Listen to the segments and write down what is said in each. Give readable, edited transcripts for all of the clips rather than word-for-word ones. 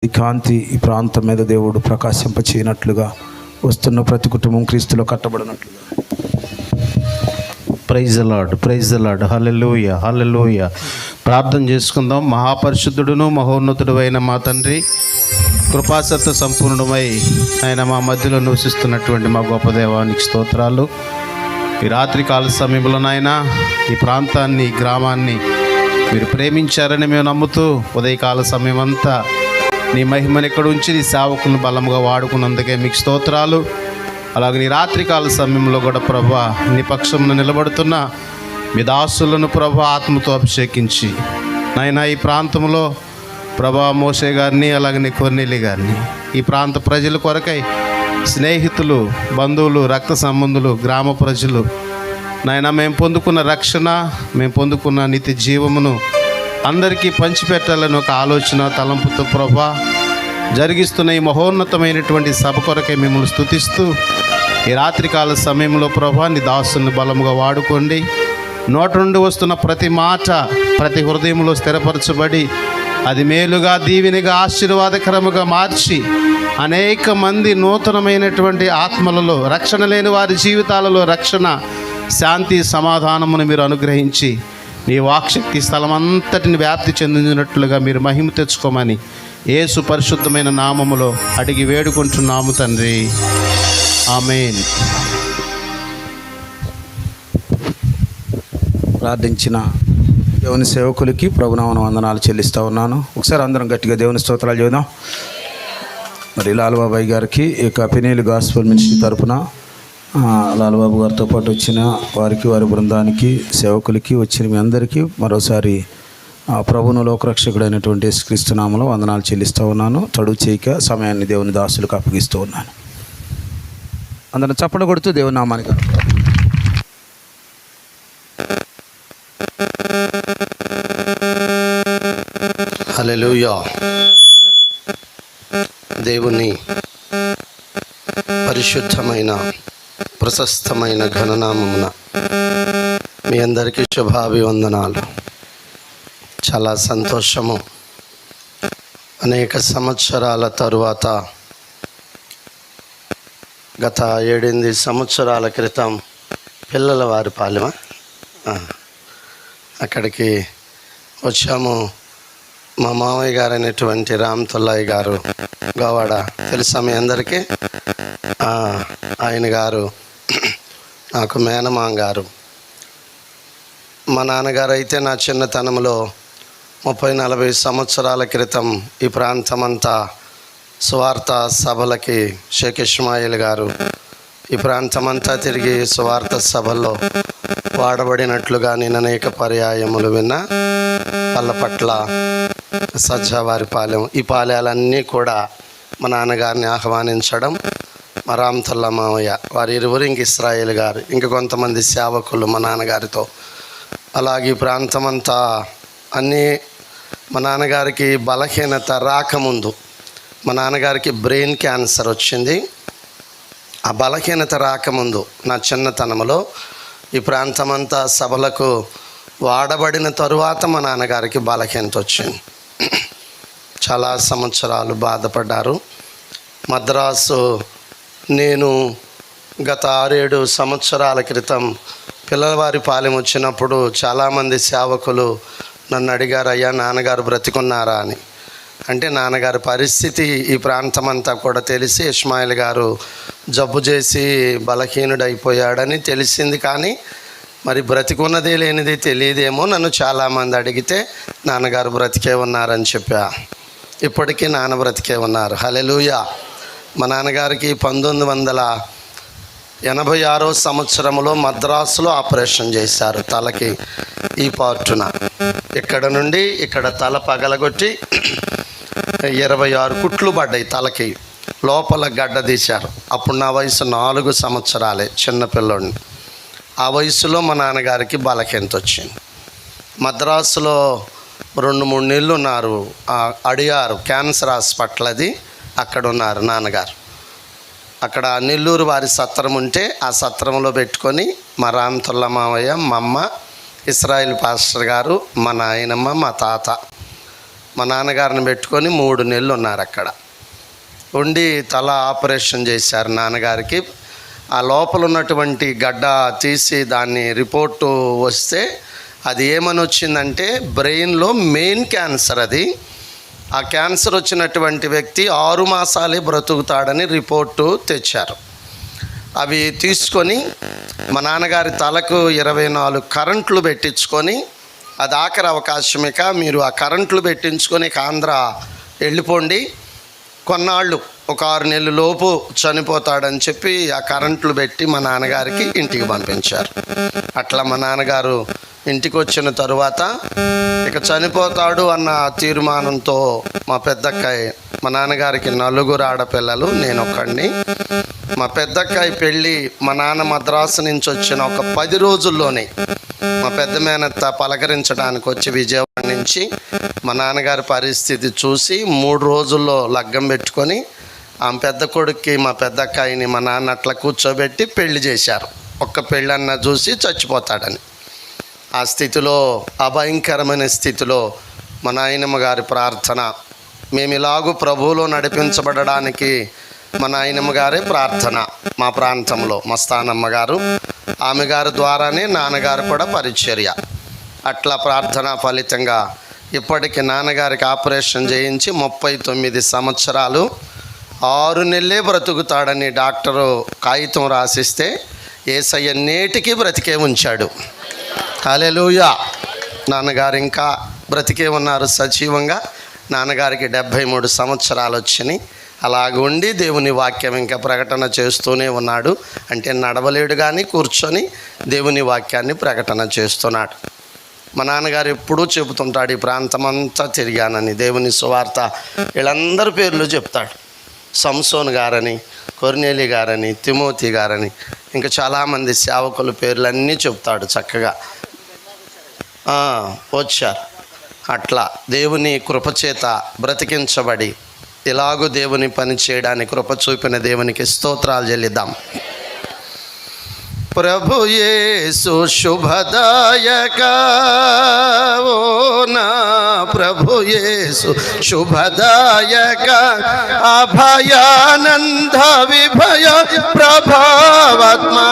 ఈ కాంతి ఈ ప్రాంతం మీద దేవుడు ప్రకాశింపచేయనట్లుగా, వస్తున్న ప్రతి కుటుంబం క్రీస్తులో కట్టబడినట్లుగా. Praise the lord, praise the lord. Hallelujah, hallelujah. ప్రార్థన చేసుకుందాం. మహాపరిశుద్ధుడును మహోన్నతుడు అయిన మా తండ్రి, కృపాసత్వ సంపూర్ణమై ఆయన మా మధ్యలో నివసిస్తున్నటువంటి మా గొప్ప దేవానికి స్తోత్రాలు. ఈ రాత్రికాల సమయంలో నాయన ఈ ప్రాంతాన్ని, ఈ గ్రామాన్ని మీరు ప్రేమించారని మేము నమ్ముతూ ఉదయకాల సమయం అంతా నీ మహిమను ఎక్కడ ఉంచి నీ సేవకులను బలంగా వాడుకున్నందుకే మీకు స్తోత్రాలు. అలాగే నీ రాత్రికాల సమయంలో కూడా ప్రభా నీ పక్షంలో నిలబడుతున్న మీ దాసులను ప్రభా ఆత్మతో అభిషేకించి నాయన ఈ ప్రాంతంలో ప్రభా మోషే గారిని, అలాగే నీ కొర్నేలి గారిని, ఈ ప్రాంత ప్రజల కొరకై స్నేహితులు, బంధువులు, రక్త సంబంధులు, గ్రామ ప్రజలు నాయన మేము పొందుకున్న రక్షణ, మేము పొందుకున్న నిత్య జీవమును అందరికీ పంచిపెట్టాలని ఒక ఆలోచన తలంపుతో ప్రభా జరిగిస్తున్న ఈ మహోన్నతమైనటువంటి సభ కొరకై మిమ్మల్ని స్తుతిస్తూ ఈ రాత్రికాల సమయంలో ప్రభా నీ దాసుని బలముగా వాడుకోండి. నోట నుండి వస్తున్న ప్రతి మాట ప్రతి హృదయంలో స్థిరపరచబడి అది మేలుగా, దీవెనగా, ఆశీర్వాదకరముగా మార్చి అనేక మంది నూతనమైనటువంటి ఆత్మలలో, రక్షణ లేని వారి జీవితాలలో రక్షణ, శాంతి, సమాధానమును మీరు అనుగ్రహించి నీ వాక్శక్తి స్థలం అంతటిని వ్యాప్తి చెందినట్లుగా మీరు మహిమ తెచ్చుకోమని యేసు పరిశుద్ధమైన నామములో అడిగి వేడుకుంటున్నాము తండ్రి, ఆమేన్. ప్రార్థించిన దేవుని సేవకులకి ప్రభునామన వందనాలు చెల్లిస్తూ ఉన్నాను. ఒకసారి అందరం గట్టిగా దేవుని స్తోత్రాలు చేద్దాం. మరి లాల్బాబాయ్ గారికి ఈ పెనేలు గాస్పల్ మినిస్ట్రీ తరపున లాల్బాబు గారితో పాటు వచ్చిన వారికి, వారి బృందానికి, సేవకులకి, వచ్చిన మీ అందరికీ మరోసారి ప్రభువును లోకరక్షకుడైనటువంటి యేసుక్రీస్తు నామములో వందనాలు చెల్లిస్తూ ఉన్నాను. తడువు చేయక సమయాన్ని దేవుని దాసులకు అప్పగిస్తూ ఉన్నాను. అందరం చప్పట్లు కొడుతూ దేవుని నామానికి హల్లెలూయా. దేవుని పరిశుద్ధమైన ప్రశస్తమైన ఘననామమున మీ అందరికీ శుభాభివందనాలు. చాలా సంతోషము. అనేక సంవత్సరాల తరువాత, గత 7-8 సంవత్సరాల క్రితం పిల్లల వారి పాలెమ అక్కడికి వచ్చాము. మా మామయ్య గారు అయినటువంటి రామ్తుల్లాయ్ గారు గవాడ తెలుసా మీ అందరికీ? ఆయన గారు నాకు మేనమామ గారు. మా నాన్నగారు అయితే నా చిన్నతనంలో 30-40 సంవత్సరాల క్రితం ఈ ప్రాంతమంతా సువార్త సభలకి షేక్ ఇస్మాయిల్ గారు ఈ ప్రాంతమంతా తిరిగి సువార్త సభల్లో వాడబడినట్లుగా నేను అనేక పర్యాయములు విన్నా. పల్లపట్ల, సజ్జావారిపాలెం, ఈ పాలెలన్నీ కూడా మా నాన్నగారిని ఆహ్వానించడం, మా రామ్తుల్లా మామయ్య వారి ఇరువురు, ఇంక ఇస్రాయేల్ గారు, ఇంక కొంతమంది సేవకులు మా నాన్నగారితో. అలాగే ఈ ప్రాంతమంతా అన్నీ మా నాన్నగారికి బలహీనత రాకముందు, మా నాన్నగారికి బ్రెయిన్ క్యాన్సర్ వచ్చింది. ఆ బలహీనత రాకముందు నా చిన్నతనంలో ఈ ప్రాంతమంతా సభలకు వాడబడిన తరువాత మా నాన్నగారికి బలహీనత వచ్చింది. చాలా సంవత్సరాలు బాధపడ్డారు. మద్రాసు నేను గత 6-7 సంవత్సరాల క్రితం పిల్లలవారి పాలెం వచ్చినప్పుడు చాలామంది సేవకులు నన్ను అడిగారు, అయ్యా నాన్నగారు బ్రతికున్నారా అని. అంటే నాన్నగారి పరిస్థితి ఈ ప్రాంతమంతా కూడా తెలిసి, ఇస్మాయిల్ గారు జబ్బు చేసి బలహీనుడైపోయాడని తెలిసింది. కానీ మరి బ్రతికున్నదే లేనిది తెలియదేమో. నన్ను చాలామంది అడిగితే నాన్నగారు బ్రతికే ఉన్నారని చెప్పా. ఇప్పటికీ నాన్న బ్రతికే ఉన్నారు. హల్లెలూయా. మా నాన్నగారికి 1986 సంవత్సరంలో మద్రాసులో ఆపరేషన్ చేశారు. తలకి ఈ పార్టున ఇక్కడ నుండి ఇక్కడ తల పగలగొట్టి 26 కుట్లు పడ్డాయి తలకి. లోపల గడ్డ తీశారు. అప్పుడు నా వయసు 4 సంవత్సరాలే, చిన్నపిల్లోడిని. ఆ వయసులో మా నాన్నగారికి బలహీనత వచ్చింది. మద్రాసులో 2-3 నెలలు ఉన్నారు. అడిగారు క్యాన్సర్ హాస్పిటల్, అది అక్కడ ఉన్నారు నాన్నగారు. అక్కడ నెల్లూరు వారి సత్రం ఉంటే ఆ సత్రంలో పెట్టుకొని మా రామ్తుల్లా మామయ్య, మా అమ్మ, ఇస్రాయేల్ పాస్టర్ గారు, మా నాయనమ్మ, మా తాత మా నాన్నగారిని పెట్టుకొని 3 నెలలు ఉన్నారు అక్కడ ఉండి తల ఆపరేషన్ చేశారు నాన్నగారికి. ఆ లోపల ఉన్నటువంటి గడ్డ తీసి దాన్ని రిపోర్టు వస్తే అది ఏమని వచ్చిందంటే బ్రెయిన్లో మెయిన్ క్యాన్సర్ అది. ఆ క్యాన్సర్ వచ్చినటువంటి వ్యక్తి 6 మాసాలే బ్రతుకుతాడని రిపోర్టు తెచ్చారు. అవి తీసుకొని మా నాన్నగారి తలకు 24 కరెంట్లు పెట్టించుకొని, అది ఆఖరి అవకాశమిక, మీరు ఆ కరెంట్లు పెట్టించుకొని ఆంధ్ర వెళ్ళిపోండి, కొన్నాళ్ళు ఒక 6 నెలల లోపు చనిపోతాడని చెప్పి ఆ కరెంట్లు పెట్టి మా నాన్నగారికి ఇంటికి పంపించారు. అట్లా మా నాన్నగారు ఇంటికి వచ్చిన తరువాత ఇక చనిపోతాడు అన్న తీర్మానంతో మా పెద్దక్కాయి, మా నాన్నగారికి 4 ఆడపిల్లలు, నేను ఒక్కడిని. మా పెద్దక్కాయి పెళ్ళి మా నాన్న మద్రాసు నుంచి వచ్చిన ఒక 10 రోజుల్లోనే మా పెద్ద మేనత్త పలకరించడానికి వచ్చి విజయవాడ నుంచి మా నాన్నగారి పరిస్థితి చూసి 3 రోజుల్లో లగ్గం పెట్టుకొని ఆమె పెద్ద కొడుక్కి మా పెద్దక్కాయిని మా నాన్న అట్లా కూర్చోబెట్టి పెళ్లి చేశారు. ఒక్క పెళ్ళన్న చూసి చచ్చిపోతాడని. ఆ స్థితిలో, ఆ భయంకరమైన స్థితిలో మా నాయనమ్మ గారి ప్రార్థన, మేము ఇలాగూ ప్రభువులో నడిపించబడడానికి మా నాయనమ్మ గారే ప్రార్థన. మా ప్రాంతంలో మా స్థానమ్మ గారు, ఆమె గారి ద్వారానే నాన్నగారు కూడా పరిచర్య. అట్లా ప్రార్థన ఫలితంగా ఇప్పటికి నాన్నగారికి ఆపరేషన్ చేయించి 39 సంవత్సరాలు 6 నెలలే బ్రతుకుతాడని డాక్టరు కాగితం రాసిస్తే యేసయ్య నేటికి బ్రతికే ఉంచాడు. హల్లెలూయా. నాన్నగారు ఇంకా బ్రతికే ఉన్నారు సజీవంగా. నాన్నగారికి 73 సంవత్సరాలు వచ్చినాయి. అలాగుండి దేవుని వాక్యం ఇంకా ప్రకటన చేస్తూనే ఉన్నాడు. అంటే నడవలేడు కానీ కూర్చొని దేవుని వాక్యాన్ని ప్రకటన చేస్తున్నాడు. మా నాన్నగారు ఎప్పుడూ చెబుతుంటాడు, ఈ ప్రాంతమంతా తిరిగానని, దేవుని సువార్త వీళ్ళందరి పేర్లు చెప్తాడు. సంసోన్ గారని, కొర్నేలి గారని, తిమోతి గారని, ఇంకా చాలామంది సేవకుల పేర్లన్నీ చెప్తాడు చక్కగా. వచ్చారు. అట్లా దేవుని కృపచేత బ్రతికించబడి ఇలాగూ దేవుని పని చేయడానికి కృప చూపిన దేవునికి స్తోత్రాలు చెల్లిద్దాం. ప్రభు యేసు శుభదాయక, ఓ నా ప్రభు యేసు శుభదాయక, అభయానంద విభయ ప్రభావాత్మనాయక,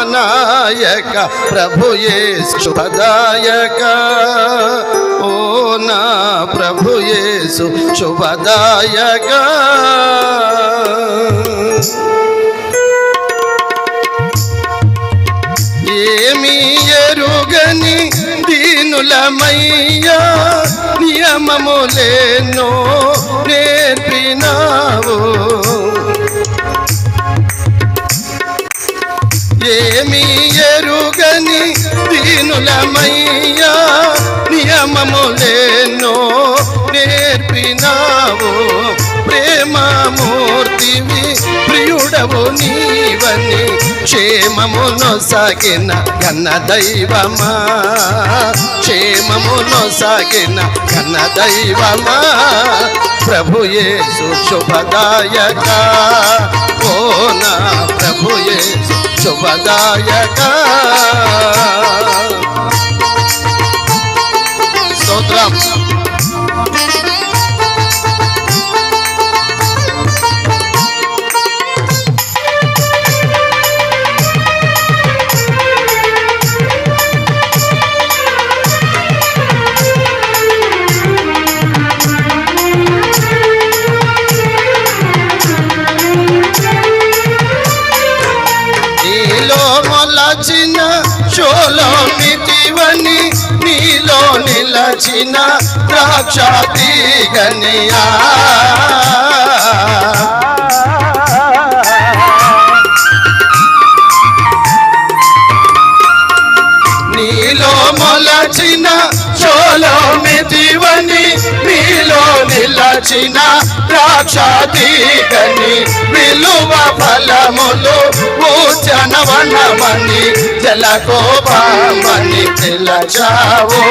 ప్రభు యేసు శుభదాయక, ఓ నా ప్రభు యేసు శుభదాయక. ఏమీ ఎరుగని దీనులమయ్యా, నియమములేనో నేర్పినావు. ఏమీ ఎరుగని దీనులమయ్యా, నియమములేనో నేర్పినావు. ప్రేమమూర్తివి ప్రియుడవు నీవని క్షేమమును సాగిన ఘన దైవమా, క్షేమమును సాగిన ఘన దైవమా, ప్రభు యేసు శుభదాయక, ఓ నా ప్రభు యేసు శుభదాయక. స్తోత్రం. షోలోమితివని నీలో నిలచిన ద్రాక్ష తీగనియా, నీలో మొలచిన షోలోమితివని నీలో నిలచిన ద్రాక్ష తీగని, విలువ ఫలములు ఉద్యానవనమని జలగోపామని పిలచావో,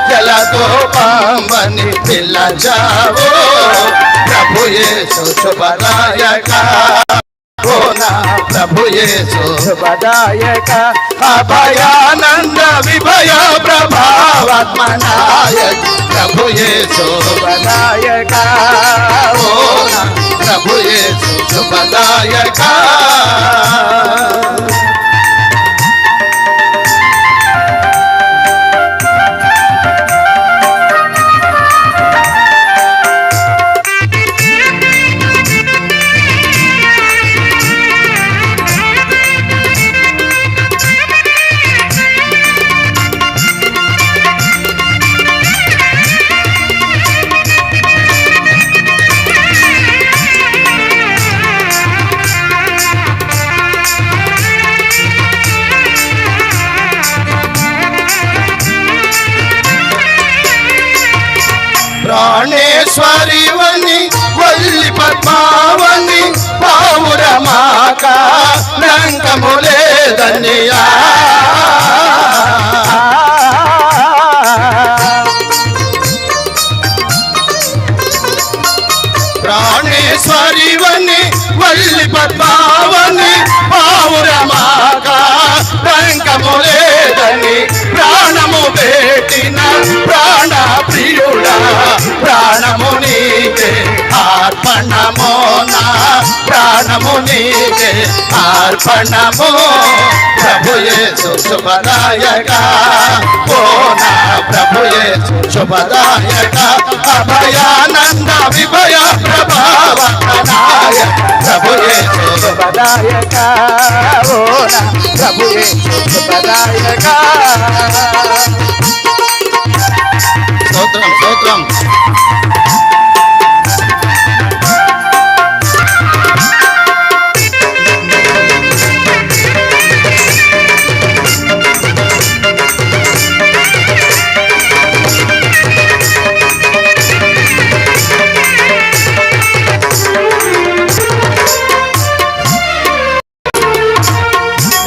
జలగోపామని పిలచావో, ప్రభు యేసు శుభదాయక. ఓ నా ప్రభు యేసు శుభదాయక అభయానంద విభయ ప్రభావాత్మనాయక ప్రభు యేసు శుభదాయక ఓ నా ప్రభు యేసు శుభదాయక. ప్రాణేశ్వరివని వల్లి పద్మావని పావురమాక నంకములేదనియా ప్రాణేశ్వరివని వల్లి పద్మావని పావురమాక నంకములేదని ప్రాణము పెట్టిన ప్రాణ ప్రియుడా ప్రాణము నీకే అర్పణమో నా ప్రాణము నీకే అర్పణమో ప్రభు యేసు శుభదాయక ఓ నా ప్రభు యేసు శుభదాయక అభయానంద విభయ ప్రభావనాయక ప్రభు యేసు శుభదాయక ఓ నా ప్రభు యేసు శుభదాయక. స్తోత్రం స్తోత్రం.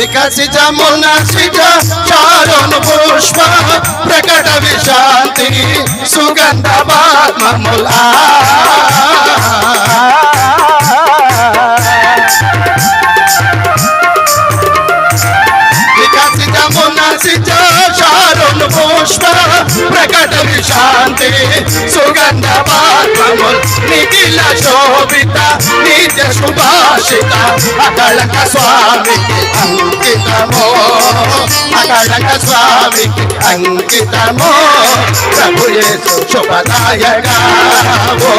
వికసిత మునసిత చారును పుష్ప ప్రకట విశాంతి సుగంధ బాత్మములా వికసిత మునసిత చారును పుష్ప ప్రకట విశాంతి సుగంధ బాత్మముల్ నిఖిల శోభిత నిత్య సుభాషిత అకళక స్వామికి అంకితమో అకళక స్వామికి అంకితమో ప్రభు యేసు శుభదాయక ఓ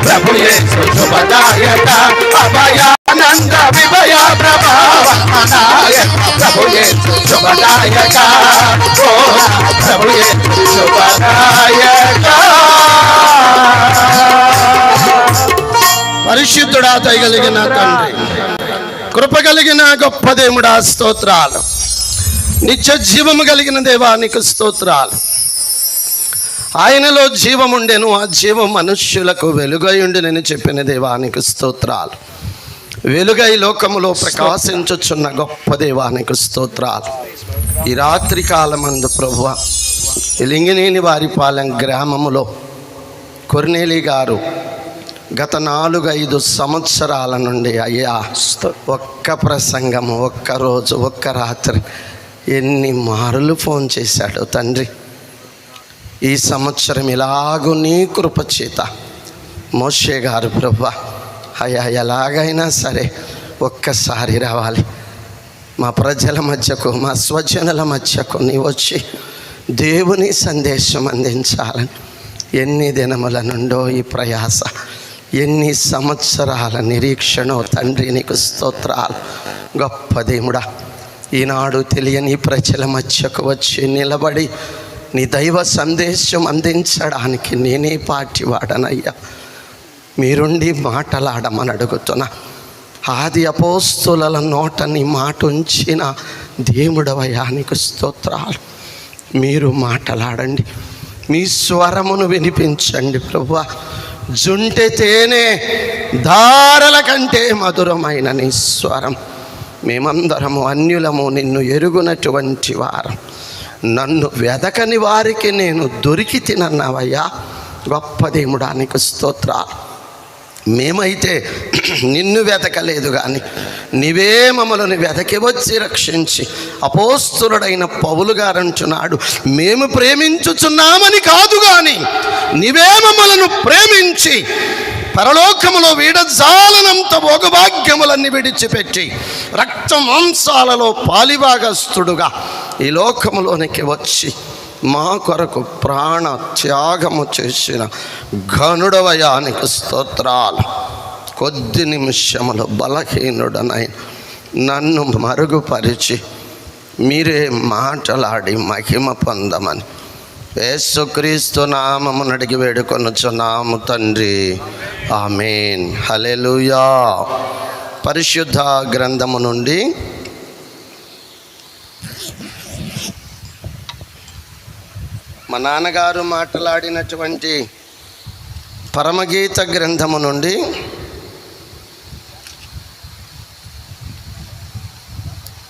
ప్రభు యేసు శుభదాయక అభయానంద విభయ ప్రభావనాయక ప్రభు యేసు శుభదాయక ఓ ప్రభు యేసు శుభదాయక. పరిశుద్ధుడా దయగలిగిన తండ్రి కృప కలిగిన గొప్ప దేవుడా స్తోత్రాలు. నిత్య జీవము కలిగిన దేవానికి స్తోత్రాలు. ఆయనలో జీవముండెను ఆ జీవం మనుష్యులకు వెలుగై ఉండునని చెప్పిన దేవానికి స్తోత్రాలు. వెలుగై లోకములో ప్రకాశించుచున్న గొప్ప దేవానికి స్తోత్రాలు. ఈ రాత్రి కాలమందు ప్రభువ లింగినేని వారిపాలెం గ్రామములో కొర్నేలి గారు గత 4-5 సంవత్సరాల నుండి అయ్యా ఒక్క ప్రసంగము ఒక్క రోజు ఒక్క రాత్రి ఎన్ని మారులు ఫోన్ చేశాడు తండ్రి. ఈ సంవత్సరం ఇలాగూ నీ కృపచేత మోషే గారు ప్రభువా అయ్యా ఎలాగైనా సరే ఒక్కసారి రావాలి మా ప్రజల మధ్యకు మా స్వజనుల మధ్యకు నీ వచ్చి దేవుని సందేశం అందించాలని ఎన్ని దినముల నుండో ఈ ప్రయాస, ఎన్ని సంవత్సరాల నిరీక్షణ తండ్రి నీకు స్తోత్రాలు. గొప్ప దేవుడా ఈనాడు తెలియని ప్రజల మధ్యకు వచ్చి నిలబడి నీ దైవ సందేశం అందించడానికి నేనే పాటివాడనయ్యా. మీరుండి మాటలాడమని అడుగుతున్నా. ఆది అపోస్తుల నోట నీ మాట ఉంచిన దేవుడవయ్యా నీకు స్తోత్రాలు. మీరు మాటలాడండి, మీ స్వరమును వినిపించండి ప్రభువా. జుంటె తేనె ధారల కంటే మధురమైన నీ స్వరం. మేమందరము అన్యులము నిన్ను ఎరుగునటువంటి వారం. నన్ను వెదకని వారికి నేను దొరికి తినన్నావయ్యా. గొప్ప దేవుడా నీకు స్తోత్రాలు. మేమైతే నిన్ను వెతకలేదు కానీ నీవే మమ్మలను వెతకి వచ్చి రక్షించి, అపోస్తులుడైన పౌలు గారు అంటున్నాడు, మేము ప్రేమించుచున్నామని కాదు కానీ నీవే మమ్మలను ప్రేమించి పరలోకములో వీడజాలనంత భోగభాగ్యములన్నీ విడిచిపెట్టి రక్త మాంసాలలో పాలిభాగస్తుడుగా ఈ లోకములోనికి వచ్చి మా కొరకు ప్రాణ త్యాగము చేసిన ఘనుడవయానికి స్తోత్రాలు. కొద్ది నిమిషములు బలహీనుడనైన నన్ను మరుగుపరిచి మీరే మాటలాడి మహిమ పొందమని యేసుక్రీస్తు నామమున అడిగి వేడుకొనుచున్నాము తండ్రి, ఆమేన్. హల్లెలూయా. పరిశుద్ధ గ్రంథము నుండి మా నాన్నగారు మాట్లాడినటువంటి పరమగీత గ్రంథము నుండి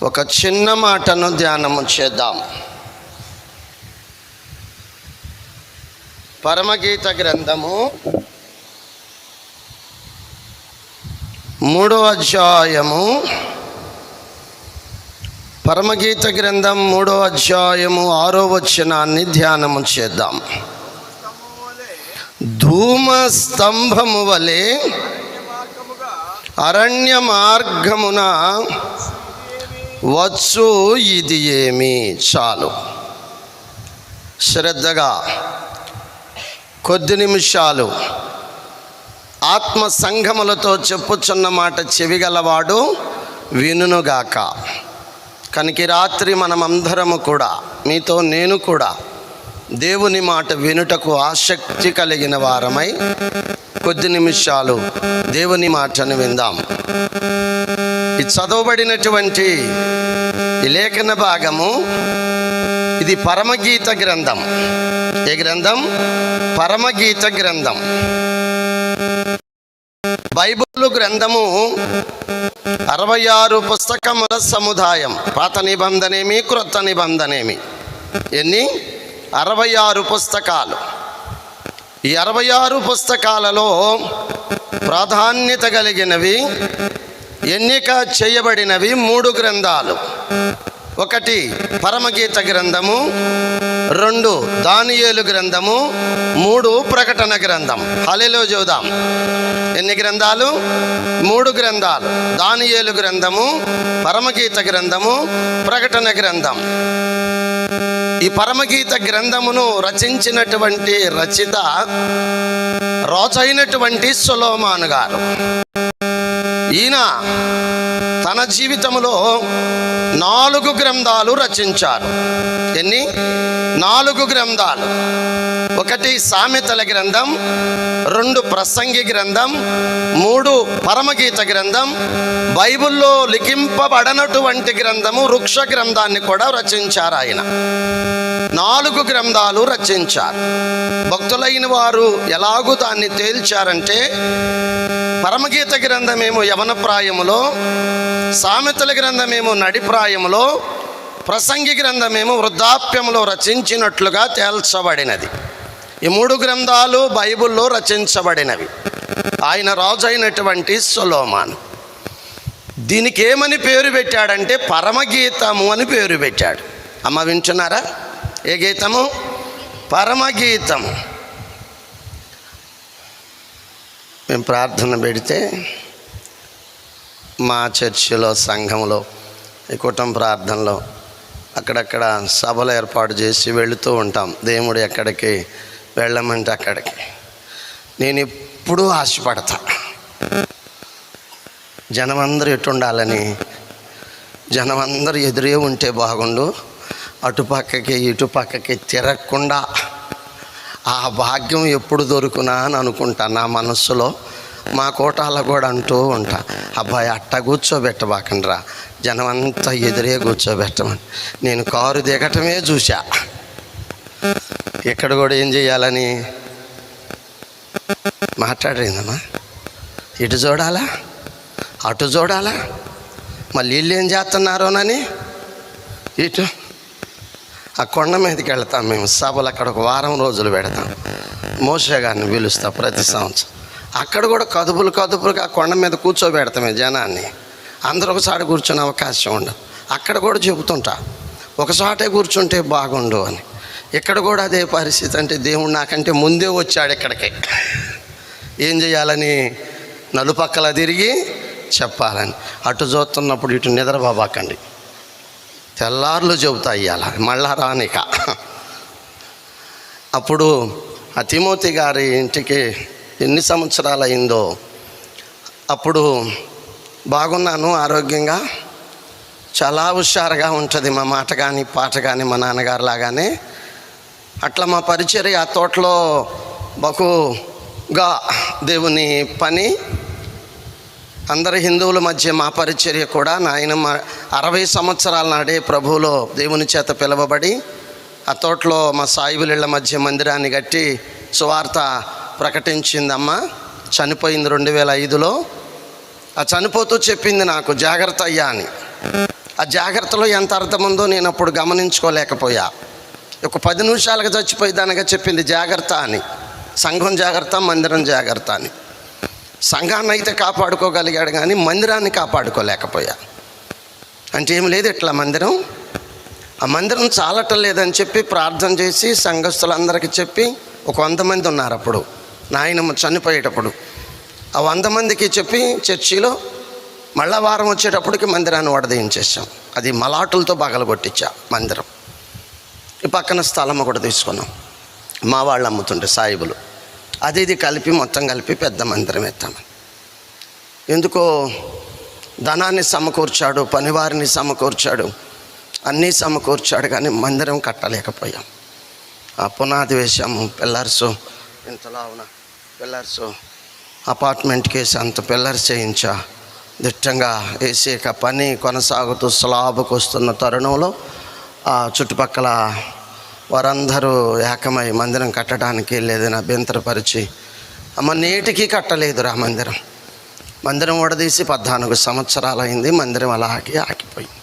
ఒక చిన్న మాటను ధ్యానము చేద్దాం. పరమగీత గ్రంథము 3వ అధ్యాయము, పరమగీత గ్రంథం 3వ అధ్యాయము 6వ వచనాన్ని ధ్యానము చేద్దాం. ధూమ స్తంభము వలె అరణ్య మార్గమున వచ్చు ఇది ఏమి. చాలు, శ్రద్ధగా కొద్ది నిమిషాలు ఆత్మ సంఘములతో చెప్పుచున్న మాట చెవిగలవాడు వినుగాక. కనుక రాత్రి మనమందరము కూడా, మీతో నేను కూడా, దేవుని మాట వినుటకు ఆసక్తి కలిగిన వారమై కొద్ది నిమిషాలు దేవుని మాటను విందాం. ఈ చదవబడినటువంటి ఈ లేఖన భాగము, ఇది పరమగీత గ్రంథం. ఏ గ్రంథం? పరమగీత గ్రంథం. బైబిల్ గ్రంథము 66 పుస్తకముల సముదాయం. పాత నిబంధనేమి, క్రొత్త నిబంధనేమి. ఎన్ని? 66 పుస్తకాలు. ఈ 66 పుస్తకాలలో ప్రాధాన్యత కలిగినవి, ఎన్నిక చేయబడినవి 3 గ్రంథాలు. 1 పరమగీత గ్రంథము, 2 దానియేలు గ్రంథము, 3 ప్రకటన గ్రంథం. హల్లెలూయా చూద్దాం. ఎన్ని గ్రంథాలు? 3 గ్రంథాలు. దానియేలు గ్రంథము, పరమగీత గ్రంథము, ప్రకటన గ్రంథం. ఈ పరమగీత గ్రంథమును రచించినటువంటి రచయిత రాజైనటువంటి సొలొమోను గారు. ఈయన తన జీవితంలో 4 గ్రంథాలు రచించారు. ఎన్ని? 4 గ్రంథాలు. 1 సామెతల గ్రంథం, 2 ప్రసంగి గ్రంథం, 3 పరమగీత గ్రంథం. బైబిల్లో లిఖింపబడనటువంటి గ్రంథము వృక్ష గ్రంథాన్ని కూడా రచించారు ఆయన. 4 గ్రంథాలు రచించారు. భక్తులైన వారు ఎలాగూ దాన్ని తేల్చారంటే, పరమగీత గ్రంథమేమో యవన ప్రాయములో, సామెతల గ్రంథమేమో నడి ప్రాయములో, ప్రసంగి గ్రంథమేమో వృద్ధాప్యములో రచించినట్లుగా తేల్చబడినది. ఈ 3 గ్రంథాలు బైబిల్లో రచించబడినవి. ఆయన రాజు అయినటువంటి సొలొమోను. దీనికి ఏమని పేరు పెట్టాడంటే పరమగీతము అని పేరు పెట్టాడు. అమ్మ వింటున్నారా? ఏ గీతము? పరమగీతం. మేము ప్రార్థన పెడితే మా చర్చిలో, సంఘంలో, ఈ కుటుంబ ప్రార్థనలో అక్కడక్కడ సభలు ఏర్పాటు చేసి వెళుతూ ఉంటాం. దేవుడు ఎక్కడికి వెళ్ళమంటే అక్కడికి. నేను ఎప్పుడూ ఆశపడతా, జనమందరూ ఎటుండాలని, జనమందరూ ఎదురే ఉంటే బాగుండు, అటుపక్కకి ఇటుపక్కకి తిరగకుండా ఆ భాగ్యం ఎప్పుడు దొరుకునా అని అనుకుంటా నా మనస్సులో. మా కోటాల కూడా అంటూ ఉంటా, అబ్బాయి అట్ట కూర్చోబెట్టబాకండ్రా, జనమంతా ఎదురే కూర్చోబెట్టమని. నేను కారు దిగటమే చూసా. ఇక్కడ కూడా ఏం చేయాలని మాట్లాడేందమ్మా, ఇటు చూడాలా అటు చూడాలా, మళ్ళీ వీళ్ళు ఏం చేస్తున్నారోనని ఇటు. ఆ కొండ మీదకి వెళ్తాం మేము, సభలు అక్కడ 1 వారం రోజులు పెడతాం. మోషే గారిని పిలుస్తా ప్రతి సంవత్సరం. అక్కడ కూడా కదుపులుగా కొండ మీద కూర్చోబెడతామే జనాన్ని. అందరూ ఒకసారి కూర్చునే అవకాశం ఉండదు. అక్కడ కూడా చెబుతుంటా, ఒకసాటే కూర్చుంటే బాగుండు అని. ఇక్కడ కూడా అదే పరిస్థితి. అంటే దేవుడు నాకంటే ముందే వచ్చాడు ఇక్కడికి. ఏం చేయాలని? నలుపక్కల తిరిగి చెప్పాలని. అటు చూస్తున్నప్పుడు ఇటు నిద్రబాబాకండి, తెల్లార్లు చెబుతా ఇయ్యాల, మళ్ళా రానిక. అప్పుడు ఆ తిమోతి గారి ఇంటికి ఎన్ని సంవత్సరాలు అయిందో, అప్పుడు బాగున్నాను, ఆరోగ్యంగా, చాలా హుషారుగా ఉంటుంది మా మాట కానీ పాట కానీ మా నాన్నగారు లాగానే. అట్లా మా పరిచర్య ఆ తోటలో బహుగా దేవుని పని. అందరు హిందువుల మధ్య మా పరిచర్య కూడా. నాయనమ్మ 60 సంవత్సరాల నాడే ప్రభువులో దేవుని చేత పిలువబడి ఆ తోటలో మా సాయిబులిళ్ళ మధ్య మందిరాన్ని కట్టి సువార్త ప్రకటించిందమ్మ. చనిపోయింది 2005లో. ఆ చనిపోతూ చెప్పింది నాకు, జాగ్రత్త అయ్యా అని. ఆ జాగ్రత్తలో ఎంత అర్థం ఉందో నేను అప్పుడు గమనించుకోలేకపోయా. ఒక 10 నిమిషాలుగా చచ్చిపోయేదానిగా చెప్పింది జాగ్రత్త అని. సంఘం జాగ్రత్త, మందిరం జాగ్రత్త అని. సంఘాన్ని అయితే కాపాడుకోగలిగాడు కానీ మందిరాన్ని కాపాడుకోలేకపోయా. అంటే ఏం లేదు, ఇట్లా మందిరం, ఆ మందిరం చాలటం లేదని చెప్పి ప్రార్థన చేసి సంఘస్థులందరికీ చెప్పి, ఒక 100 మంది ఉన్నారు అప్పుడు నాయనమ్మ చనిపోయేటప్పుడు. ఆ 100 మందికి చెప్పి చర్చిలో మళ్ళా వారం వచ్చేటప్పటికి మందిరాన్ని వడదీయించేసాం. అది మలాటులతో పగలగొట్టించా మందిరం. ఈ పక్కన స్థలం కూడా తీసుకున్నాం, మా వాళ్ళు అమ్ముతుంటే సాయిబులు. అది ఇది కలిపి మొత్తం కలిపి పెద్ద మందిరం ఎత్తామని. ఎందుకో ధనాన్ని సమకూర్చాడు, పనివారిని సమకూర్చాడు, అన్నీ సమకూర్చాడు, కానీ మందిరం కట్టలేకపోయాం. ఆ పునాది వేసాము, పిల్లర్సు ఇంతలా ఉన్న పిల్లర్సు అపార్ట్మెంట్కి వేసి అంత పిల్లర్స్ చేయించా. దిట్టంగా వేసేక పని కొనసాగుతూ స్లాబ్కి వస్తున్న తరుణంలో ఆ చుట్టుపక్కల వారందరూ ఏకమై మందిరం కట్టడానికి లేదని అభ్యంతరపరిచి, అమ్మ నేటికి కట్టలేదురా మందిరం. మందిరం వడదీసి 14 సంవత్సరాలు అయింది. మందిరం అలాగే ఆగిపోయింది.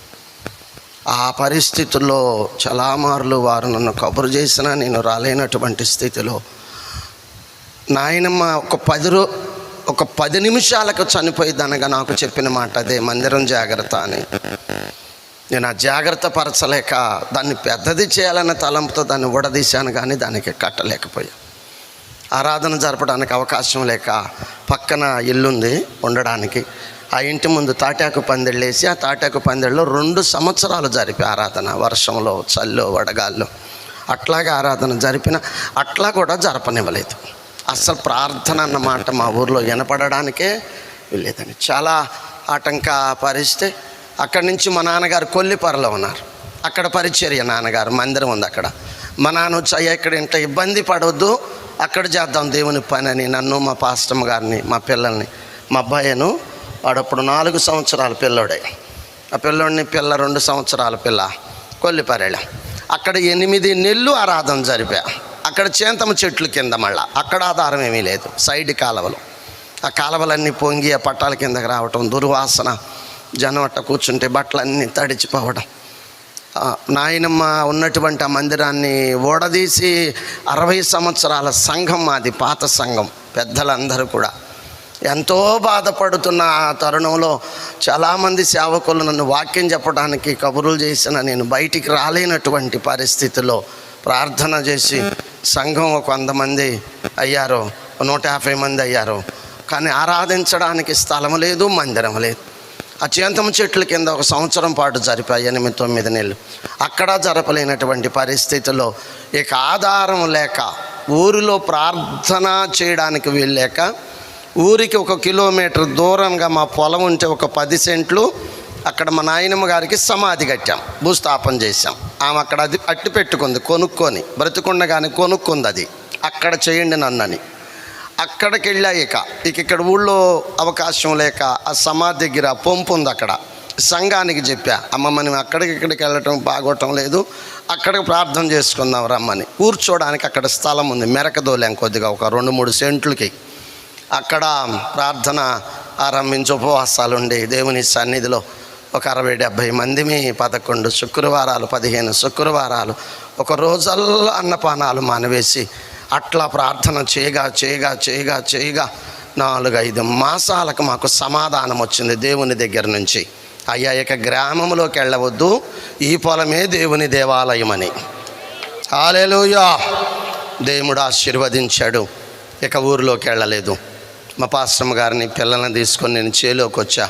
ఆ పరిస్థితుల్లో చాలామార్లు వారు నన్ను కబురు చేసినా నేను రాలేనటువంటి స్థితిలో నాయనమ్మ ఒక 10 నిమిషాలకు చనిపోయేదనగా నాకు చెప్పిన మాట అదే, మందిరం జాగ్రత్త అని. నేను ఆ జాగ్రత్త పరచలేక దాన్ని పెద్దది చేయాలన్న తలంపుతో దాన్ని ఉడదీశాను, కానీ దానికి కట్టలేకపోయా. ఆరాధన జరపడానికి అవకాశం లేక పక్కన ఇల్లుంది ఉండడానికి. ఆ ఇంటి ముందు తాటాకు పందిళ్ళు వేసి ఆ తాటాకు పందిళ్ళలో 2 సంవత్సరాలు జరిపి ఆరాధన, వర్షంలో చల్లో వడగాల్లో అట్లాగే ఆరాధన జరిపిన, అట్లా కూడా జరపనివ్వలేదు. అసలు ప్రార్థన అన్నమాట మా ఊర్లో వినపడడానికే వెళ్ళేదని. చాలా ఆటంక పరిస్థితి. అక్కడి నుంచి మా నాన్నగారు కొల్లిపరలో ఉన్నారు, అక్కడ పరిచర్య. నాన్నగారు మందిరం ఉంది అక్కడ. మా నాన్న వచ్చి, అయ్యా ఇక్కడ ఇంత ఇబ్బంది పడవద్దు, అక్కడ చేద్దాం దేవుని పని అని నన్ను, మా పాస్టమ్ గారిని, మా పిల్లల్ని, మా అబ్బాయిను, వాడప్పుడు 4 సంవత్సరాల పిల్లోడే, ఆ పిల్లోడిని 2 సంవత్సరాల పిల్ల కొల్లిపరేళ. అక్కడ 8 నెలలు ఆరాధన జరిపా. అక్కడ చేంతమ చెట్లు కింద, మళ్ళా అక్కడ ఆధారం ఏమీ లేదు, సైడ్ కాలువలు. ఆ కాలువలన్నీ పొంగి ఆ పట్టాల కిందకి రావటం, దుర్వాసన, జనం అట్ట కూర్చుంటే బట్టలన్నీ తడిచిపోవడం. నాయనమ్మ ఉన్నటువంటి ఆ మందిరాన్ని ఓడదీసి 60 సంవత్సరాల సంఘం మాది, పాత సంఘం, పెద్దలందరూ కూడా ఎంతో బాధపడుతున్న ఆ తరుణంలో చాలామంది సేవకులు నన్ను వాక్యం చెప్పడానికి కబుర్లు చేసిన నేను బయటికి రాలేనటువంటి పరిస్థితిలో ప్రార్థన చేసి సంఘం ఒక 100 మంది అయ్యారు, 150 మంది అయ్యారు. కానీ ఆరాధించడానికి స్థలం లేదు, మందిరం లేదు. ఆ చేంతమ చెట్ల కింద 1 సంవత్సరం పాటు జరిపాయి, 8-9 నెలలు. అక్కడ జరపలేనటువంటి పరిస్థితుల్లో ఇక ఆధారం లేక, ఊరిలో ప్రార్థన చేయడానికి వెళ్ళాక, ఊరికి 1 కిలోమీటర్ దూరంగా మా పొలం ఉంటే ఒక 10 సెంట్లు అక్కడ మా నాయనమ్మ గారికి సమాధి కట్టాం, భూస్థాపన చేశాం. ఆమె అక్కడ అది అట్టి పెట్టుకుంది, కొనుక్కొని, బ్రతికుండగానే కొనుక్కుంది. అది అక్కడ చేయండి నన్నని. అక్కడికి వెళ్ళా. ఇక్కడ ఊళ్ళో అవకాశం లేక ఆ సమాధి దగ్గర పంపు ఉంది, అక్కడ సంఘానికి చెప్పా, అమ్మ మనం ఇక్కడికి వెళ్ళటం బాగోటం లేదు, అక్కడికి ప్రార్థన చేసుకుందాం రమ్మని. కూర్చోడానికి అక్కడ స్థలం ఉంది, మెరకదోలేం కొద్దిగా, ఒక 2-3 సెంట్లకి. అక్కడ ప్రార్థన ఆరంభించి ఉపవాసాలుండి దేవుని సన్నిధిలో ఒక 60-70 మందిమి, 11 శుక్రవారాలు, 15 శుక్రవారాలు, ఒక రోజల్లా అన్నపానాలు మానివేసి అట్లా ప్రార్థన చేయగా 4-5 మాసాలకు మాకు సమాధానం వచ్చింది దేవుని దగ్గర నుంచి. అయ్యా, ఇక గ్రామంలోకి వెళ్ళవద్దు, ఈ పొలమే దేవుని దేవాలయం అని. హల్లెలూయా. దేవుడు ఆశీర్వదించాడు. ఇక ఊరిలోకి వెళ్ళలేదు. మా పాస్టమ్ గారిని పిల్లల్ని తీసుకొని నేను చేలోకి వచ్చా.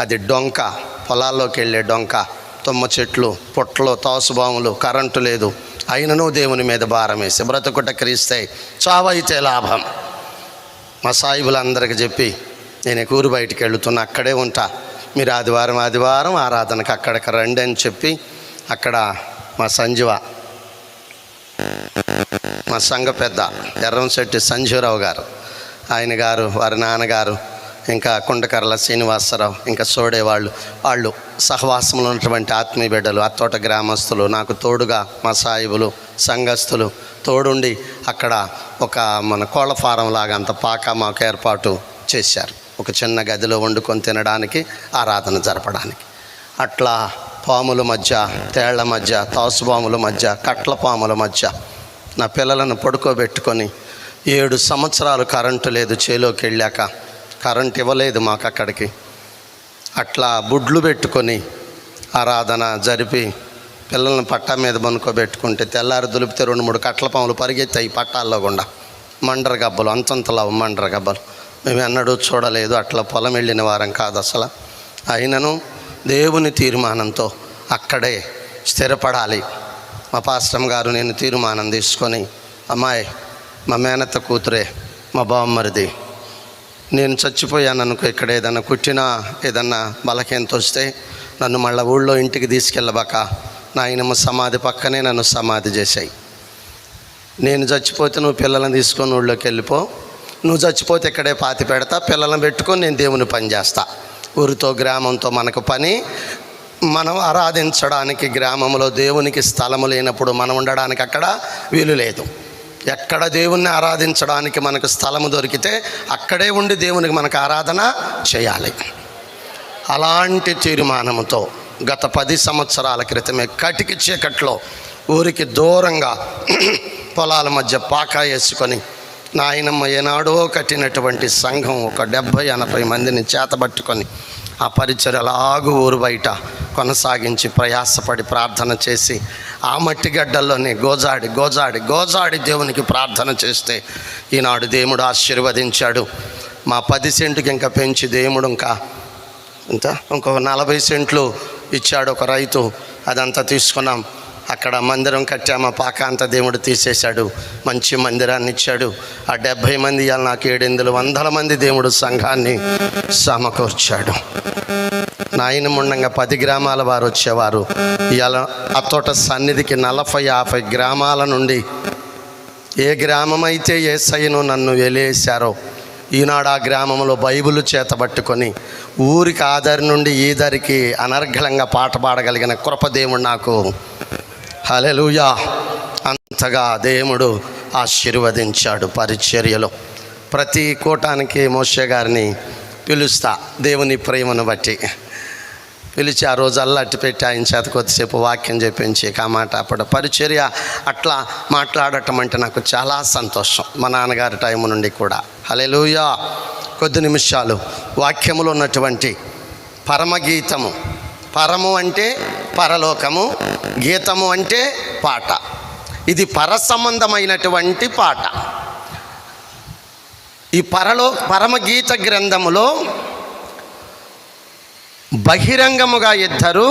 అది డొంక, పొలాల్లోకి వెళ్ళే డొంక, తుమ్మ చెట్లు, పుట్టలు, తాసుబాములు, కరెంటు లేదు. అయినను దేవుని మీద భారం వేసి బ్రతుకుట క్రీస్తే, చావైతే లాభం. మా సాయిబులందరికీ చెప్పి నేను ఊరు బయటికి వెళుతున్నా, అక్కడే ఉంటా, మీరు ఆదివారం ఆరాధనకు అక్కడికి రండి అని చెప్పి అక్కడ మా సంజీవ, మా సంఘ పెద్ద ఎర్రంశెట్టి సంజీవరావు గారు, ఆయన గారు, వారి నాన్నగారు, ఇంకా కుండకర్ల శ్రీనివాసరావు, ఇంకా వాళ్ళు సహవాసంలో ఉన్నటువంటి ఆత్మీయ బిడ్డలు, అత్తోట గ్రామస్తులు, నాకు తోడుగా మా సాయిబులు, సంఘస్థులు తోడుండి అక్కడ ఒక మన కోళ్ళ ఫారం లాగా అంత పాక మాకు ఏర్పాటు చేశారు. ఒక చిన్న గదిలో వండుకొని తినడానికి, ఆరాధన జరపడానికి. అట్లా పాముల మధ్య, తేళ్ల మధ్య, తాసుపాముల మధ్య, కట్ల పాముల మధ్య నా పిల్లలను పడుకోబెట్టుకొని 7 సంవత్సరాలు కరెంటు లేదు. చేలోకి వెళ్ళాక కరెంట్ ఇవ్వలేదు మాకు అక్కడికి. అట్లా బుడ్లు పెట్టుకొని ఆరాధన జరిపి పిల్లల్ని పట్టా మీద పనుకోబెట్టుకుంటే తెల్లారి దులిపితే 2-3 కట్ల పాములు పరిగెత్తాయి పట్టాల్లో గుండా. మండర గబ్బలు, అంతంతలా మండర గబ్బలు. మేము ఎన్నడూ చూడలేదు. అట్లా పొలం వెళ్ళిన వారం కాదు అసలు. అయినను దేవుని తీర్మానంతో అక్కడే స్థిరపడాలి. మా పాస్టమ్ గారు నేను తీర్మానం తీసుకొని, అమ్మాయి మా మేనత్త కూతురే, మా బామ్మరిది, నేను చచ్చిపోయాననుకో, ఇక్కడ ఏదన్నా కుట్టినా ఏదన్నా బలకేంత వస్తే నన్ను మళ్ళీ ఊళ్ళో ఇంటికి తీసుకెళ్ళబాక, నాయనమ్మ సమాధి పక్కనే నన్ను సమాధి చేశాయి. నేను చచ్చిపోతే నువ్వు పిల్లలను తీసుకొని ఊళ్ళోకి వెళ్ళిపో, నువ్వు చచ్చిపోతే ఇక్కడే పాతి పెడతా, పిల్లలను పెట్టుకొని నేను దేవుని పని చేస్తా. ఊరితో గ్రామంతో మనకు పని. మనం ఆరాధించడానికి గ్రామంలో దేవునికి స్థలము లేనప్పుడు మనం ఉండడానికి అక్కడ వీలు లేదు. ఎక్కడ దేవుణ్ణి ఆరాధించడానికి మనకు స్థలము దొరికితే అక్కడే ఉండి దేవునికి మనకు ఆరాధన చేయాలి. అలాంటి తీర్మానంతో గత 10 సంవత్సరాల క్రితమే కటికి చీకట్లో ఊరికి దూరంగా పొలాల మధ్య పాక వేసుకొని, నాయనమ్మ ఏనాడో కట్టినటువంటి సంఘం ఒక 70-80 మందిని చేతబట్టుకొని ఆ పరిచర్య అలాగూ ఊరు బయట కొనసాగించి ప్రయాసపడి ప్రార్థన చేసి ఆ మట్టి గడ్డల్లోనే గోజాడి దేవునికి ప్రార్థన చేస్తే ఈనాడు దేవుడు ఆశీర్వదించాడు. మా 10 సెంటుకి ఇంకా పెంచి దేవుడు ఇంకో 40 సెంట్లు ఇచ్చాడు ఒక రైతు. అదంతా తీసుకున్నాం, అక్కడ మందిరం కట్టాము. పాక అంతా దేవుడు తీసేశాడు, మంచి మందిరాన్ని ఇచ్చాడు. ఆ 70 మంది ఇవాళ నాకు 700 మంది దేవుడు సంఘాన్ని సమకూర్చాడు. నాయన ముండంగా 10 గ్రామాల వారు వచ్చేవారు. ఇవాళ అత్తోట సన్నిధికి 40-50 గ్రామాల నుండి ఏ గ్రామం అయితే యేసయ్యను నన్ను వెలేశారో ఈనాడు ఆ గ్రామంలో బైబిల్ చేతబట్టుకొని ఊరికి ఆదరి నుండి ఈదరికి అనర్ఘలంగా పాట పాడగలిగిన కృప దేవుడు నాకు. హల్లెలూయా. అంతగా దేవుడు ఆశీర్వదించాడు పరిచర్యలో. ప్రతి కూటానికి మోషే గారిని పిలుస్తా, దేవుని ప్రేమను బట్టి పిలిచి ఆ రోజు అల్లట్టి పెట్టి ఆయన చేత కొద్దిసేపు వాక్యం చెప్పించి ఆ మాట అప్పుడు పరిచర్య అట్లా మాట్లాడటం అంటే నాకు చాలా సంతోషం. మా నాన్నగారి టైం నుండి కూడా. హల్లెలూయా. కొద్ది నిమిషాలు వాక్యములో ఉన్నటువంటి పరమగీతము. పరము అంటే పరలోకము, గీతము అంటే పాట. ఇది పరసంబంధమైనటువంటి పాట. ఈ పరమగీత గ్రంథములో బహిరంగముగా 2,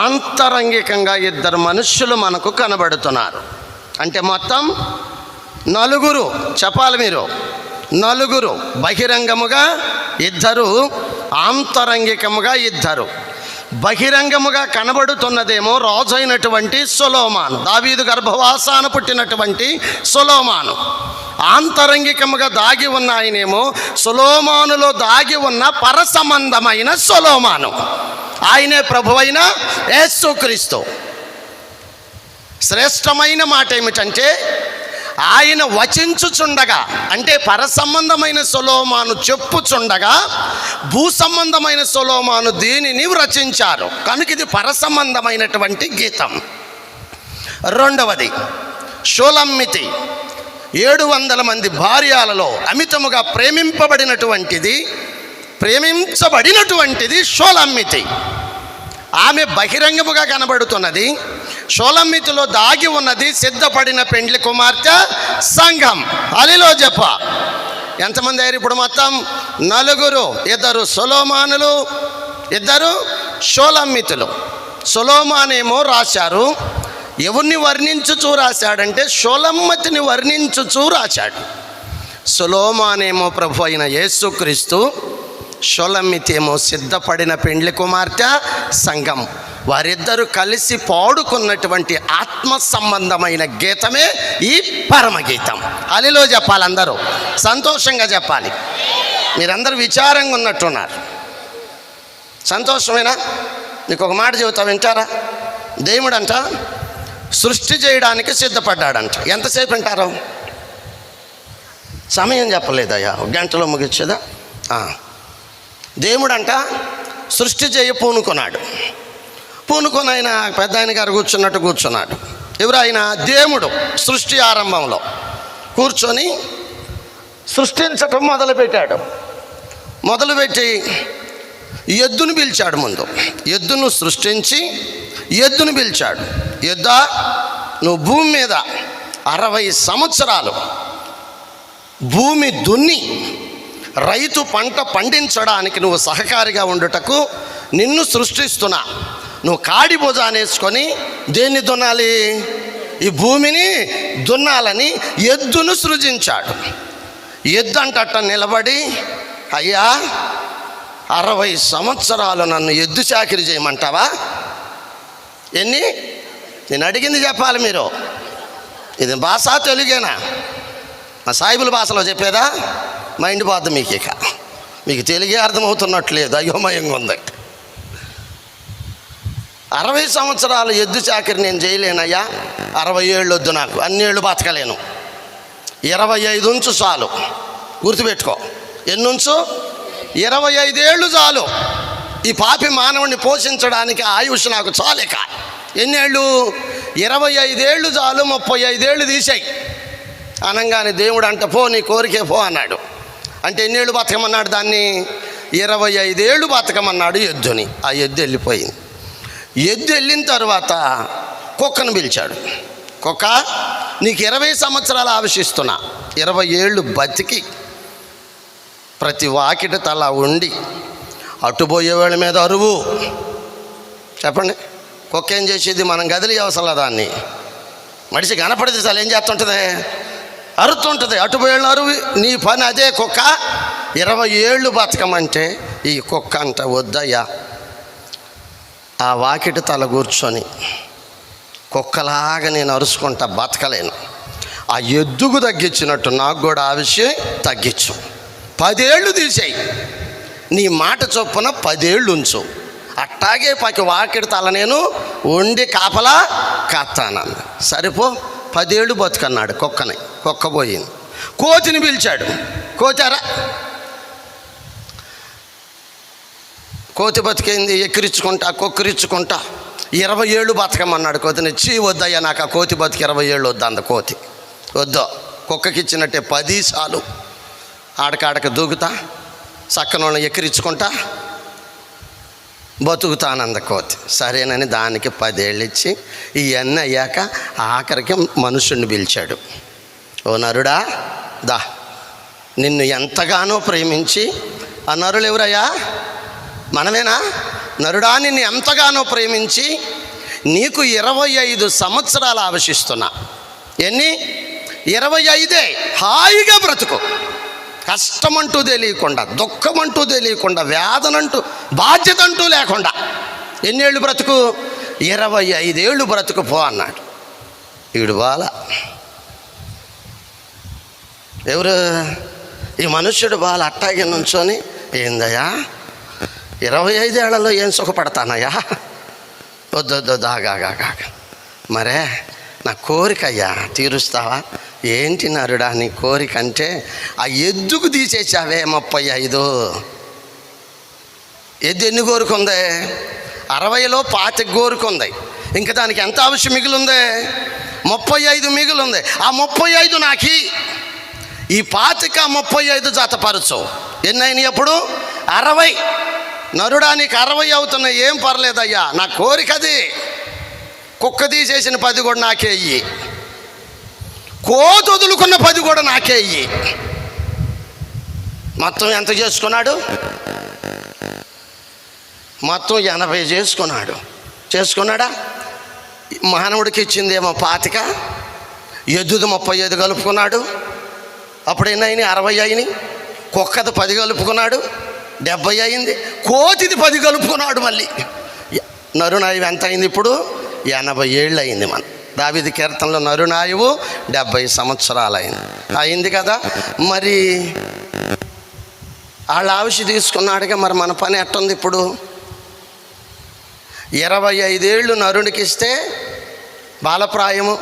ఆంతరంగికంగా 2 మనుష్యులు మనకు కనబడుతున్నారు. అంటే మొత్తం 4 చెప్పాలి మీరు. 4 బహిరంగముగా 2, ఆంతరంగికముగా 2. బహిరంగముగా కనబడుతున్నదేమో రాజు అయినటువంటి సొలొమోను, దావీదు గర్భవాసాన పుట్టినటువంటి సొలొమోను. ఆంతరంగికముగా దాగి ఉన్న ఆయనేమో సొలొమోనులో దాగి ఉన్న పరసంబంధమైన సొలొమోను. ఆయనే ప్రభువైన యేసుక్రీస్తు. శ్రేష్టమైన మాట ఏమిటంటే ఆయన వచించుచుండగా, అంటే పరసంబంధమైన సొలొమోను చెప్పుచుండగా భూ సంబంధమైన సొలొమోను దీనిని రచించారు. కనుక ఇది పరసంబంధమైనటువంటి గీతం. రెండవది షూలమ్మితి. 700 మంది భార్యలలో అమితముగా ప్రేమించబడినటువంటిది షోలమ్మితి. ఆమె బహిరంగముగా కనబడుతున్నది. షోలమ్మితిలో దాగి ఉన్నది సిద్ధపడిన పెండ్లి కుమార్తె సంఘం. హల్లెలూయా చెప్ప. ఎంతమంది అయ్యారు ఇప్పుడు? మొత్తం 4. 2 సొలొమోనులు, 2 షోలమ్మితులు. సొలొమోనేమో రాశారు, ఎవరిని వర్ణించుచూ రాశాడంటే షోలమ్మతిని వర్ణించుచూ రాశాడు. సొలొమోనేమో ప్రభు అయిన యేసుక్రీస్తు, షోలమ్మితి ఏమో సిద్ధపడిన పెండ్లి కుమార్తె సంఘం. వారిద్దరూ కలిసి పాడుకున్నటువంటి ఆత్మ సంబంధమైన గీతమే ఈ పరమగీతం. హల్లెలూయా చెప్పాలి, అందరూ సంతోషంగా చెప్పాలి. మీరందరూ విచారంగా ఉన్నట్టున్నారు. సంతోషమేనా? నీకు ఒక మాట చెబుతా, వింటారా? దేవుడంట సృష్టి చేయడానికి సిద్ధపడ్డాడంట. ఎంతసేపు వింటారు? సమయం చెప్పలేదయ్యా, 1 గంటలో ముగిచ్చేదా? దేవుడంట సృష్టి చేయ పూనుకొని ఆయన పెద్ద ఆయన గారు కూర్చున్నాడు. ఎవరు ఆయన? దేవుడు సృష్టి ఆరంభంలో కూర్చొని సృష్టించటం మొదలుపెట్టి ఎద్దును పిలిచాడు. ముందు ఎద్దును సృష్టించి ఎద్దును పిలిచాడు. ఎద్దా, నువ్వు భూమి మీద 60 సంవత్సరాలు భూమి దున్ని రైతు పంట పండించడానికి నువ్వు సహకారిగా ఉండుటకు నిన్ను సృష్టిస్తున్నా. నువ్వు కాడి భుజానేసుకొని దేన్ని దున్నాలి? ఈ భూమిని దున్నాలని ఎద్దును సృజించాడు. ఎద్దు అంటట నిలబడి, అయ్యా 60 సంవత్సరాలు నన్ను ఎద్దు చాకిరి చేయమంటావా? ఎన్ని? నేను అడిగింది చెప్పాలి మీరు. ఇది భాష తెలుగేనా? మా సాయిబుల భాషలో చెప్పేదా? మైండ్ పోద్ది మీకు. ఇక మీకు తెలుగే అర్థమవుతున్నట్లేదు, అయోమయంగా ఉంది. 60 సంవత్సరాలు ఎద్దు చాకిరి నేను చేయలేనయ్యా. 60 ఏళ్ళు వద్దు నాకు, అన్ని ఏళ్ళు బతకలేను. 25 ఉంచు చాలు. గుర్తుపెట్టుకో, ఎన్నుంచు? 25 ఏళ్ళు చాలు. ఈ పాపి మానవుడిని పోషించడానికి ఆయుష్ నాకు చాలేక. ఎన్నేళ్ళు? 25 ఏళ్ళు చాలు, 35 ఏళ్ళు తీసాయి అనగానే దేవుడు అంట, పో నీ కోరికే పో అన్నాడు. అంటే ఎన్నేళ్ళు బతకమన్నాడు? దాన్ని 25 ఏళ్ళు బతకమన్నాడు ఎద్దుని. ఆ ఎద్దు వెళ్ళిపోయింది. ఎద్దు వెళ్ళిన తర్వాత కుక్కను పిలిచాడు. కుక్క, నీకు 20 సంవత్సరాలు ఆవశిస్తున్నా, 20 ఏళ్ళు బతికి ప్రతి వాకిట తల ఉండి అటుపోయేవాళ్ళ మీద అరువు. చెప్పండి, కుక్క ఏం చేసేది? మనం గదిలి అవసరం దాన్ని. మనిషి కనపడితే చాలు ఏం చేస్తుంటుంది? అరుతుంటుంది. అటుపోయేళ్ళు అరువు. నీ పని అదే. కుక్క 20 ఏళ్ళు బతకమంటే ఈ కుక్క అంట, వద్దయ్యా, ఆ వాకిటి తల కూర్చొని కుక్కలాగా నేను అరుచుకుంటా బతకలేను. ఆ ఎద్దుకు తగ్గించినట్టు నాకు కూడా ఆ విషయం తగ్గించు. 10 ఏళ్ళు తీసేయి. నీ మాట చొప్పున 10 ఏళ్ళు ఉంచు. అట్టాగే వాకిటి తల నేను వండి కాపలా కాస్తానన్న. సరిపో, 10 ఏళ్ళు బతుకన్నాడు కుక్కని. కుక్క పోయింది. కోతిని పిలిచాడు. కోచారా? కోతి బతికైంది. ఎక్కిరించుకుంటా కొక్కిరించుకుంటా 20 ఏళ్ళు బతకమన్నాడు కోతిని. వద్దయ్యా, నాకు ఆ కోతి బతికి 20 ఏళ్ళు వద్దు అంద కోతి. వద్దు, కుక్కకి ఇచ్చినట్టే 10 సార్లు ఆడకాడక దూకుతా, చక్కనోళ్ళని ఎక్కిరించుకుంటా బతుకుతానంద కోతి. సరేనని దానికి 10 ఏళ్ళు ఇచ్చి ఇవన్నీ అయ్యాక ఆఖరికి మనుషుడిని పిలిచాడు. ఓ నరుడా, దా, నిన్ను ఎంతగానో ప్రేమించి. ఆ నరులు ఎవరయ్యా? మనమేనా? నరుడా, నిన్ను ఎంతగానో ప్రేమించి నీకు 25 సంవత్సరాలు ఆవశిస్తున్నా. ఎన్ని? 25. హాయిగా బ్రతుకు. కష్టమంటూ తెలియకుండా, దుఃఖమంటూ తెలియకుండా, వేదనంటూ, బాధ్యత అంటూ లేకుండా ఎన్నేళ్ళు బ్రతుకు? 25 ఏళ్ళు బ్రతుకు పో అన్నాడు. వీడు బాల. ఎవరు? ఈ మనుష్యుడు బాల. అట్టాగే నుంచొని, ఏందయ్యా 25 ఏళ్లలో ఏం సుఖపడతానయ్యా? వద్దు దాగా. మరే నా కోరిక అయ్యా తీరుస్తావా? ఏంటి నరుడా నీ కోరిక అంటే, ఆ ఎద్దుకు తీసేసావే 35. ఎద్దు ఎన్ని కోరుకుంది? 60లో 25 కోరుకుంది. ఇంకా దానికి ఎంత అవసరం మిగిలిందే? 35 మిగిలింది. ఆ 35 నాకి, ఈ 25 35 జతపరచు. ఎన్నైనా ఎప్పుడు? 60. నరుడానికి 60 అవుతున్నాయి. ఏం పర్లేదయ్యా, నా కోరిక అది. కుక్క తీసేసిన 10 కూడా నాకే ఇయ్యి, కోత వదులుకున్న 10 కూడా నాకే ఇయ్యి. మొత్తం ఎంత చేసుకున్నాడు? మొత్తం 80 చేసుకున్నాడా? మానవుడికి ఇచ్చిందేమో 25, ఎద్దుది 35 కలుపుకున్నాడు. అప్పుడు ఎన్నైనా? 60 అయినాయి. కుక్కది 10 కలుపుకున్నాడు, 70 అయింది. కోతిది 10 కలుపుకున్నాడు. మళ్ళీ నరునాయువు ఎంత అయింది ఇప్పుడు? 80 ఏళ్ళు అయింది. మన దావీదు కీర్తనలో నరునాయువు 70 సంవత్సరాలు అయింది కదా. మరి వాళ్ళ ఆవిషి తీసుకున్నాడుగా, మరి మన పని ఎట్టుంది ఇప్పుడు? 25 ఏళ్ళు నరునికి ఇస్తే బాలప్రాయము,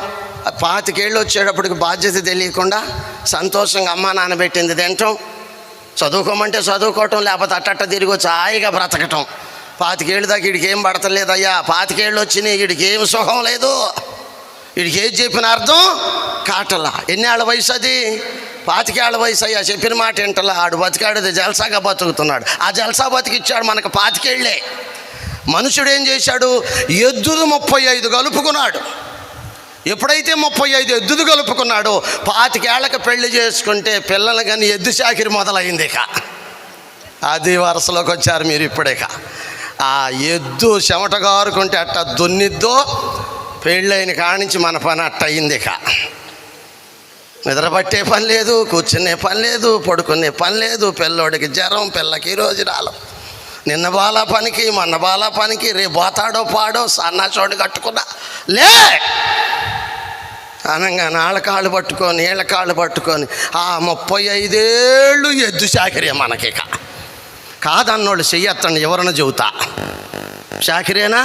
25 ఏళ్ళు వచ్చేటప్పటికి బాధ్యత తెలియకుండా సంతోషంగా అమ్మ నాన్న పెట్టింది తింటాం, చదువుకోమంటే చదువుకోవటం, లేకపోతే అట్టట్ట తిరిగి వచ్చి హాయిగా బ్రతకటం. 25 ఏళ్ళు దాకా వీడికి ఏం పడతలేదయ్యా. 25 ఏళ్ళు వచ్చినాయి, వీడికి ఏం సుఖం లేదు. వీడికి ఏది చెప్పిన అర్థం కాటలా. ఎన్నేళ్ల వయసు అది? 25 ఏళ్ల వయసు అయ్యా. చెప్పిన మాట ఏంటలా? ఆడు బతికాడు, జల్సాగా బతుకుతున్నాడు. ఆ జల్సా బతికిచ్చాడు మనకు 25 ఏళ్ళే. మనుషుడు ఏం చేశాడు? ఎద్దులు 35 కలుపుకున్నాడు. ఎప్పుడైతే 35 ఎద్దులు కలుపుకున్నాడో 25 ఏళ్ళకి పెళ్లి చేసుకుంటే పిల్లలు కానీ ఎద్దు చాకిరి మొదలైంది. ఇక అది వరుసలోకి వచ్చారు మీరు ఇప్పుడేక. ఆ ఎద్దు చెమట గారుకుంటే అట్ట దున్నిద్దో, పెళ్ళైన కానించి మన పని అట్ట అయింది. ఇక నిద్రపట్టే పని లేదు, కూర్చునే పని లేదు, పడుకునే పని లేదు. పిల్లోడికి జ్వరం, పిల్లకి రోజు రాలం. నిన్న బాలా పనికి, మొన్న బాలా పనికి, రేపు పోతాడో పాడో సన్నాచోడు కట్టుకున్నా లే అనగా నాళ్ళ కాళ్ళు పట్టుకొని ఏళ్ళ కాళ్ళు పట్టుకొని ఆ 35 ఏళ్ళు ఎద్దు చాకిరే మనకి. కాదన్నోళ్ళు చెయ్యత్తండి, ఎవరన్నా చెబుతా. చాకిరేనా?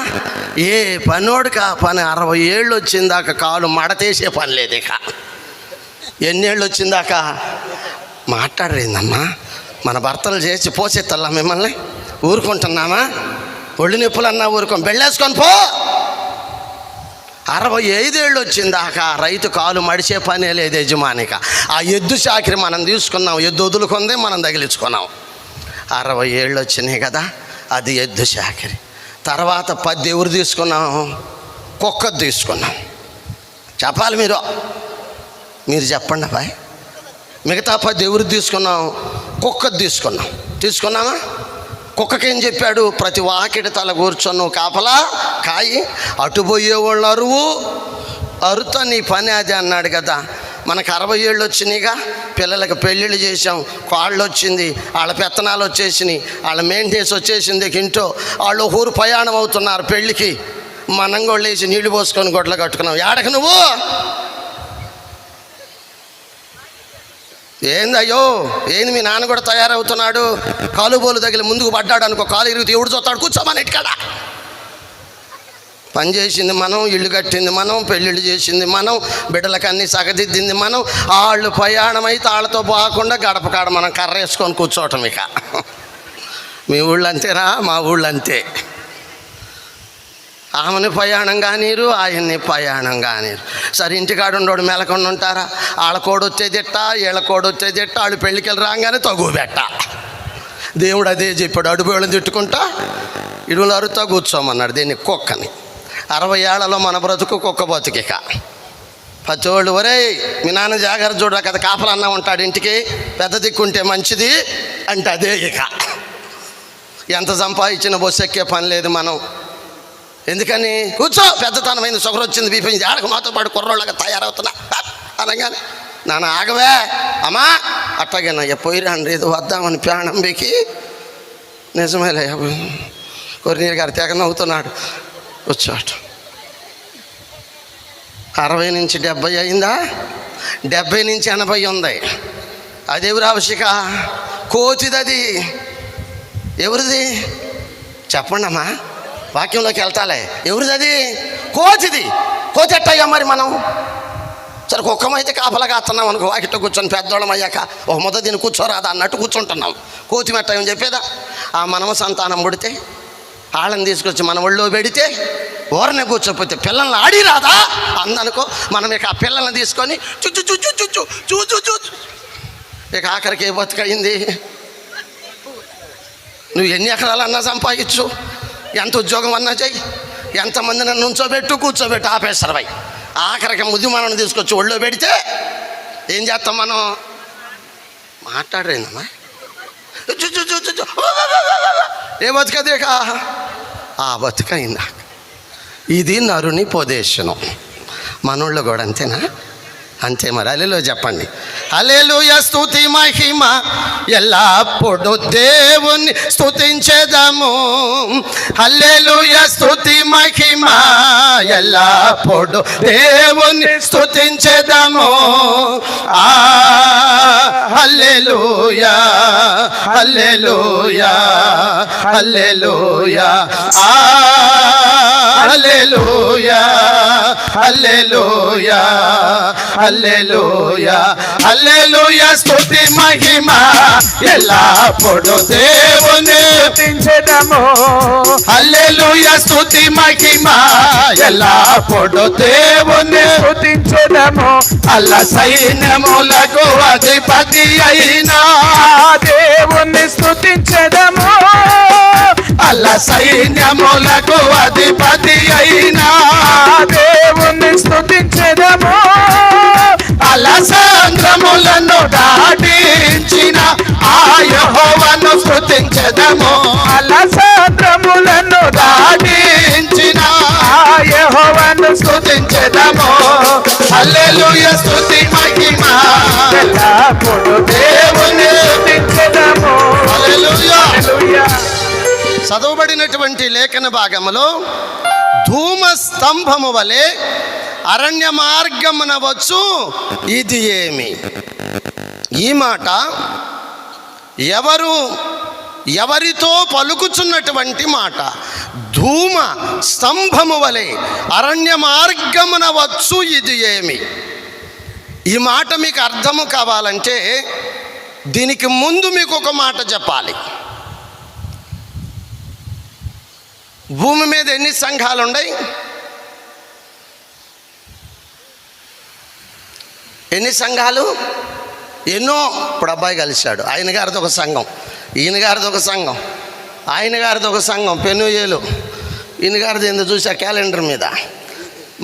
ఏ పనోడికి ఆ పని 60 ఏళ్ళు వచ్చిందాక కాలు మడతేసే పని లేదు. ఇక ఎన్నేళ్ళు వచ్చిందాక మాట్లాడరేందమ్మా? మన భర్తలు చేసి పోసేత్తల్లా మిమ్మల్ని ఊరుకుంటున్నామా? ఒళ్ళు నొప్పులన్నా ఊరుకొని బెళ్ళేసుకొని పో. 65 ఏళ్ళు వచ్చిందాక రైతు కాలు మడిచే పనే లేదు యజమానిక. ఆ ఎద్దు చాకిరి మనం తీసుకున్నాం, ఎద్దు వదులుకుంది, మనం తగిలించుకున్నాం. 60 ఏళ్ళు వచ్చినాయి కదా, అది ఎద్దు చాకిరి. తర్వాత 10 ఎవరు తీసుకున్నాం? కుక్కది తీసుకున్నాం. చెప్పాలి మీరు చెప్పండి అబ్బాయి. మిగతా 10 ఎవరు తీసుకున్నాం? కుక్కది తీసుకున్నామా? కుక్కకేం చెప్పాడు? ప్రతి వాకిటి తల కూర్చొని కాపలా కాయి, అటుపోయేవాళ్ళు అరుతా నీ పని అది అన్నాడు కదా. మనకు 60 ఏళ్ళు వచ్చినాయిగా, పిల్లలకి పెళ్ళిళ్ళు చేసాం, కాళ్ళు వచ్చింది, వాళ్ళ పెత్తనాలు వచ్చేసినాయి, వాళ్ళ మెయింటెనెన్స్ వచ్చేసింది. ఇంట్లో వాళ్ళు ఊరు ప్రయాణం అవుతున్నారు పెళ్ళికి. మనం కూడా లేచి నీళ్లు పోసుకొని గొడ్లు కట్టుకున్నాం. ఏడకు నువ్వు? ఏందయ్యో ఏంది? మీ నాన్న కూడా తయారవుతున్నాడు, కాలు బోలు తగిలి ముందుకు పడ్డాడు అనుకో, కాలు ఇరుగుతూ ఎవడు చూస్తాడు? కూర్చోమని ఇటుకాడ. పని చేసింది మనం, ఇల్లు కట్టింది మనం, పెళ్ళిళ్ళు చేసింది మనం, బిడ్డలకు అన్నీ సగదిద్దింది మనం. వాళ్ళు ప్రయాణం అయితే వాళ్ళతో పోకుండా గడప కాడ మనం కర్ర వేసుకొని కూర్చోవటం. ఇక మీ ఊళ్ళు అంతేనా? మా ఊళ్ళు అంతే. ఆమెని ప్రయాణం కానీరు, ఆయన్ని ప్రయాణం కానీరు. సరే ఇంటికాడు ఉండోడు మెలకుండా ఉంటారా? వాళ్ళ కోడు వచ్చేదిట్ట, వీళ్ళ కోడు వచ్చేదిట్ట. వాళ్ళు పెళ్ళికి వెళ్ళి రాగానే తగు పెట్ట. దేవుడు అదే చెప్పాడు, అడుగుళ్ళని తిట్టుకుంటా ఇడులు అరుతా కూర్చోమన్నాడు. దీన్ని కుక్కని. 60 ఏళ్లలో మన బ్రతుకు కుక్క బతుకిక. పచ్చోళ్ళు ఒరే మీ నాన్న జాగ్రత్త చూడ కదా, కాపలన్నా ఉంటాడు ఇంటికి, పెద్ద దిక్కుంటే మంచిది అంటే అదే. ఇక ఎంత సంపాదించిన బస్సు ఎక్కే పని లేదు మనం. ఎందుకని? కూర్చో, పెద్దతనమైంది, షుగర్ వచ్చింది, బీపీ ఆడకు మాతో పాటు కుర్రోళ్ళగా తయారవుతున్నా అనగానే నాన్న ఆగవే అమ్మా అట్టగేనయ్యా పోయిరాండి ఏదో వద్దామని ప్రాణం బీకి. నిజమేలే, కొరినీరు గారు తెగ నవ్వుతున్నాడు. కూర్చోట. 60 నుంచి 70 అయిందా? 70 నుంచి 80 ఉంది. అది ఎవరు ఆవశ్యక? కోతిది. అది ఎవరిది చెప్పండి అమ్మా, వాక్యంలోకి వెళ్తాలే. ఎవరిది అది? కోతిది. కోతి ఎట్టయ్యా మరి మనం? సరే కుక్కమైతే కాపలాగా వస్తున్నాం అనుకో, వాకిట్లో కూర్చొని పెద్దోళ్ళం అయ్యాక ఒక ముద్ద దీన్ని కూర్చోరాదా అన్నట్టు కూర్చుంటున్నాం. కోతి మెట్టని చెప్పేదా? ఆ మనమ సంతానం పుడితే వాళ్ళని తీసుకొచ్చి మన ఒళ్ళో పెడితే ఓరనే కూర్చోపోతే పిల్లల్ని ఆడి రాదా అందనుకో, మనం ఇక ఆ పిల్లల్ని తీసుకొని చుచ్చు చుచ్చు చుచ్చు చూచు చూచు, ఇక ఆఖరికి ఏ బతుకయింది? నువ్వు ఎన్ని ఎకరాలన్నా సంపాదించు, ఎంత ఉద్యోగం అన్నా చెయ్యి, ఎంతమందిని నుంచోబెట్టు కూర్చోబెట్టు, ఆపేస్తారవై. ఆఖరికి ముద్దు మనం తీసుకొచ్చి ఒళ్ళో పెడితే ఏం చేస్తాం మనం? మాట్లాడరేనమ్మా, ఏ బతుకదేక ఆ బతుకైందా? ఇది నరుని ఉపదేశనం. మనోళ్ళు కూడా అంతేనా? అంతే మరి. హల్లెలూయా చెప్పండి. హల్లెలూయా. స్తుతి మహిమ ఎల్లప్పుడు దేవుని స్తుతించెదము. హల్లెలూయా. స్తుతి మహిమ ఎల్లప్పుడు దేవుని స్తుతించెదము. హల్లెలూయా హల్లెలూయా హల్లెలూయా హల్లెలూయా హల్లెలూయా హల్లెలూయా హల్లెలూయా. స్తుతి మహిమ ఎల్లప్పుడు దేవుని స్తుతించెదము. హల్లెలూయా. స్తుతి మహిమ ఎల్లప్పుడు దేవుని స్తుతించెదము. అల్ల సైన్యములకు అధిపతి అయినా దేవుని స్తుతించెదము. అల్ల సైన్యములకు అధిపతి అయినా దేవుని స్తుతించెదము. అలసాంద్రములను దాటించిన ఆ యెహోవాను స్తుతించెదము. అలసాంద్రములను దాటించిన ఆ యెహోవాను స్తుతించెదము. హల్లెలూయా. స్తుతి మహిమ ఎల్లప్పుడు దేవుని స్తుతించెదము. హల్లెలూయా. చదవబడినటువంటి లేఖన భాగములో ధూమ స్తంభము వలె అరణ్య మార్గమున వచ్చు ఇది ఏమి? ఈ మాట ఎవరితో పలుకుచున్నటువంటి మాట? ధూమ స్తంభము వలె అరణ్య మార్గమున వచ్చు ఇది ఏమి? ఈ మాట మీకు అర్థము కావాలంటే దీనికి ముందు మీకు ఒక మాట చెప్పాలి. భూమి మీద ఎన్ని సంఘాలు ఉన్నాయి? ఎన్ని సంఘాలు? ఎన్నో. ఇప్పుడు అబ్బాయి కలిశాడు, ఆయన గారిది ఒక సంఘం, ఈయన గారిది ఒక సంఘం, ఆయన గారిది ఒక సంఘం పెనుయేలు, ఈయన గారిది ఎందుకు చూసా క్యాలెండర్ మీద,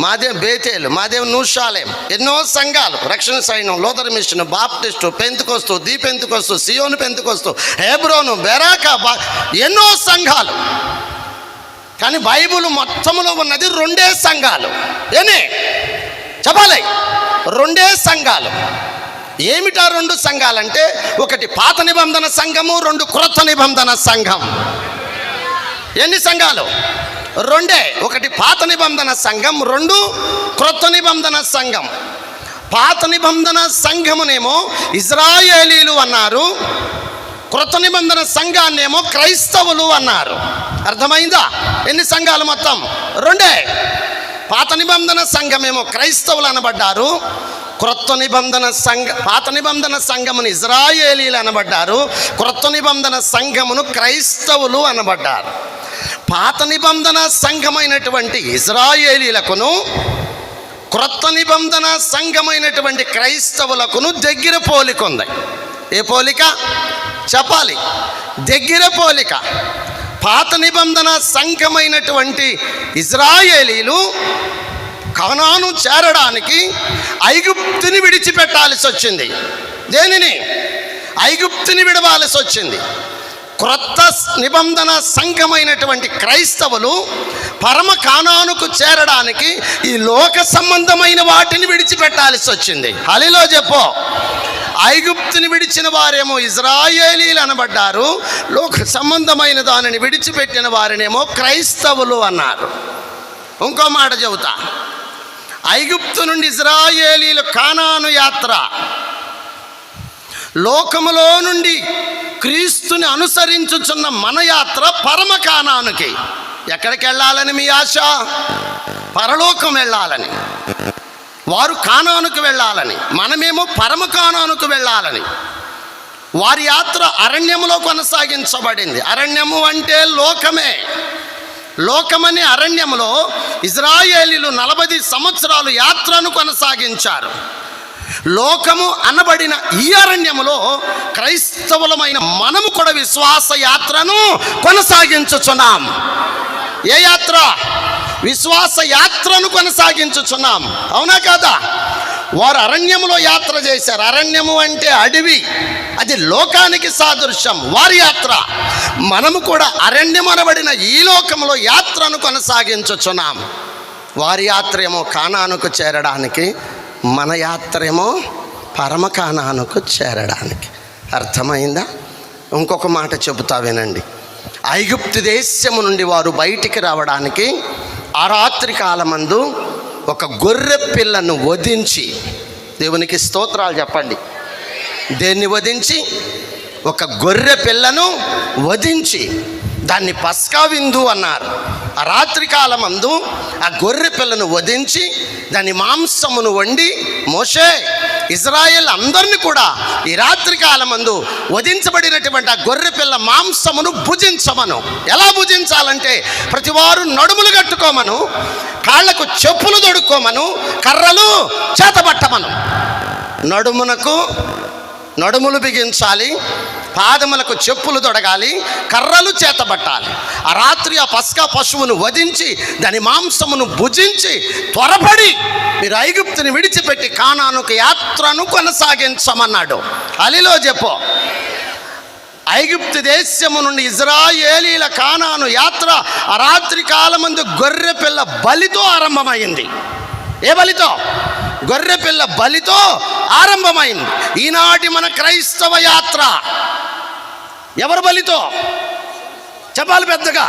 మాదేవ్ బేతేలు, మాదేవ్ నూషాలేం, ఎన్నో సంఘాలు. రక్షణ సైన్యం, లోతర్ మిషన్, బాప్టిస్టు, పెంతుకొస్తు, దీపెంతుకొస్తు, సియోను పెంతుకొస్తు, హెబ్రోను, బెరాకా, ఎన్నో సంఘాలు. కానీ బైబిల్ మొత్తంలో ఉన్నది రెండే సంఘాలు. ఏనే చెప్పాలి? రెండే సంఘాలు. ఏమిటా రెండు సంఘాలంటే, ఒకటి పాత నిబంధన సంఘము, రెండు క్రొత్త నిబంధన సంఘం. ఎన్ని సంఘాలు? రెండే. ఒకటి పాత నిబంధన సంఘం, రెండు క్రొత్త నిబంధన సంఘం. పాత నిబంధన సంఘమునేమో ఇజ్రాయేలీలు అన్నారు, క్రొత్త నిబంధన సంఘాన్నేమో క్రైస్తవులు అన్నారు. అర్థమైందా? ఎన్ని సంఘాలు మొత్తం? రెండే. పాత నిబంధన సంఘమేమో క్రైస్తవులు అనబడ్డారు, క్రొత్త నిబంధన పాత నిబంధన సంఘమును ఇజ్రాయేలీలు అనబడ్డారు, క్రొత్త నిబంధన సంఘమును క్రైస్తవులు అనబడ్డారు. పాత నిబంధన సంఘమైనటువంటి ఇజ్రాయేలీలకును క్రొత్త నిబంధన సంఘమైనటువంటి క్రైస్తవులకును దగ్గర పోలిక ఉంది. ఏ పోలిక చెప్పాలి? దగ్గర పోలిక. పాత నిబంధన సంఘమైనటువంటి ఇజ్రాయేలీలు కనాను చేరడానికి ఐగుప్తుని విడిచిపెట్టాల్సి వచ్చింది. దేనిని? ఐగుప్తుని విడవాల్సి వచ్చింది. క్రొత్త నిబంధన సంఘమైనటువంటి క్రైస్తవులు పరమ కానానుకు చేరడానికి ఈ లోక సంబంధమైన వాటిని విడిచిపెట్టాల్సి వచ్చింది. హలిలో చెప్పు. ఐగుప్తుని విడిచిన వారేమో ఇజ్రాయేలీలు అనబడ్డారు, లోక సంబంధమైన దానిని విడిచిపెట్టిన వారినేమో క్రైస్తవులు అన్నారు. ఇంకో మాట చెబుతా. ఐగుప్తు నుండి ఇజ్రాయేలీలు కానాను యాత్ర, లోకములో నుండి క్రీస్తుని అనుసరించుచున్న మన యాత్ర పరమ కానానుకి. ఎక్కడికి వెళ్ళాలని మీ ఆశ? పరలోకం వెళ్ళాలని. వారు కానానుకు వెళ్ళాలని, మనమేమో పరమ కానానుకు వెళ్ళాలని. వారి యాత్ర అరణ్యములో కొనసాగించబడింది. అరణ్యము అంటే లోకమే. లోకమనే అరణ్యములో ఇజ్రాయేలీలు 40 సంవత్సరాలు యాత్రను కొనసాగించారు. లోకము అనబడిన ఈ అరణ్యములో క్రైస్తవులమైన మనము కూడా విశ్వాస యాత్రను కొనసాగించుచున్నాం. ఏ యాత్ర? విశ్వాస యాత్రను కొనసాగించుచున్నాం. అవునా కాదా? వారు అరణ్యములో యాత్ర చేశారు. అరణ్యము అంటే అడవి, అది లోకానికి సాదృశ్యం. వారి యాత్ర. మనము కూడా అరణ్యం అనబడిన ఈ లోకంలో యాత్రను కొనసాగించుచున్నాం. వారి యాత్ర ఏమో కానానుకు చేరడానికి, మన యాత్ర ఏమో పరమ కానానుకు చేరడానికి. అర్థమైందా? ఇంకొక మాట చెబుతా వినండి. ఐగుప్తు దేశము నుండి వారు బయటికి రావడానికి ఆ రాత్రి కాలమందు ఒక గొర్రె పిల్లను వధించి, దేవునికి స్తోత్రాలు చెప్పండి. దేన్ని వధించి? ఒక గొర్రె పిల్లను వధించి దాన్ని పస్కా విందు అన్నారు. ఆ రాత్రి కాలమందు ఆ గొర్రె పిల్లను వధించి దాని మాంసమును వండి మోషే ఇజ్రాయేల్ అందరిని కూడా ఈ రాత్రి కాలమందు వధించబడినటువంటి ఆ గొర్రె పిల్ల మాంసమును భుజించమను. ఎలా భుజించాలంటే ప్రతివారు నడుములు కట్టుకోమను, కాళ్లకు చెప్పులు తొడుక్కోమను, కర్రలు చేతబట్టమను. నడుములు బిగించాలి, పాదములకు చెప్పులు తొడగాలి, కర్రలు చేతబట్టాలి. ఆ రాత్రి ఆ పస్కా పశువును వధించి దాని మాంసమును భుజించి త్వరపడి మీరు ఐగుప్తుని విడిచిపెట్టి కానానుకు యాత్రను కొనసాగించమన్నాడు. అలిలో చెప్పు. ఐగుప్తు దేశము నుండి ఇజ్రాయేలీల కానాను యాత్ర ఆ రాత్రి కాలమందు గొర్రె పిల్ల బలితో ఆరంభమైంది. ఏ బలితో? గొర్రె పిల్ల బలితో ఆరంభమైంది. ఈనాటి మన క్రైస్తవ యాత్ర ఎవరి బలితో? చెప్పాలి పెద్దగా.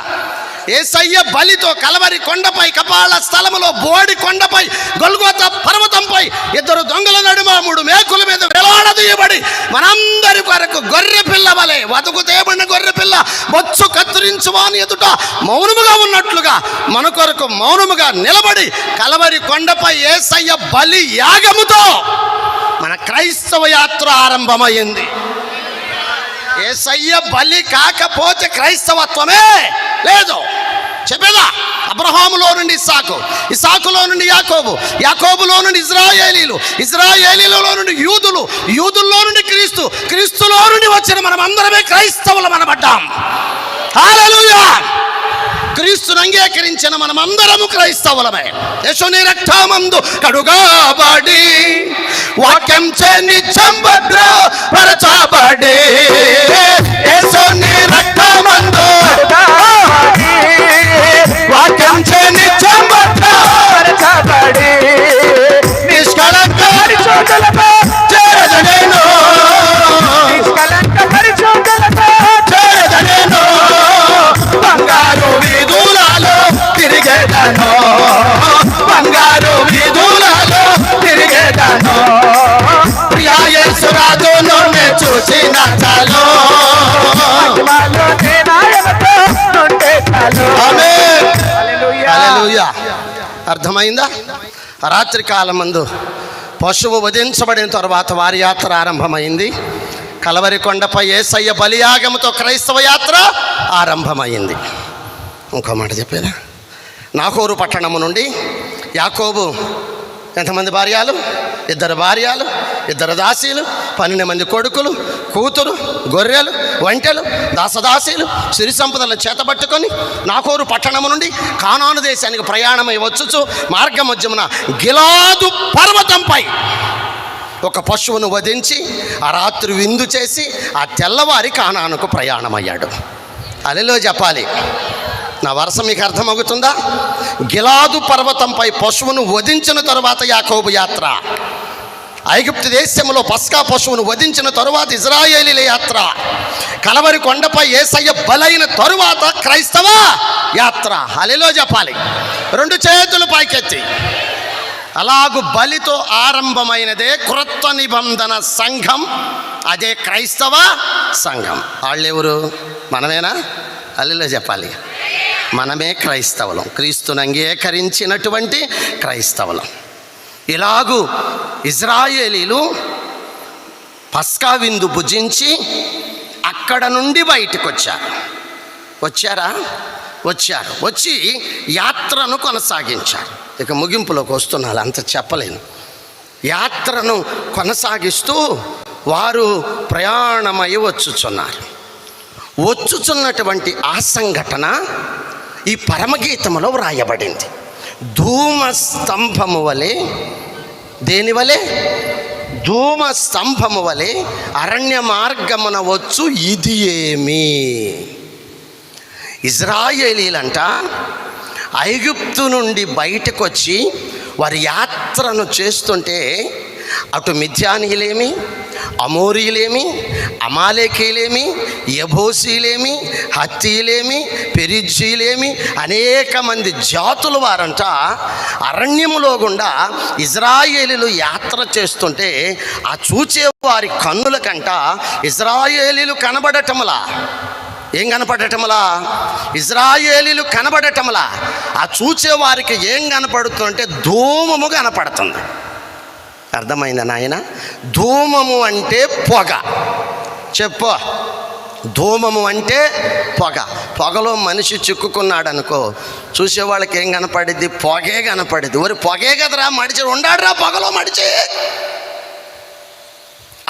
యేసయ్య బలితో. కలవరి కొండపై, కపాల స్థలములో, బోడి కొండపై, గొల్గోతా పర్వతంపై 2 దొంగల నడుమ 3 మేకుల మీద వేలాడదీయబడి మనందరి కొరకు గొర్రె పిల్ల వలె వదకు తేబడిన గొర్రె పిల్ల బొచ్చు కత్తిరించువాని ఎదుట మౌనముగా ఉన్నట్లుగా మన కొరకు మౌనముగా నిలబడి కలవరి కొండపై యేసయ్య బలి యాగముతో మన క్రైస్తవ యాత్ర ఆరంభమైంది. యేసయ్య బలి కాకపోతే క్రైస్తవత్వమే లేదు. చెప్పేదా? అబ్రహాములో నుండి ఇస్సాకు, ఇస్సాకులో నుండి యాకోబు, యాకోబులో నుండి ఇజ్రాయేలీలు, ఇజ్రాయేలీలలో నుండి యూదులు, యూదుల్లో నుండి క్రీస్తు, క్రీస్తులో నుండి వచ్చిన మనం అందరమే క్రైస్తవులం అనబడ్డాం. హల్లెలూయా! క్రీస్తును అంగీకరించిన మనం అందరము క్రైస్తవులమే. యేసుని రక్తమందు కడుగబడి వాక్యం చే నిత్యం భద్రపరచబడి, యేసుని రక్తమందు వాక్యం చే నిత్యం భద్రపరచబడి నిష్కళంక పరిశోధనతో చేరదనేను, నిష్కళంక పరిశోధనతో చేరదనేను, బంగారు వీధులలో తిరిగేదను, బంగారు వీధులలో తిరిగేదను, ప్రియా యేసు రాజును చూసిన చాలు, హల్లెలూయా. అర్థమైందా? రాత్రి కాలమందు పశువు వధించబడిన తర్వాత వారి యాత్ర ఆరంభమైంది. కలవరి కొండపై యేసయ్య బలియాగముతో క్రైస్తవ యాత్ర ఆరంభమైంది. ఇంకో మాట చెప్పేదా? నాహోరు పట్టణము నుండి యాకోబు ఎంతమంది భార్యలు? 2 భార్యలు, 2 దాసీలు, 12 మంది కొడుకులు, కూతురు, గొర్రెలు, ఒంటెలు, దాసదాసీలు, సిరి సంపదలను చేతబట్టుకొని నాహోరు పట్టణము నుండి కానాను దేశానికి ప్రయాణమై వచ్చుచు మార్గమధ్యమున గిలాదు పర్వతంపై ఒక పశువును వధించి ఆ రాత్రి విందు చేసి ఆ తెల్లవారి కానానుకు ప్రయాణమయ్యాడు. అలెలో చెప్పాలి. నా వరుస మీకు అర్థమవుతుందా? గిలాదు పర్వతంపై పశువును వధించిన తరువాత యాకోబు యాత్ర, ఐగుప్తు దేశంలో పస్కా పశువును వధించిన తరువాత ఇజ్రాయేలీల యాత్ర, కలవరి కొండపై యేసయ్య బలైన తరువాత క్రైస్తవ యాత్ర. హల్లెలూయా చెప్పాలి. 2 చేతులు పైకెత్తి. అలాగు బలితో ఆరంభమైనదే క్రొత్త నిబంధన సంఘం, అదే క్రైస్తవ సంఘం. వాళ్ళెవరు? మనమేనా? హల్లెలూయా చెప్పాలి. మనమే క్రైస్తవులం, క్రీస్తుని అంగీకరించినటువంటి క్రైస్తవులం. ఇలాగూ ఇజ్రాయేలీలు పస్కా విందు భుజించి అక్కడ నుండి బయటకు వచ్చారు. వచ్చారా? వచ్చారు. వచ్చి యాత్రను కొనసాగించారు. ఇక ముగింపులోకి వస్తున్నారు, అంత చెప్పలేను. యాత్రను కొనసాగిస్తూ వారు ప్రయాణమై వచ్చుచున్నారు. వచ్చుచున్నటువంటి ఆ సంఘటన ఈ పరమగీతములో వ్రాయబడింది. ధూమ స్తంభము వలె, దేని వలె? ధూమ స్తంభము వలె అరణ్య మార్గమున వచ్చు ఇది ఏమి? ఇజ్రాయేలీలంట ఐగుప్తు నుండి బయటకు వచ్చి వారి యాత్రను చేస్తుంటే అటు మిద్యానీయులేమి, అమోరీయులేమి, అమాలేకీయులేమి, యెబూసీయులేమి, హత్తీయులేమి, పెరిజ్జీయులేమి అనేక మంది జాతుల వారంట అరణ్యములో గుండా ఇజ్రాయేలీలు యాత్ర చేస్తుంటే ఆ చూచే వారి కన్నులకంట ఇజ్రాయేలీలు కనబడటములా. ఏం కనపడటంలా? ఇజ్రాయేలీలు కనబడటంలా. ఆ చూచేవారికి ఏం కనపడుతుందంటే ధూమము కనపడుతుంది. అర్థమైందా నాయన? ధూమము అంటే పొగ. చెప్పు, ధూమము అంటే పొగ. పొగలో మనిషి చిక్కుకున్నాడు అనుకో, చూసేవాళ్ళకి ఏం కనపడిద్ది? పొగే కనపడిద్ది. ఒరి పొగే కదరా, మడిచి ఉండాడురా పొగలో మడిచి.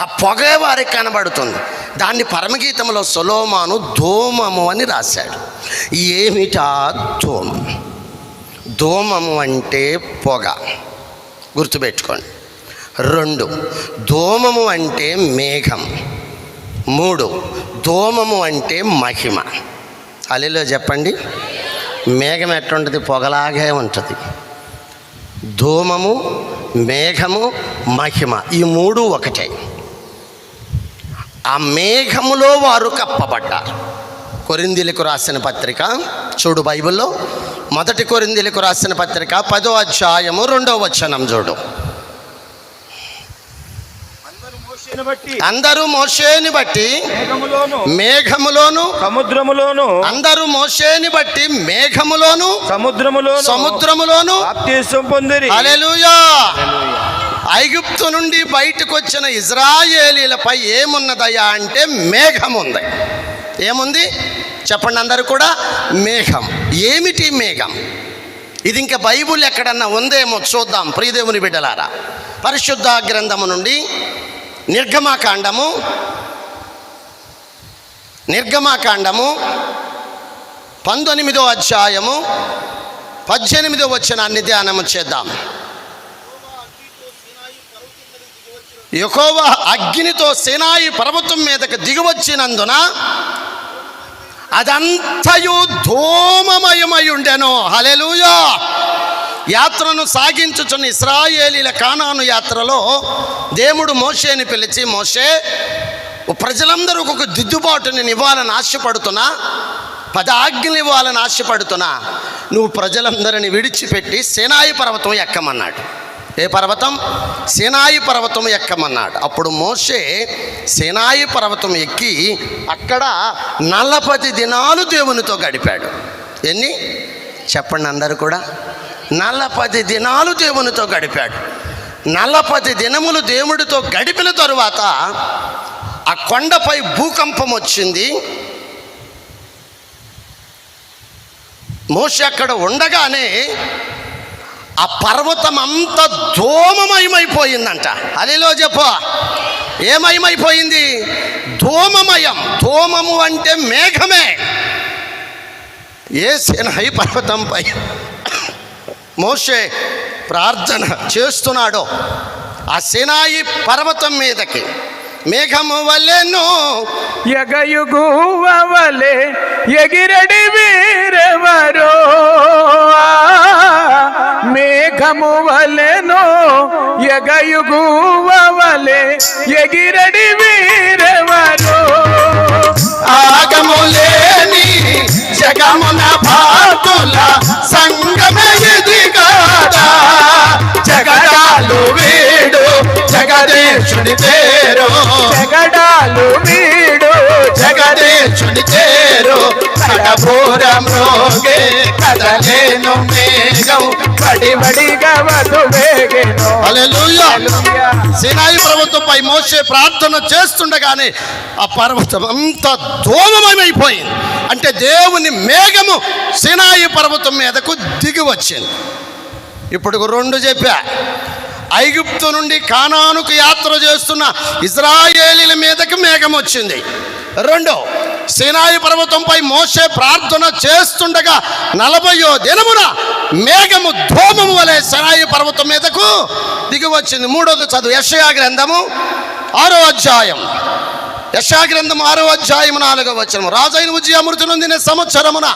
ఆ పొగే వారికి కనబడుతుంది. దాన్ని పరమగీతంలో సొలొమోను ధూమము అని రాశాడు. ఏమిటా ధూమం? ధూమము అంటే పొగ, గుర్తుపెట్టుకోండి. 2, ధూమము అంటే మేఘం. 3, ధూమము అంటే మహిమ. హల్లెలూయా చెప్పండి. మేఘం ఎట్లుంటుంది? పొగలాగే ఉంటుంది. ధూమము, మేఘము, మహిమ, ఈ 3 ఒకటే. ఆ మేఘములో వారు కప్పబడ్డారు. కొరింథీయులకు రాసిన పత్రిక చూడు, బైబిల్లో 1 కొరింథీయులకు రాసిన పత్రిక 10వ అధ్యాయము 2వ వచనం చూడు. అందరూ మోషేని బట్టి మేఘములోను సముద్రములోను, అందరూ మోషేని బట్టి మేఘములోను సముద్రములోను బాప్తిసం పొందిరి. హల్లెలూయా. ఐగుప్తు నుండి బయటకు వచ్చిన ఇజ్రాయేలీలపై ఏమున్నదయ్యా అంటే మేఘం ఉంది. ఏముంది చెప్పండి అందరూ కూడా? మేఘం. ఏమిటి మేఘం? ఇది ఇంకా బైబిల్ ఎక్కడన్నా ఉందేమో చూద్దాం ప్రియదేవుని బిడ్డలారా. పరిశుద్ధ గ్రంథము నుండి నిర్గమాకాండము 19వ అధ్యాయము 18వ వచనాన్ని ధ్యానము చేద్దాం. యెహోవా అగ్నితో సీనాయి పర్వతం మీదకి దిగివచ్చినందున అదంతయు ధూమమయమై ఉండెను. హల్లెలూయా. యాత్రను సాగించుచున్న ఇశ్రాయేలీల కానాను యాత్రలో దేవుడు మోషేని పిలిచి, మోషే, ప్రజలందరూ ఒక దిద్దుబాటుని ఇవ్వాలని ఆశపడుతున్నా, 10 ఆజ్ఞలు ఇవ్వాలని ఆశపడుతున్నా, నువ్వు ప్రజలందరిని విడిచిపెట్టి సీనాయి పర్వతం ఎక్కమన్నాడు. ఏ పర్వతం? సీనాయి పర్వతం ఎక్కమన్నాడు. అప్పుడు మోషే సీనాయి పర్వతం ఎక్కి అక్కడ 40 దినాలు దేవునితో గడిపాడు. ఎన్ని చెప్పండి అందరూ కూడా? 40 దినాలు దేవునితో గడిపాడు. 40 దినములు దేవుడితో గడిపిన తరువాత ఆ కొండపై భూకంపం వచ్చింది. మోషే అక్కడ ఉండగానే ఆ పర్వతం అంతా ధూమమయమైపోయిందంట. హల్లెలూయా చెప్పు. ఏమయమైపోయింది? ధూమమయం. ధూమము అంటే మేఘమే. ఏ సీనాయి పర్వతంపై మోషే ప్రార్థన చేస్తున్నాడో ఆ సీనాయి పర్వతం మీదకి మేఘము వలెను ఎగయుగువ వలె ఎగిరడి వీరెవరో, మేఘము వలెను ఎగయుగువ వలె ఎగిరడి వీరెవరో, ఆగములేని జగమున భాతుల సంగమే ఇది కాదా, జగడాలు వీడు జగదీశుని పేరు, జగడాలు వీడు జగదీశుని పేరు, కడబూరం రోగే కదలేను మేఘం వడివడిగా వధువేగెను. హల్లెలూయా. సీనాయి పర్వతంపై మోషే ప్రార్థన చేస్తుండగానే ఆ పర్వతం అంతా ధూమమయమైపోయింది. అంటే దేవుని మేఘము సీనాయి పర్వతం మీదకు దిగి వచ్చింది. ఇప్పుడు 2 చెప్పా. ఐగుప్తు నుండి కానానుకు యాత్ర చేస్తున్న ఇజ్రాయేలీల మీదకి మేఘం వచ్చింది. 2, సీనాయి పర్వతంపై మోషే ప్రార్థన చేస్తుండగా 40వ దినమున మేఘము ధూమము వలె సీనాయి పర్వతం మీదకు దిగి వచ్చింది. 3వది చదువు. యెషయా గ్రంథము 6వ అధ్యాయం. యెషయా గ్రంథం 6వ అధ్యాయం 4వ వచనం. రాజైన ఉజ్జియా మృతి నొందిన సంవత్సరమున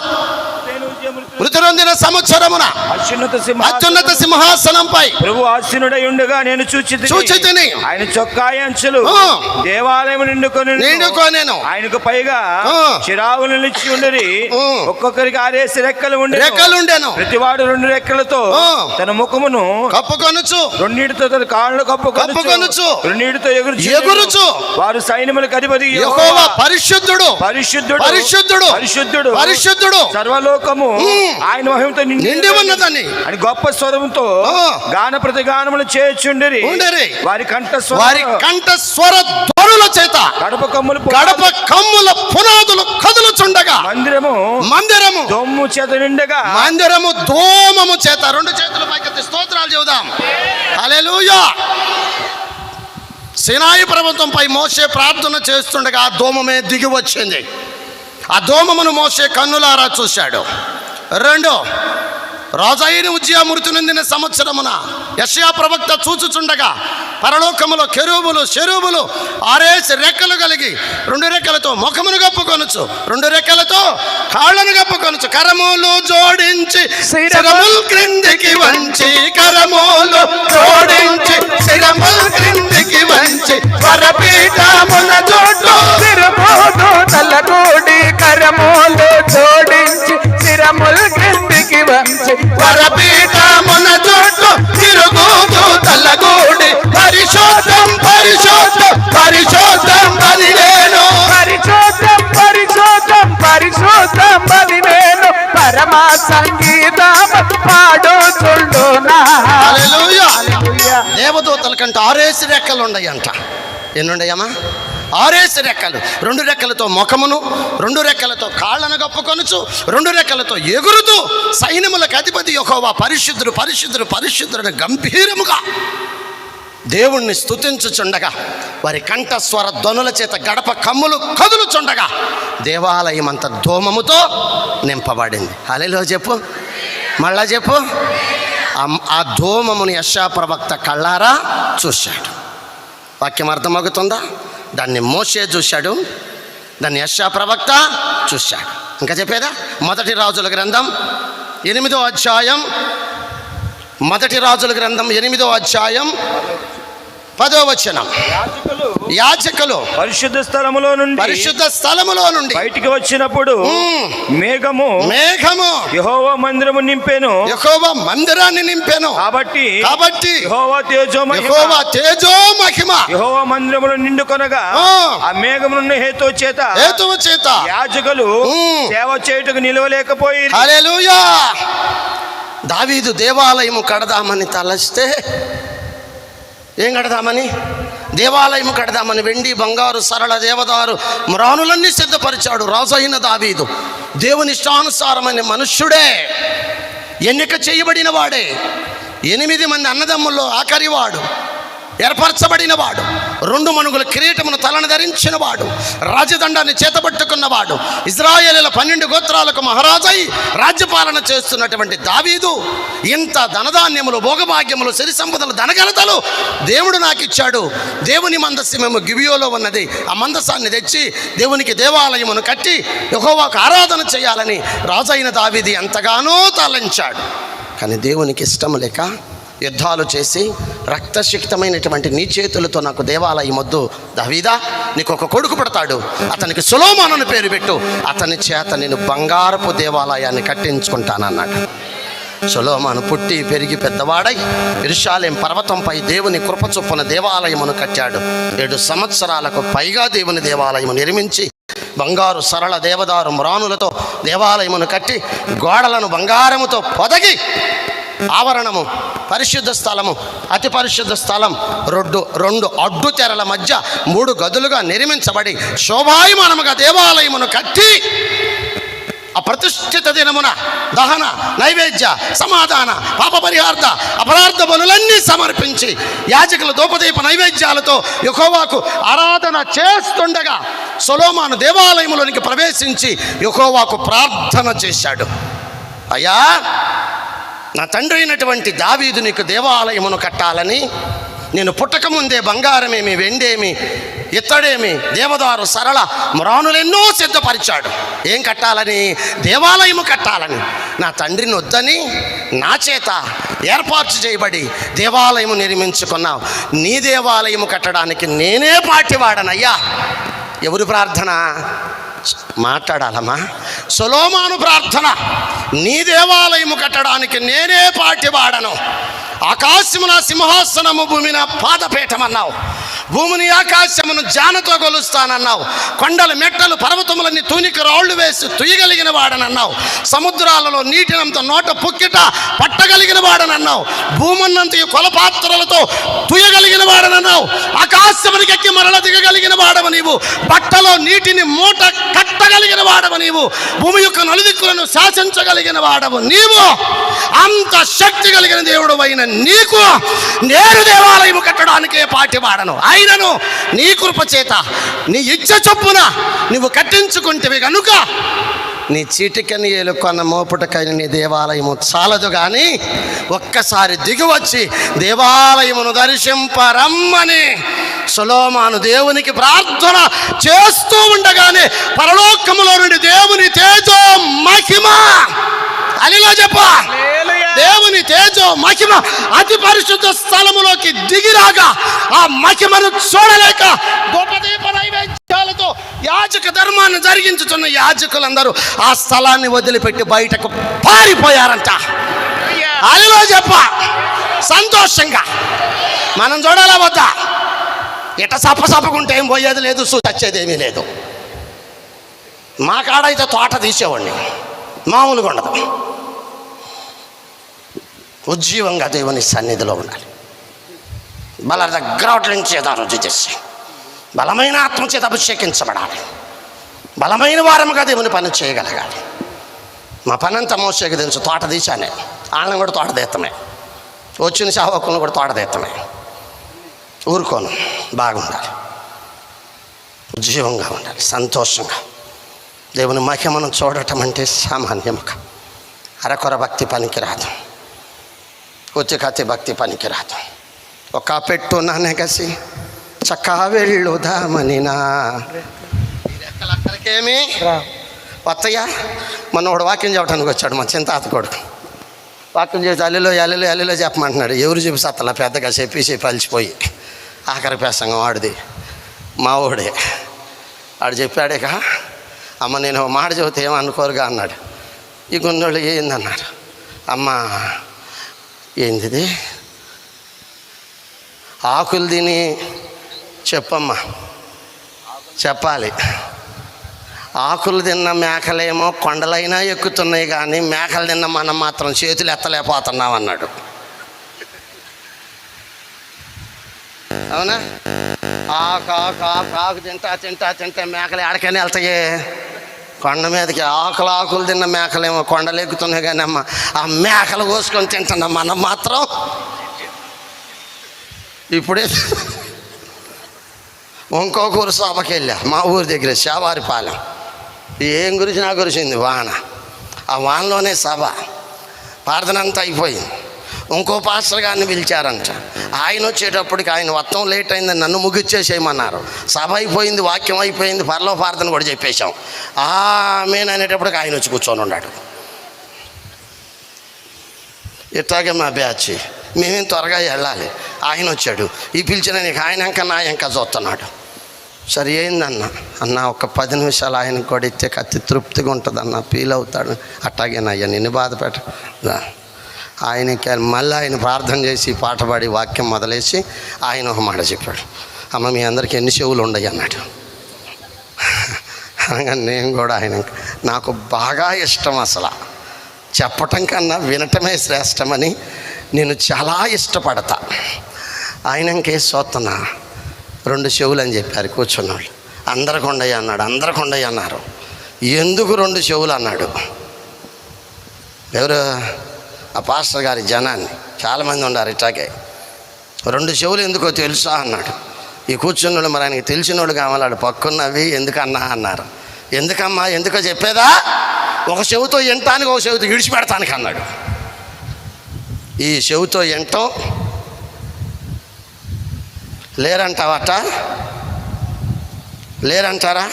అత్యున్నత సింహాసనంపై ప్రభు ఆసీనుడై ఉండగా నేను చూచితిని. ఆయన చొక్కా అంచులు దేవాలయం నిండుకొనెను. ఆయనకు పైగా చిరావులు నిలిచి ఉండరి. ఒక్కొక్కరికి 6 రెక్కలు ఉండెను. ప్రతివాడు 2 రెక్కలతో తన ముఖమును కప్పుకొనుచు, రెండిటితో తన కాళ్ళు కప్పుకొనుచు, రెండిటితో ఎగురుచు. వారు సైన్యములకు అధిపతి యెహోవా పరిశుద్ధుడు, పరిశుద్ధుడు, పరిశుద్ధుడు, పరిశుద్ధుడు, పరిశుద్ధుడు, సర్వలోకము ఆయన మహిమతో నిండి ఉన్నదని అని గొప్ప స్వరముతో గాన ప్రతిగానములు చేయుచుండిరి. వారి కంఠ స్వర ధ్వనుల చేత గడప కమ్ముల పునాదులు కదులుచుండగా మందిరము దోమము చేత నిండగా, మందిరము దోమము చేత. 2 చేతులు పైకెత్తి స్తోత్రాలు చెబుదాం. హల్లెలూయా. సీనాయి పర్వతంపై మోషే ప్రార్థన చేస్తుండగా ఆ దోమమే దిగి వచ్చింది. ఆ దోమమును మోషే కన్నులారా చూశాడు. 2, రాజైన ఉజ్జియా మృతి నొందిన సంవత్సరమున యెషయా ప్రవక్త చూచుచుండగా పరలోకములో కెరూబులు శెరూబులు 6 రెక్కలు కలిగి 2 రెక్కలతో ముఖమును కప్పుకొనుచు, 2 రెక్కలతో కాళ్ళను కప్పుకొనుచు, కరములు జోడించి శిరములు క్రిందికి వంచి, కరములు జోడించి శిరములు క్రిందికి వంచి, వరపీఠమున చుట్టూ శిరములు తలగూడి, కరములు జోడించి శిరములు క్రిందికి వంచి, వరపీఠమున చుట్టూ తిరుగుతూ తలగూడి, పరిశోధం పరిశోధం పరిశోధం అని నేను, పరిశోధం పరిశోధం పరిశోధం అని నేను పరమ సంగీతం పాడుచుండునా. హల్లెలూయా. దేవదూతల కంటే 6 రెక్కలు ఉన్నాయంట. ఎన్నుండయమ్మా? 6 రెక్కలు. 2 రెక్కలతో ముఖమును, 2 రెక్కలతో కాళ్ళను కప్పుకొనుచు, 2 రెక్కలతో ఎగురుతూ సైన్యములకు అధిపతి యెహోవా పరిశుద్ధుడు, పరిశుద్ధుడు, పరిశుద్ధుడు గంభీరముగా దేవుణ్ణి స్తుతించుచుండగా వారి కంఠస్వర ధ్వనుల చేత గడప కమ్ములు కదులుచుండగా దేవాలయం అంత ధూమముతో నింపబడింది. హల్లెలూయా చెప్పు, మళ్ళా చెప్పు. ఆ ధూమముని యెషయా ప్రవక్త కళ్ళారా చూశాడు. వాక్యం అర్థమవుతుందా? దాన్ని మోషే చూశాడు, దాన్ని యెషయా ప్రవక్త చూశాడు. ఇంకా చెప్పేదా? 1 రాజుల గ్రంథం 8వ అధ్యాయం, 1 రాజుల గ్రంథం 8వ అధ్యాయం 10వ వచనం. యాజకులు పరిశుద్ధ స్థలములో నుండి బయటికి వచ్చినప్పుడు మేఘము యెహోవా మందిరము నింపెను, యెహోవా మందిరాన్ని నింపెను. కాబట్టి యెహోవా తేజో మహిమ యెహోవా మందిరములో నిండుకొనగా ఆ మేఘమును హేతువు చేత యాజకులు సేవ చేయుటకు నిలవలేకపోయి. హల్లెలూయా. దావీదు దేవాలయము కడదామని తలస్తే, ఏం కడదామని? దేవాలయం కడదామని వెండి బంగారు సరళ దేవదారు మ్రాణులన్నీ సిద్ధపరిచాడు రాజైన దావీదు. దేవుని ఇష్టానుసారమైన మనుష్యుడే, ఎన్నిక చేయబడిన వాడే, 8 మంది అన్నదమ్ముల్లో ఆఖరివాడు, ఏర్పరచబడిన వాడు, 2 మణుగుల కిరీటమును తలను ధరించిన వాడు, రాజదండాన్ని చేతబట్టుకున్నవాడు, ఇజ్రాయేలీల 12 గోత్రాలకు మహారాజై రాజ్యపాలన చేస్తున్నటువంటి దావీదు ఇంత ధనధాన్యములు, భోగభాగ్యములు, సిరి సంపదలు, ధనఘనతలు దేవుడు నాకు ఇచ్చాడు. దేవుని మందస్సము గిబియోలో ఉన్నది. ఆ మందసాన్ని తెచ్చి దేవునికి దేవాలయమును కట్టి యెహోవాకు ఆరాధన చేయాలని రాజైన దావీదు ఎంతగానో తలంచాడు. కానీ దేవునికి ఇష్టం లేక యుద్ధాలు చేసి రక్తశక్తమైనటువంటి నీ చేతులతో నాకు దేవాలయం వద్దు దావీదా, నీకు ఒక కొడుకు పడతాడు, అతనికి సొలొమోను పేరు పెట్టు, అతని చేత నేను బంగారపు దేవాలయాన్ని కట్టించుకుంటానన్నాడు. సొలొమోను పుట్టి పెరిగి పెద్దవాడై యెరూషలేము పర్వతంపై దేవుని కృప చొప్పున దేవాలయమును కట్టాడు. 7 సంవత్సరాలకు పైగా దేవుని దేవాలయము నిర్మించి బంగారు సరళ దేవదారు మ్రానులతో దేవాలయమును కట్టి గోడలను బంగారముతో పొదగి ఆవరణము, పరిశుద్ధ స్థలము, అతి పరిశుద్ధ స్థలం రెండు అడ్డు తెరల మధ్య 3 గదులుగా నిర్మించబడి శోభాయమానముగా దేవాలయమును కట్టి ఆ ప్రతిష్ఠిత దినమున దహన, నైవేద్య, సమాధాన, పాప పరిహార్థ, అపరార్థ బలులన్నీ సమర్పించి యాజకుల ధూపదీప నైవేద్యాలతో యెహోవాకు ఆరాధన చేస్తుండగా సొలొమోను దేవాలయములోనికి ప్రవేశించి యెహోవాకు ప్రార్థన చేశాడు. అయ్యా, నా తండ్రి అయినటువంటి దావీదు నీకు దేవాలయమును కట్టాలని నేను పుట్టకముందే బంగారమేమి, వెండేమి, ఇత్తడేమి, దేవదారు సరళ మ్రానులెన్నో సిద్ధపరిచాడు. ఏం కట్టాలని? దేవాలయము కట్టాలని. నా తండ్రిని వద్దని నా చేత ఏర్పాటు చేయబడి దేవాలయము నిర్మించుకున్నావు. నీ దేవాలయము కట్టడానికి నేనే పాటివాడనయ్యా. ఎవరు ప్రార్థన? మాట్లాడాలమ్మా. సొలొమోను ప్రార్థన, నీ దేవాలయము కట్టడానికి నేనే పాటివాడను. ఆకాశమున సింహాసనము, భూమిన పాదపీఠమన్నావు. భూమిని ఆకాశమును జానతో కొలుస్తానన్నావు. కొండలు, మెట్టలు, పర్వతములన్నీ తూనిక రాళ్ళు వేసి తుయ్యగలిగిన వాడనన్నావు. సముద్రాలలో నీటినంత నోట పుక్కిట పట్టగలిగిన వాడనన్నావు. భూమన్నంత కొలపాత్రలతో తుయ్యగలిగిన వాడనన్నావు. ఆకాశమునికి ఎక్కి మరల దిగగలిగిన వాడవు నీవు. బట్టలో నీటిని మూట కట్టగలిగిన వాడవు నీవు. భూమి యొక్క నలుదిక్కులను శాసించగలిగిన వాడవు నీవు. అంత శక్తి కలిగిన దేవుడు అయిన నీకు నేను దేవాలయము కట్టడానికే పాటివాడను. అయినను నీ కృప చేత నీ ఇచ్చ చొప్పున నువ్వు కట్టించుకుంటేవి కనుక నీ చీటికని ఏలుకొన్న మోపుటకైన నీ దేవాలయము చాలదు కానీ ఒక్కసారి దిగివచ్చి దేవాలయమును దర్శింపరమ్మని సొలొమోను దేవునికి ప్రార్థన చేస్తూ ఉండగానే పరలోకములో నుండి దేవుని తేజో మహిమ, అలిలో చెప్ప, దేవుని తేజో మహిమ అతి పరిశుద్ధ స్థలములోకి దిగిరాగా ఆ మహిమను చూడలేక ధూపదీప నైవేద్యాలతో యాజక ధర్మాన్ని జరిగించుతున్న యాజకులందరూ ఆ స్థలాన్ని వదిలిపెట్టి బయటకు పారిపోయారంట. అలిలో చెప్ప, సంతోషంగా మనం చూడాలా వద్దా? ఇట సప్పసప్పకుంటే ఏం పోయేది లేదు, చచ్చేదేమీ లేదు. మా కాడైతే తోట తీసేవాడిని, మామూలుగా ఉండదు. ఉజ్జీవంగా దేవుని సన్నిధిలో ఉండాలి. బల దగ్గర నుంచి రుచి చేసి బలమైన ఆత్మచేత అభిషేకించబడాలి. బలమైన వారముగా దేవుని పని చేయగలగాలి. మా పని అంతా మోసేకి తెలుసు. తోట తీశానే, వాళ్ళని కూడా తోట తీత్తమే, వచ్చిన సేవకులను కూడా తోట తీత్తమే. ఊరుకోను, బాగుండాలి, ఉజ్జీవంగా ఉండాలి, సంతోషంగా. దేవుని మహిమను చూడటం అంటే సామాన్యముగా అరకొర భక్తి పనికిరాదు, ఉచికతి భక్తి పనికిరాదు. ఒక పెట్టు నానెగసి చక్కా వెళ్ళుదామనినా అక్కడికేమి వత్తయ్యా. మనోడు వాక్యం చెప్పడానికి వచ్చాడు, మా చింతాత కొడుకు. వాక్యం చేసి అల్లిలో అల్లిలో అల్లిలో చెప్పమంటున్నాడు. ఎవరు చూపిస్తలా పెద్దగా చెప్పి అలిచిపోయి ఆఖరి ప్రసంగం వాడిది, మా ఊడే. వాడు చెప్పాడేక, అమ్మ నేను మాట చెబితే ఏమనుకోరుగా అన్నాడు. ఈ గున్నోళ్ళు ఏందన్నారు. అమ్మ ఏంది ఆకులు తిని చెప్పమ్మా, చెప్పాలి. ఆకులు తిన్న మేకలేమో కొండలైనా ఎక్కుతున్నాయి కానీ మేకలు తిన్న మనం మాత్రం చేతులు ఎత్తలేకపోతున్నాం అన్నాడు. అవునా? ఆకు ఆకు ఆకు ఆకు తింటా మేకలు ఎక్కడికైనా వెళ్తాయే కొండ మీదకి. ఆకులు తిన్న మేకలేమో కొండలు ఎక్కుతున్నాయి కానీ అమ్మ ఆ మేకలు కోసుకొని తింటున్నాం మనం మాత్రం. ఇప్పుడే ఇంకొక ఊరు సభకి వెళ్ళా, మా ఊరి దగ్గర శావారిపాలెం. ఏం గురించి నాకు గురించింది వాన. ఆ వానలోనే సభ ప్రార్థన అంతా అయిపోయింది. ఇంకో పాస్టర్ గారిని పిలిచారంట. ఆయన వచ్చేటప్పటికి ఆయన మొత్తం లేట్ అయిందని నన్ను ముగిచ్చేసేయమన్నారు. సభ అయిపోయింది, వాక్యం అయిపోయింది, పరలో ప్రార్థన కూడా చెప్పేశాం. ఆమెన్ అనేటప్పటికి ఆయన వచ్చి కూర్చొని ఉన్నాడు. ఇట్లాగే మా బ్యాచ్ మేమేం త్వరగా వెళ్ళాలి. ఆయన వచ్చాడు, ఈ పిలిచిన నీకు ఆయన ఇంకా నా ఇంకా చూస్తున్నాడు. సరే ఏందన్న ఒక 10 నిమిషాలు ఆయనకు కూడా ఇచ్చే అతి తృప్తిగా ఉంటుంది అన్న, ఫీల్ అవుతాడు. అట్టాగేనయ్యా నిన్ను బాధ పెట్ట. ఆయనకి మళ్ళీ ఆయన ప్రార్థన చేసి పాట పాడి వాక్యం మొదలేసి ఆయన ఒక మాట చెప్పాడు. అమ్మ మీ అందరికీ ఎన్ని చెవులు ఉండయి అన్నాడు. అనగా నేను కూడా ఆయన నాకు బాగా ఇష్టం, అసలు చెప్పటం కన్నా వినటమే శ్రేష్టమని నేను చాలా ఇష్టపడతా. ఆయనకే సోతన 2 చెవులు అని చెప్పారు కూర్చున్నవాళ్ళు. అందరికి ఉండయి అన్నాడు, అందరికి ఉండయి అన్నారు. ఎందుకు 2 చెవులు అన్నాడు? ఎవరు? ఆ పాస్టర్ గారి జనాన్ని, చాలామంది ఉన్నారు ఇట్లాగే. 2 చెవులు ఎందుకో తెలుసా అన్నాడు. ఈ కూర్చున్న వాళ్ళు మరి ఆయనకి తెలిసిన వాళ్ళు కావాలి, పక్కున్నవి ఎందుకన్నా అన్నారు. ఎందుకమ్మా? ఎందుకో చెప్పేదా? ఒక చెవుతో వినటానికి, ఒక చెవితో విడిచిపెడతానికి అన్నాడు. ఈ చెవితో వినటం లేరంటావట, లేరంటారా?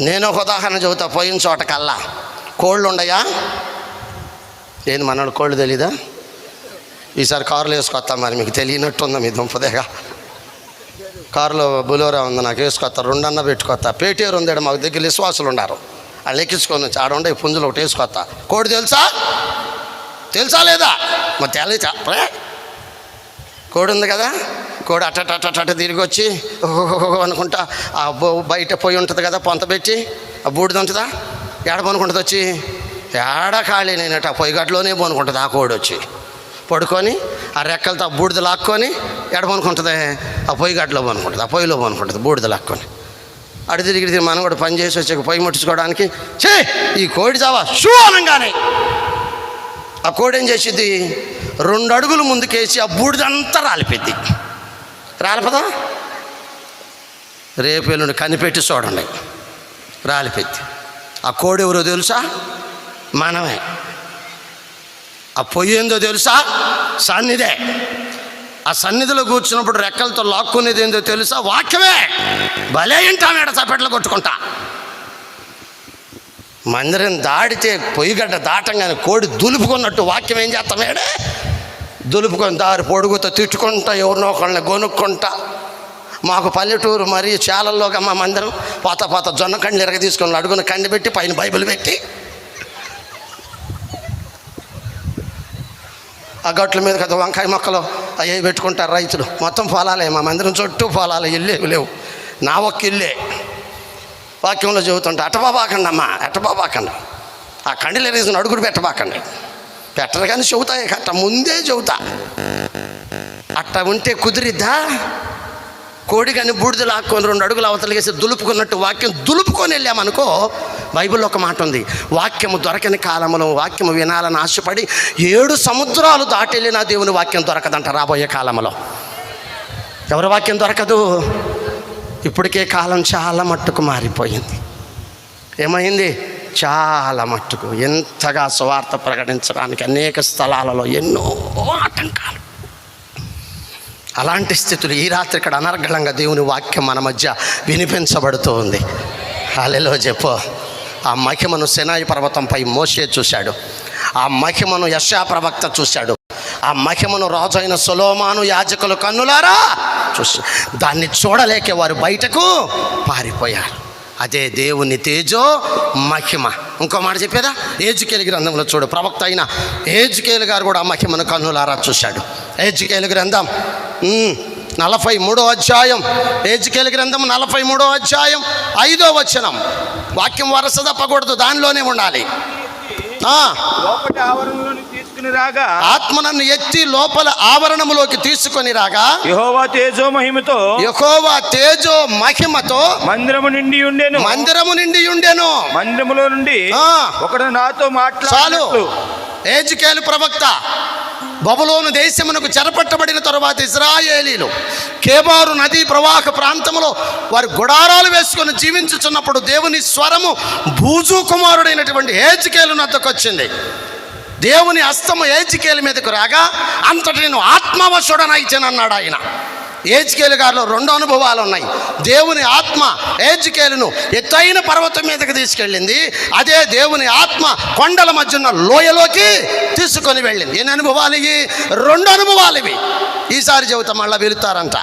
నేను ఒక ఉదాహరణ చెబుతా. పోయిన చోట కల్లా కోళ్ళు ఉండయా? ఏంది మనోడు కోళ్ళు తెలీదా? ఈసారి కారులో వేసుకొస్తా. మరి మీకు తెలియనట్టుందా మీ దుంపదేగా? కారులో బులోరా ఉంది, నాకు వేసుకొస్తా. 2 అన్న పెట్టుకొస్తా. పేటేరు ఉందాడు మాకు దగ్గర, విశ్వాసులు ఉన్నారు. వాళ్ళు ఎక్కించుకొని వచ్చి ఆడుండే పుంజులు ఒకటి వేసుకొస్తా. కోడి తెలుసా? తెలుసా లేదా? మరి తెలియచా? కోడి ఉంది కదా, కోడి అట్ట తిరిగి వచ్చి అనుకుంటా ఆ బయట పొయ్యి ఉంటుంది కదా, పొంత పెట్టి ఆ బూడిద ఉంటుందా, ఏడ పనుకుంటుంది వచ్చి, ఏడ ఖాళీ నేనట ఆ పొయ్యిగట్టులోనే పనుకుంటుంది. ఆ కోడి వచ్చి పడుకొని ఆ రెక్కలతో ఆ బూడిద లాక్కొని ఎడ పనుకుంటుంది, ఆ పొయ్యిగట్టులో పనుకుంటుంది, ఆ పొయ్యిలో పనుకుంటుంది బూడిద లాక్కొని. అటు తిరిగి మనం కూడా పని చేసి వచ్చి పొయ్యి ముట్టించుకోవడానికి ఈ కోడి చావా షూ అనగానే ఆ కోడి ఏం చేసిద్ది? 2 అడుగులు ముందుకేసి ఆ బూడిదంతా రాలిపోద్ది. రాలిపోదా? రేపు ఎల్లుండి కనిపెట్టి చూడండి, రాలిపోద్ది. ఆ కోడి ఎవరో తెలుసా? మనమే. ఆ పొయ్యి ఏందో తెలుసా? సన్నిధే. ఆ సన్నిధిలో కూర్చున్నప్పుడు రెక్కలతో లాక్కునేది ఏందో తెలుసా? వాక్యమే. భలే వింటాం ఎడ చప్పట్లు కొట్టుకుంటా. మందిరం దాడితే పొయ్యిగడ్డ దాటంగానే కోడి దులుపుకున్నట్టు వాక్యం ఏం చేస్తామేడే? దులుపుకొని దారి పొడుగుతో తిట్టుకుంటా, ఎవరినో ఒకళ్ళని గొనుక్కుంటా. మాకు పల్లెటూరు మరి చాలల్లోగా మా మందిరం పోత జొన్న కండ్లు ఎరగ తీసుకొని అడుగున కండి పెట్టి పైన బైబిల్ పెట్టి ఆ గట్ల మీద కదా వంకాయ మొక్కలు అవి పెట్టుకుంటారు రైతులు. మొత్తం పొలాలే, మా మందిరం చుట్టూ పొలాలు, ఇల్లేవి లేవు. నా ఒక్క ఇల్లే. వాక్యంలో చెబుతుంటా, అట్టబాబాకండి అమ్మా, ఎట్టబాబాకండి, ఆ కండిలు ఎరేసిన అడుగుడు పెట్టబాకండి. పెట్టరు కానీ చెబుతాయి అట్ట ముందే చెబుతా. అట్ట ఉంటే కుదిరిద్దా? కోడి కానీ బూడిద లాక్కొని 2 అడుగులు అవతలిగేసి దులుపుకున్నట్టు వాక్యం దులుపుకొని వెళ్ళామనుకో. బైబిల్లో ఒక మాట ఉంది, వాక్యము దొరకని కాలంలో వాక్యము వినాలని ఆశపడి 7 సముద్రాలు దాటెళ్ళినా దేవుని వాక్యం దొరకదంట రాబోయే కాలంలో. ఎవరి వాక్యం దొరకదు? ఇప్పటికే కాలం చాలా మట్టుకు మారిపోయింది. ఏమైంది? చాలా మట్టుకు. ఎంతగా సువార్త ప్రకటించడానికి అనేక స్థలాలలో ఎన్నో ఆటంకాలు. అలాంటి స్థితులు ఈ రాత్రి ఇక్కడ అనర్గళంగా దేవుని వాక్యం మన మధ్య వినిపించబడుతూ ఉంది. హల్లెలూయా చెప్పు. ఆ మహిమను సినాయి పర్వతంపై మోషే చూశాడు. ఆ మహిమను యెషయా ప్రవక్త చూశాడు. ఆ మహిమను రాజు అయిన సొలొమోను యాజకులు కన్నులారా చూసి దాన్ని చూడలేకే వారు బయటకు పారిపోయారు. అదే దేవుని తేజో మహిమ. ఇంకో మాట చెప్పేదా? ఏజ్కేలు గ్రంథంలో చూడు, ప్రవక్త అయిన ఏజ్కేలు గారు కూడా ఆ మహిమను కన్నులారా చూశాడు. ఏజ్కేలు గ్రంథం 43వ అధ్యాయం, ఏజ్కేలు గ్రంథం 43వ అధ్యాయం 5వ వచనం. వాక్యం వరస తప్పకూడదు, దానిలోనే ఉండాలి. లోపటి ఆవరణలోకి తీసుకుని రాగా, ఆత్మ నన్ను ఎత్తి లోపల ఆవరణములోకి తీసుకొని రాగా, యెహోవా తేజో మహిమతో, యెహోవా తేజో మహిమతో మందిరము నిండి ఉండెను. మందిరములో నుండి ఒకడు నాతో చాలు. ఏజ్కేలు ప్రవక్త బబులోను దేశమునకు చెరపట్టబడిన తరువాత ఇశ్రాయేలీలు కేబారు నదీ ప్రవాహ ప్రాంతంలో వారు గుడారాలు వేసుకొని జీవించుచున్నప్పుడు దేవుని స్వరము బూజు కుమారుడైనటువంటి ఏజ్కేలు వద్దకు వచ్చింది. దేవుని హస్తము ఏజ్కేలు మీదకు రాగా అంతటి నేను ఆత్మవశుడనైచానన్నాడు ఆయన. ఏజ్కేలు గారిలో 2 అనుభవాలు ఉన్నాయి. దేవుని ఆత్మ ఏజ్కేలును ఎత్తైన పర్వతం మీదకి తీసుకెళ్ళింది. అదే దేవుని ఆత్మ కొండల మధ్య ఉన్న లోయలోకి తీసుకొని వెళ్ళింది. ఎన్ని అనుభవాలు ఇవి? 2 అనుభవాలు ఇవి. ఈసారి చెబుతా, మళ్ళీ వెళుతారంట.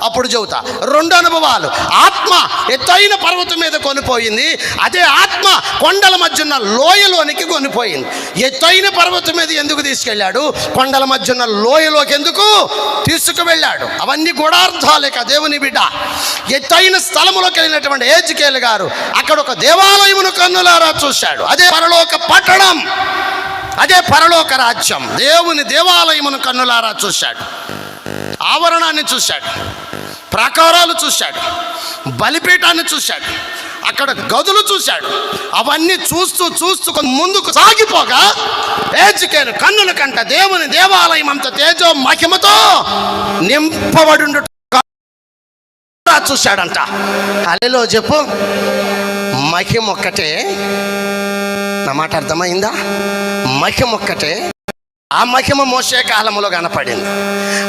అప్పుడు చెబుతా. 2 అనుభవాలు. ఆత్మ ఎత్తైన పర్వతం మీద కొనిపోయింది, అదే ఆత్మ కొండల మధ్య ఉన్న లోయలోనికి కొనిపోయింది. ఎత్తైన పర్వతం మీద ఎందుకు తీసుకెళ్ళాడు, కొండల మధ్య ఉన్న లోయలోకి ఎందుకు తీసుకువెళ్ళాడు? అవన్నీ గూఢార్థాలేక దేవుని బిడ్డ. ఎత్తైన స్థలములోకి వెళ్ళినటువంటి హెజ్కేలు గారు అక్కడ ఒక దేవాలయమును కన్నులారా చూశాడు. అదే పరలోక పట్టణం, అదే పరలోక రాజ్యం. దేవుని దేవాలయమును కన్నులారా చూశాడు. ఆవరణాన్ని చూశాడు, ప్రాకారాలు చూశాడు, బలిపీఠాన్ని చూశాడు, అక్కడ గదులు చూశాడు. అవన్నీ చూస్తూ చూస్తూ ముందుకు సాగిపోగా హెజ్కేలు కన్నుల కంట దేవుని దేవాలయం అంత తేజో మహిమతో నింపబడి చూశాడంట. హల్లెలూయా చెప్పు. మహిమ ఒక్కటే, నా మాట అర్థమైందా? మహిమ ఒక్కటే. ఆ మహిమ మోషే కాలంలో కనపడింది,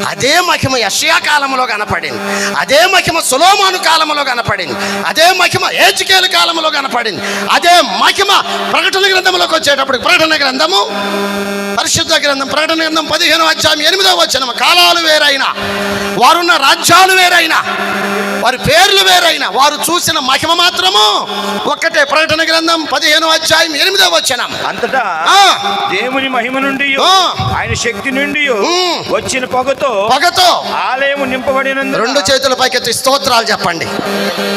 అదే మహిమ యెషయా కాలంలో కనపడింది, అదే మహిమ సొలొమోను కాలంలో కనపడింది, అదే మహిమ హెజ్కేలు కాలంలో కనపడింది, అదే మహిమ ప్రకటన గ్రంథంలోకి వచ్చేటప్పుడు ప్రకటన గ్రంథము పరిశుద్ధ గ్రంథం ప్రకటన గ్రంథం 15వ అధ్యాయం 8వ వచనం. కాలాలు వేరైనా, వారున్న రాజ్యాలు వేరైనా, వారి పేర్లు వేరైనా, వారు చూసిన మహిమ మాత్రము ఒక్కటే. ప్రకటన గ్రంథం 15వ అధ్యాయం 8వ వచనం. అంతటా దేవుని మహిమ నుండి ఆయన శక్తి నుండి వచ్చిన పొగతో ఆలయము నింపబడినందున 2 చేతుల పైకెత్తి స్తోత్రాలు చెప్పండి.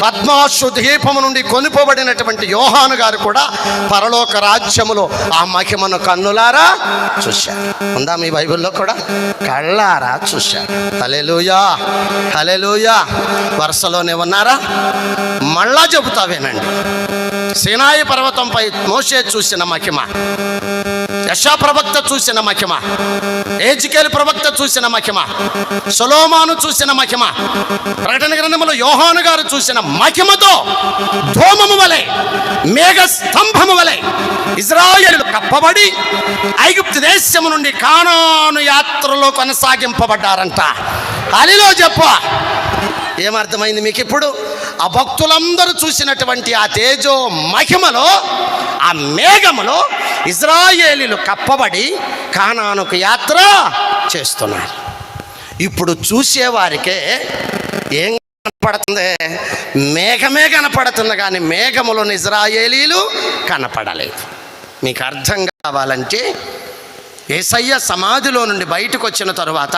పద్మాసు దీపము నుండి కొనుపోబడినటువంటి యోహాను గారు కూడా పరలోక రాజ్యములో ఆ మహిమను కన్నులారా చూశారు. ఉందా మీ బైబిల్లో కూడా? కళ్ళారా చూశారు. హల్లెలూయా, హల్లెలూయా. వరుసలోనే ఉన్నారా? మళ్ళా చెబుతా వినండి. సీనాయి పర్వతంపై మోషే చూసిన మహిమ, యెషయా ప్రవక్త చూసిన మహిమ, హెజ్కేలు ప్రవక్త చూసిన మహిమ, సొలొమోను చూసిన మహిమ, ప్రకటన గ్రంథంలో యోహాను గారు చూసిన మహిమతో ధూమము వలె, మేఘ స్తంభము వలె ఇశ్రాయేలు కప్పబడి ఐగుప్తు దేశము నుండి కానాను యాత్రలో కొనసాగింపబడ్డారంట. హల్లెలూయా చెప్పు. ఏమర్థమైంది మీకు ఇప్పుడు? ఆ భక్తులందరూ చూసినటువంటి ఆ తేజో మహిమలో, ఆ మేఘములో ఇశ్రాయేలీలు కప్పబడి కానానుకు యాత్ర చేస్తున్నారు. ఇప్పుడు చూసేవారికే ఏం కనపడుతుంది? మేఘమే కనపడుతుంది, కానీ మేఘములోని ఇశ్రాయేలీలు కనపడలేదు. మీకు అర్థం కావాలంటే యేసయ్య సమాధిలో నుండి బయటకు వచ్చిన తరువాత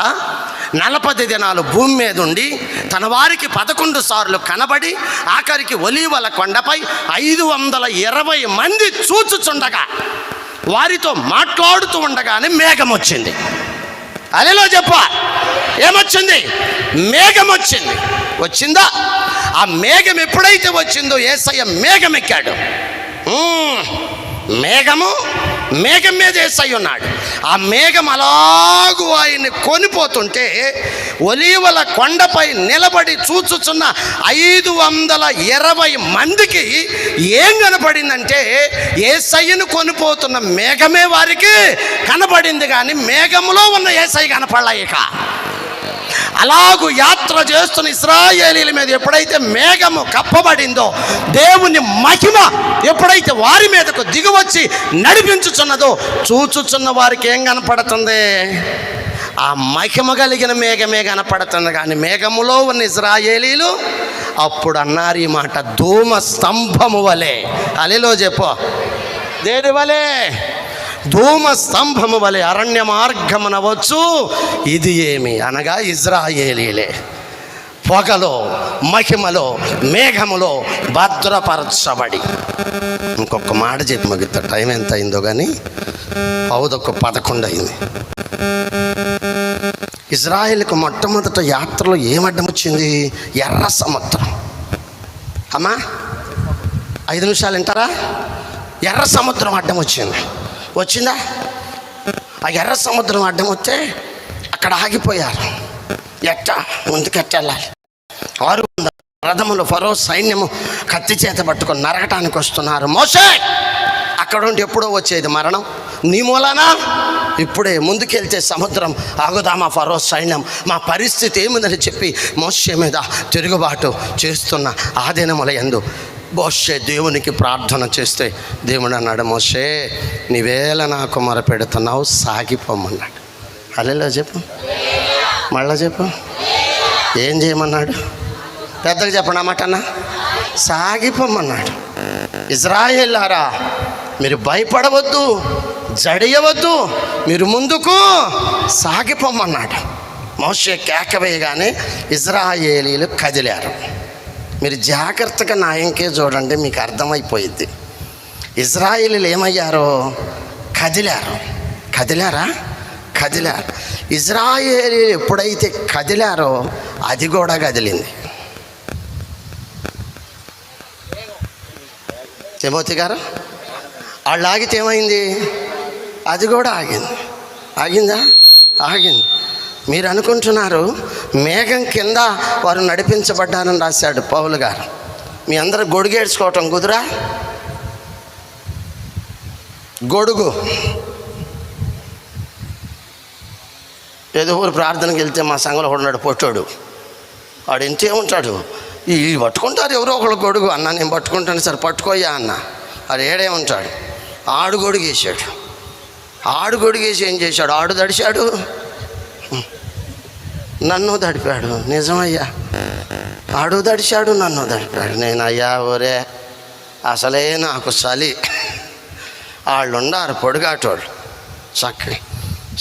40 దినాలు భూమి మీద ఉండి తన వారికి 11 సార్లు కనబడి ఆఖరికి ఒలీవల కొండపై 520 మంది చూచుచుండగా, వారితో మాట్లాడుతూ ఉండగానే మేఘం వచ్చింది. హల్లెలూయా చెప్పు. ఏమొచ్చింది? మేఘం వచ్చింది. వచ్చిందా? ఆ మేఘం ఎప్పుడైతే వచ్చిందో యేసయ్య మేఘం ఎక్కాడు. మేఘం మీద యేసయ్య ఉన్నాడు. ఆ మేఘం అలాగూ ఆయన్ని కొనిపోతుంటే ఒలీవల కొండపై నిలబడి చూచుచున్న 520 మందికి ఏం కనపడిందంటే యేసయ్యను కొనిపోతున్న మేఘమే వారికి కనపడింది, కానీ మేఘంలో ఉన్న యేసయ్య కనపడలే. ఇక అలాగూ యాత్ర చేస్తున్న ఇశ్రాయేలీల మీద ఎప్పుడైతే మేఘము కప్పబడిందో, దేవుని మహిమ ఎప్పుడైతే వారి మీదకు దిగివచ్చి నడిపించుచున్నదో, చూచుచున్న వారికి ఏం కనపడుతుంది? ఆ మహిమ కలిగిన మేఘమే కనపడుతుంది, కానీ మేఘములో ఉన్న ఇశ్రాయేలీలు అప్పుడు అన్నారు ఈ మాట, ధూమ స్తంభము వలె. హల్లెలూయా చెప్పు. దేని వలె? ధూమ స్తంభము వలె అరణ్య మార్గమున వచ్చు. ఇది ఏమి అనగా ఇశ్రాయేలీలే పొగలో, మహిమలో, మేఘములో భద్రపరచబడి. ఇంకొక మాట చెప్పి ముగిస్తా. టైం ఎంత అయిందో కానీ 11 అయింది. ఇజ్రాయెల్కు మొట్టమొదట యాత్రలో ఏమడ్డం వచ్చింది? ఎర్ర సముద్రం. అమ్మా 5 నిమిషాలు వింటారా? ఎర్ర సముద్రం అడ్డం వచ్చింది. వచ్చిందా? ఆ ఎర్ర సముద్రం అడ్డం వస్తే అక్కడ ఆగిపోయారు. ఎట్టా ముందుకెట్టెళ్ళాలి? 600 రథములు ఫరో సైన్యము కత్తి చేత పట్టుకొని నరకటానికి వస్తున్నారు. మోషే అక్కడ ఉండి ఎప్పుడో వచ్చేది మరణం నీ మూలానా. ఇప్పుడే ముందుకెళ్తే సముద్రం ఆగుదామా? ఫరో సైన్యం మా పరిస్థితి ఏముందని చెప్పి మోషే మీద తిరుగుబాటు చేస్తున్న ఆ దినముల యందు మోషే దేవునికి ప్రార్థన చేస్తే దేవుడు అన్నాడు, మోషే నీవేళ నాకు మొరపెడుతున్నావు, సాగిపోమన్నాడు. హల్లెలూయా చెప్పు. మళ్ళా చెప్పు. ఏం చేయమన్నాడు? పెద్దగా చెప్పండి అన్నమాట అన్న. సాగిపోమన్నాడు. ఇజ్రాయేలారా, మీరు భయపడవద్దు, జడియవద్దు, మీరు ముందుకు సాగిపోమన్నాడు. మోషే కేక వేయగానే ఇజ్రాయేలీలు కదిలారు. మీరు జాగ్రత్తగా నాయంకే చూడండి, మీకు అర్థమైపోయింది. ఇజ్రాయేలీలు ఏమయ్యారో? కదిలారు. కదిలారు. ఇజ్రాయేలీలు ఎప్పుడైతే కదిలారో అది కూడా కదిలింది. తిమోతి గారు, వాళ్ళు ఆగితే ఏమైంది? అది కూడా ఆగింది. ఆగింది. మీరు అనుకుంటున్నారు మేఘం కింద వారు నడిపించబడ్డారని రాశాడు పౌలు గారు. మీ అందరూ గొడుగేడ్చుకోవటం కుదురా? గొడుగు ఏదో ఊరు ప్రార్థనకి వెళ్తే మా సంఘంలో ఉన్నాడు పొట్టోడు, వాడు ఇంతే ఉంటాడు. ఈ పట్టుకుంటారు ఎవరో ఒకళ్ళు గొడుగు. అన్న నేను పట్టుకుంటాను సార్, పట్టుకోయ్యా అన్న. వాడు ఏడే ఉంటాడు. ఆడు గొడుగేసాడు. ఏం చేశాడు? ఆడు తడిశాడు, నన్ను తడిపాడు. నిజమయ్యా, ఆడు తడిశాడు, నన్ను తడిపాడు. నేను అయ్యా ఒరే అసలే నాకు చలి. వాళ్ళు ఉండారు పొడిగాటోళ్ళు, చక్కని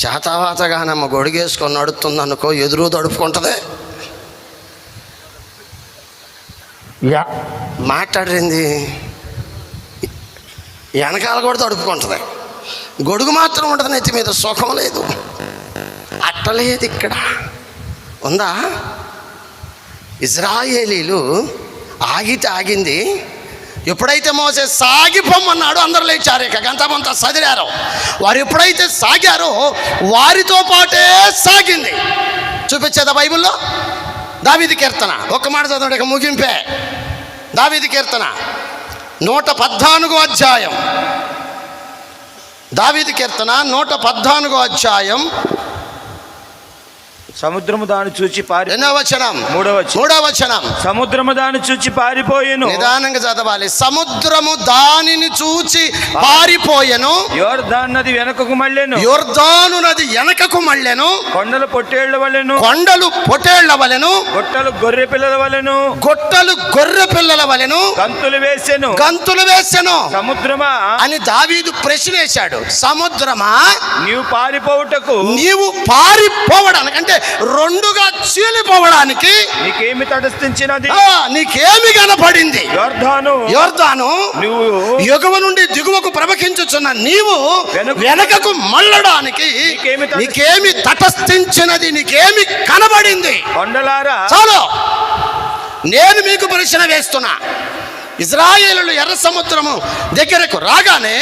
శాతావాతగానమ్మ గొడిగేసుకొని నడుస్తుంది అనుకో, ఎదురు తడుపుకుంటుంది. మాట్లాడింది వెనకాల కూడా తడుపుకుంటుంది. గొడుగు మాత్రం ఉంటుంది, నెత్తి మీద సుఖం లేదు. అట్టలేదు. ఇక్కడ ఉందా? ఇజ్రాయేలీలు ఆగింది. ఎప్పుడైతే మోసే సాగిపోమన్నాడో అందరూ లేచారు. ఇక గంతమంతా సదిరారు. వారు ఎప్పుడైతే సాగారో వారితో పాటే సాగింది. చూపించేదా బైబిల్లో? దావీదు కీర్తన ఒక్క మాట చదవండి, ఇక ముగింపే. దావీదు కీర్తన 114వ అధ్యాయం. దావీదు కీర్తన 114వ అధ్యాయం. సముద్రము దాన్ని చూచి ఎన్నో వచనం? 3వ వచనం. సముద్రము దాన్ని చూచి పారిపోయెను. నిదానంగా చదవాలి. సముద్రము దానిని చూచి పారిపోయెను. యోర్దాను నది వెనకకు మళ్ళెను. కొండలు పొట్టేళ్ల వలెను. గొట్టలు గొర్రె పిల్లల వలెను. గంతులు వేసెను. సముద్రమా అని దావీదు ప్రశ్న వేశాడు. సముద్రమా, నీవు పారిపోవడానికి అంటే రెండుగా చీలిపోవడానికి నీకేమి తటస్థించినది? నీకేమి కనపడింది? యోర్దాను నువ్వు ఎగువ నుండి దిగువకు ప్రవహించుచున్న నీవు వెనకకు మళ్ళడానికి నీకేమి తటస్థించినది? నీకేమి కనబడింది? కొండలారా, చాలు. నేను మీకు ప్రశ్న వేస్తున్నా. ఇజ్రాయేలులు ఎర్ర సముద్రము దగ్గరకు రాగానే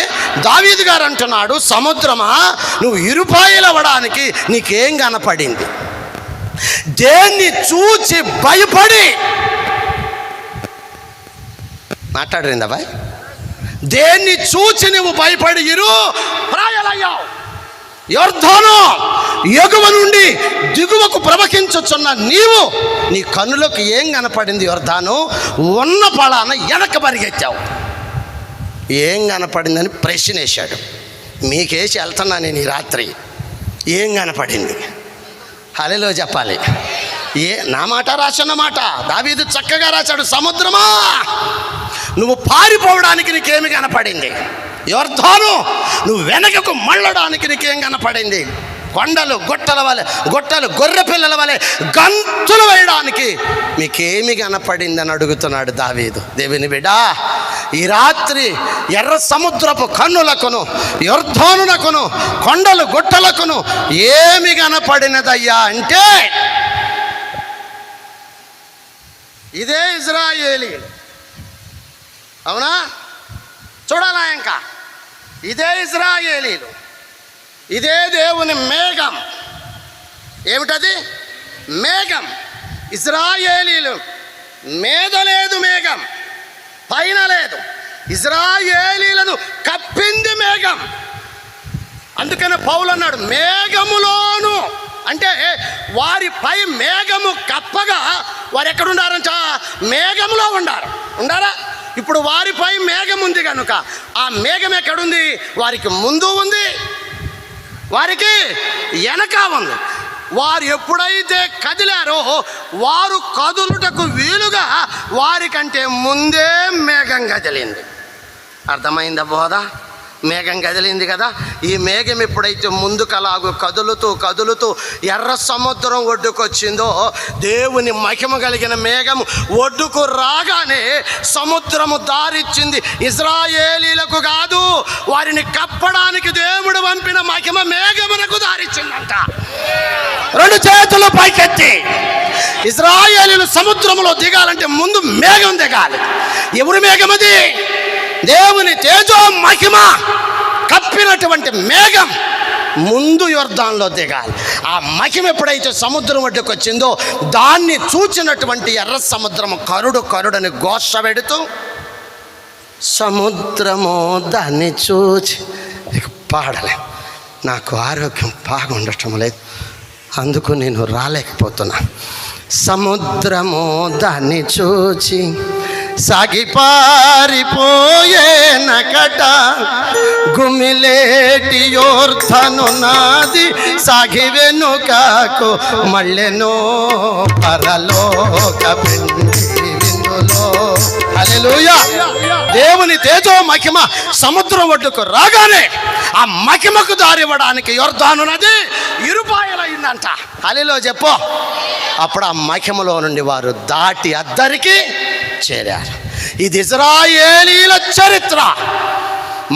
దావీదు గారు అంటున్నాడు, సముద్రమా నువ్వు ఇరుపాయలవ్వడానికి నీకేం కనపడింది? దేన్ని చూచి భయపడి మాట్లాడరిందా బాయ్? దేన్ని చూచి నువ్వు భయపడి ఇరుపాయలయ్యావు? యోర్దాను ఎగువ నుండి దిగువకు ప్రవహించుచున్న నీ కన్నులకు ఏం కనపడింది? యోర్దాను ఉన్న పళాన వెనక పరిగెత్తావు. ఏం కనపడిందని ప్రశ్న వేశాడు. మీకేసి వెళ్తున్నా నేను ఈ రాత్రి. ఏం కనపడింది? హల్లెలూయా చెప్పాలి. నా మాట రాసిన మాట దావీదు చక్కగా రాశాడు. సముద్రమా నువ్వు పారిపోవడానికి నీకేమి కనపడింది? యోర్దాను నువ్వు వెనకకు మళ్ళడానికి నీకేం కనపడింది? కొండలు గొట్టలు గొర్రె పిల్లల వలె గంతులు వేయడానికి మీకేమి కనపడిందని అడుగుతున్నాడు దావీదు. దేవుని బిడ్డా, ఈ రాత్రి ఎర్ర సముద్రపు కన్నులకును యోర్దానునకును కొండలు గొట్టలకును ఏమి కనపడినదయ్యా అంటే ఇదే ఇజ్రాయేలీ. అవునా? చూడాలా ఇంకా? ఇదే ఇజ్రాయేలీలు, ఇదే దేవుని మేఘం. ఏమిటది? మేఘం. ఇజ్రాయేలీలు మీద లేదు మేఘం, పైన లేదు. ఇజ్రాయేలీలను కప్పింది మేఘం. అందుకనే పౌలు అన్నాడు మేఘములోను. అంటే వారిపై మేఘము కప్పగా వారు ఎక్కడుండారంట? మేఘములో ఉండారా? ఇప్పుడు వారిపై మేఘం ఉంది కనుక ఆ మేఘం ఎక్కడుంది? వారికి ముందు ఉంది, వారికి వెనక ఉంది. వారు ఎప్పుడైతే కదిలారో వారు కదులుటకు వీలుగా వారికంటే ముందే మేఘం కదిలింది. అర్థమైందా బోధ? మేఘం కదిలింది కదా. ఈ మేఘం ఎప్పుడైతే ముందుకు అలాగూ కదులుతూ కదులుతూ ఎర్ర సముద్రం ఒడ్డుకొచ్చిందో, దేవుని మహిమ కలిగిన మేఘం ఒడ్డుకు రాగానే సముద్రము దారిచ్చింది. ఇశ్రాయేలీలకు కాదు, వారిని కప్పడానికి దేవుడు పంపిన మహిమ మేఘమునకు దారిచ్చిందంట. రెండు చేతులు పైకెత్తి ఇశ్రాయేలీలు సముద్రంలో దిగాలంటే ముందు మేఘం దిగాలి. ఎవరి మేఘం అది? దేవుని తేజో మహిమ కప్పినటువంటి మేఘం ముందు యొర్దానులో దిగాలి. ఆ మహిమ ఎప్పుడైతే సముద్రం ఒడ్డుకు వచ్చిందో దాన్ని చూచినటువంటి ఎర్ర సముద్రము కరుడని ఘోష పెడుతూ, సముద్రము దాన్ని చూచి పాడలే, నాకు ఆరోగ్యం బాగుండటం లేదు, అందుకు నేను రాలేకపోతున్నా. సముద్రము దాన్ని చూచి సాగిపారిపోయే నకట, గుమిలేటి యోర్ధను నాది సాగి వెనుకకు మళ్ళెనో పరలోక విందులో. హల్లెలూయా. దేవుని తేజో మహిమ సముద్రం ఒడ్డుకు రాగానే ఆ మహిమకు దారివ్వడానికి యొర్దాను నది ఇరుపాయలైందంట. హల్లెలూయా చెప్పు. అప్పుడు ఆ మహిమలో నుండి వారు దాటి అద్దరికి చేరారు. ఇది ఇశ్రాయేలీల చరిత్ర.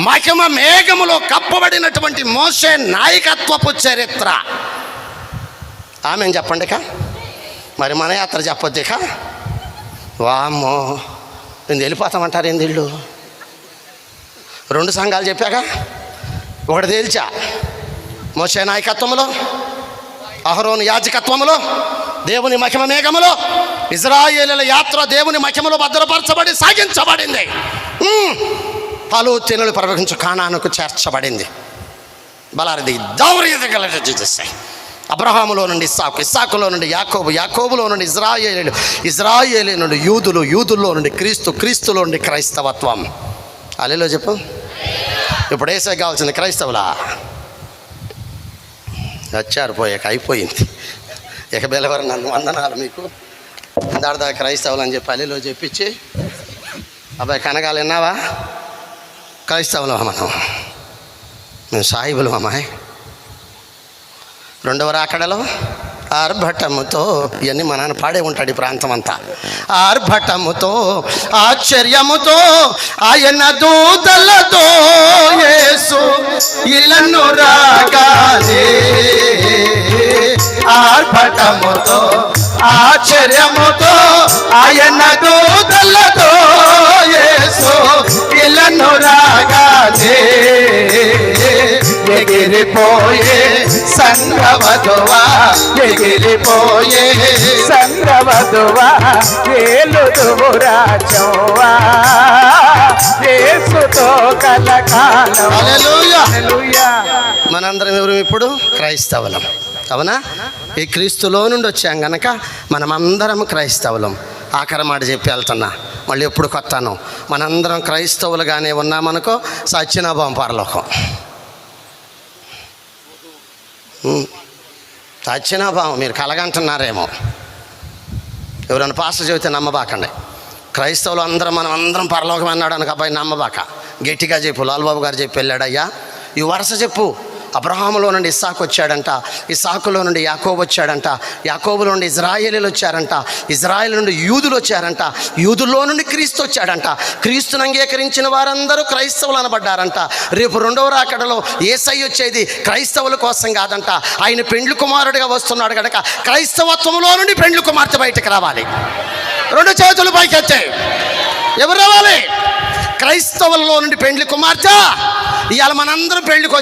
మహిమ మేఘములో కప్పబడినటువంటి మోషే నాయకత్వపు చరిత్ర. ఆమెను చెప్పండి కా. మరి మన యాత్ర చెప్పొద్దు కా. వామ్మో, నేను వెళ్ళిపోతామంటారు ఏంది వీళ్ళు? 2 సంఘాలు చెప్పాక ఒకటి తేల్చా, మోషే నాయకత్వములో, అహరోను యాజకత్వములో, దేవుని మహిమ మేఘములో ఇశ్రాయేలీల యాత్ర దేవుని మహిమలో భద్రపరచబడి సాగించబడింది. పలు తినులు ప్రవహించు కానానుకు చేర్చబడింది. బలారది దౌర్యత చేస్తాయి. అబ్రహాములో నుండి ఇస్సాకు, ఇస్సాకులో నుండి యాకోబు, యాకోబులో నుండి ఇశ్రాయేలీలు, ఇశ్రాయేలీ నుండి యూదులు, యూదుల్లో నుండి క్రీస్తు, క్రీస్తులో నుండి క్రైస్తవత్వం. హల్లెలూయా చెప్పు. ఇప్పుడు ఏసే కావాల్సింది క్రైస్తవులా? వచ్చారు, పోయాక అయిపోయింది. ఇక బెలవరు నన్ను వందనాలు మీకు దాడదా క్రైస్తవులు అని చెప్పి హల్లెలూయా చెప్పించి, అబ్బాయి కనగాలు విన్నావా? క్రైస్తవులు మేము సాయిబులు అమ్మాయి. 2వ రాకడలో ఆర్భటముతో, ఇవన్నీ మా నాన్న పాడే ఉంటాడు ఈ ప్రాంతం అంతా. ఆర్భటముతో ఆశ్చర్యముతో ఆయన దూతలతో యేసు ఇలను రాగానే, ఆర్భటముతో ఆశ్చర్యముతో ఆయన దూతలతో యేసు ఇలను రాగానే, ఎగిరిపోయే సంగవధువా, ఎగిరిపోయే సంగవధువా, ఏలుదువు రాజవ్వా, యేసుతో కలకాలం. హల్లెలూయా. హల్లెలూయా. మనందరం ఎవరు ఇప్పుడు? క్రైస్తవులం. అవునా? ఈ క్రీస్తులో నుండి వచ్చాం గనక మనమందరం క్రైస్తవులం. ఆఖరి మాట చెప్పి వెళ్తున్నా, మళ్ళీ ఎప్పుడు కొత్తాను. మనందరం క్రైస్తవులుగానే ఉన్నామనుకో, సచ్చినాభం పరలోకం. సచ్చినాభావం మీరు కలగంటున్నారేమో. ఎవరైనా పాస్టర్ చెబితే నమ్మబాకండి. క్రైస్తవులు అందరం మనం అందరం పరలోకం అన్నాడు అనుక అబ్బాయి నమ్మబాక. గట్టిగా చెప్పు. లాల్బాబు గారు చెప్పి వెళ్ళాడయ్యా, ఈ వరుస చెప్పు. అబ్రహాములో నుండి ఇస్సాకు వచ్చాడంట, ఇస్సాకులో నుండి యాకోబు వచ్చాడంట, యాకోబులో నుండి ఇజ్రాయేలీలు వచ్చారంట, ఇజ్రాయేల్ నుండి యూదులు వచ్చారంట, యూదుల్లో నుండి క్రీస్తు వచ్చాడంట. క్రీస్తుని అంగీకరించిన వారందరూ క్రైస్తవులు అనబడ్డారంట. రేపు 2వ రాకడలో యేసయ్య వచ్చేది క్రైస్తవుల కోసం కాదంట, ఆయన పెండ్లి కుమారుడిగా వస్తున్నాడు కనుక క్రైస్తవత్వంలో నుండి పెండ్లి కుమార్తె బయటకు రావాలి. 2 చేతులు పైకెత్తాయి. ఎవరు రావాలి? క్రైస్తవులలో నుండి పెండ్లి కుమార్తె. ఇవాళ మనందరం పెళ్లికి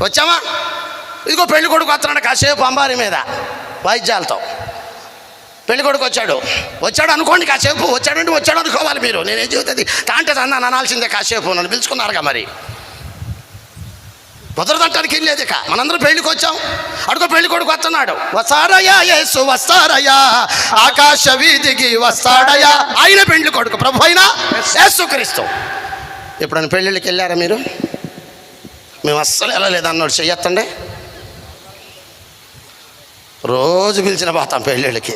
వచ్చామా? ఇదిగో పెళ్లి కొడుకు వస్తున్నాడు కాసేపు అంబారి మీద వాయిద్యాలతో. పెళ్లి కొడుకు వచ్చాడు అనుకోండి, కాసేపు వచ్చాడు అనుకోవాలి మీరు. నేనేం చెబుతుంది తాంటే అన్నాను అనాల్సిందే. కాసేపు నన్ను పిలుచుకున్నారుగా, మరి కుదరదంటానికి ఏం లేదు. ఇక మనందరం పెళ్లికి వచ్చాం. అడుగు పెళ్లి కొడుకు వస్తున్నాడు. వస్తాడయ్యా యేసు వస్తాడయ్యా, ఆకాశ వీధికి వస్తాడయ్యా. ఆయన పెళ్లి కొడుకు ప్రభు అయిన యేసుక్రీస్తు. ఎప్పుడైనా పెళ్ళిళ్ళకి వెళ్ళారా మీరు? మేము అస్సలు వెళ్ళలేదు అన్నాడు చెయ్యొత్తండి. రోజు పిలిచిన పోతాం పెళ్ళిళ్ళకి.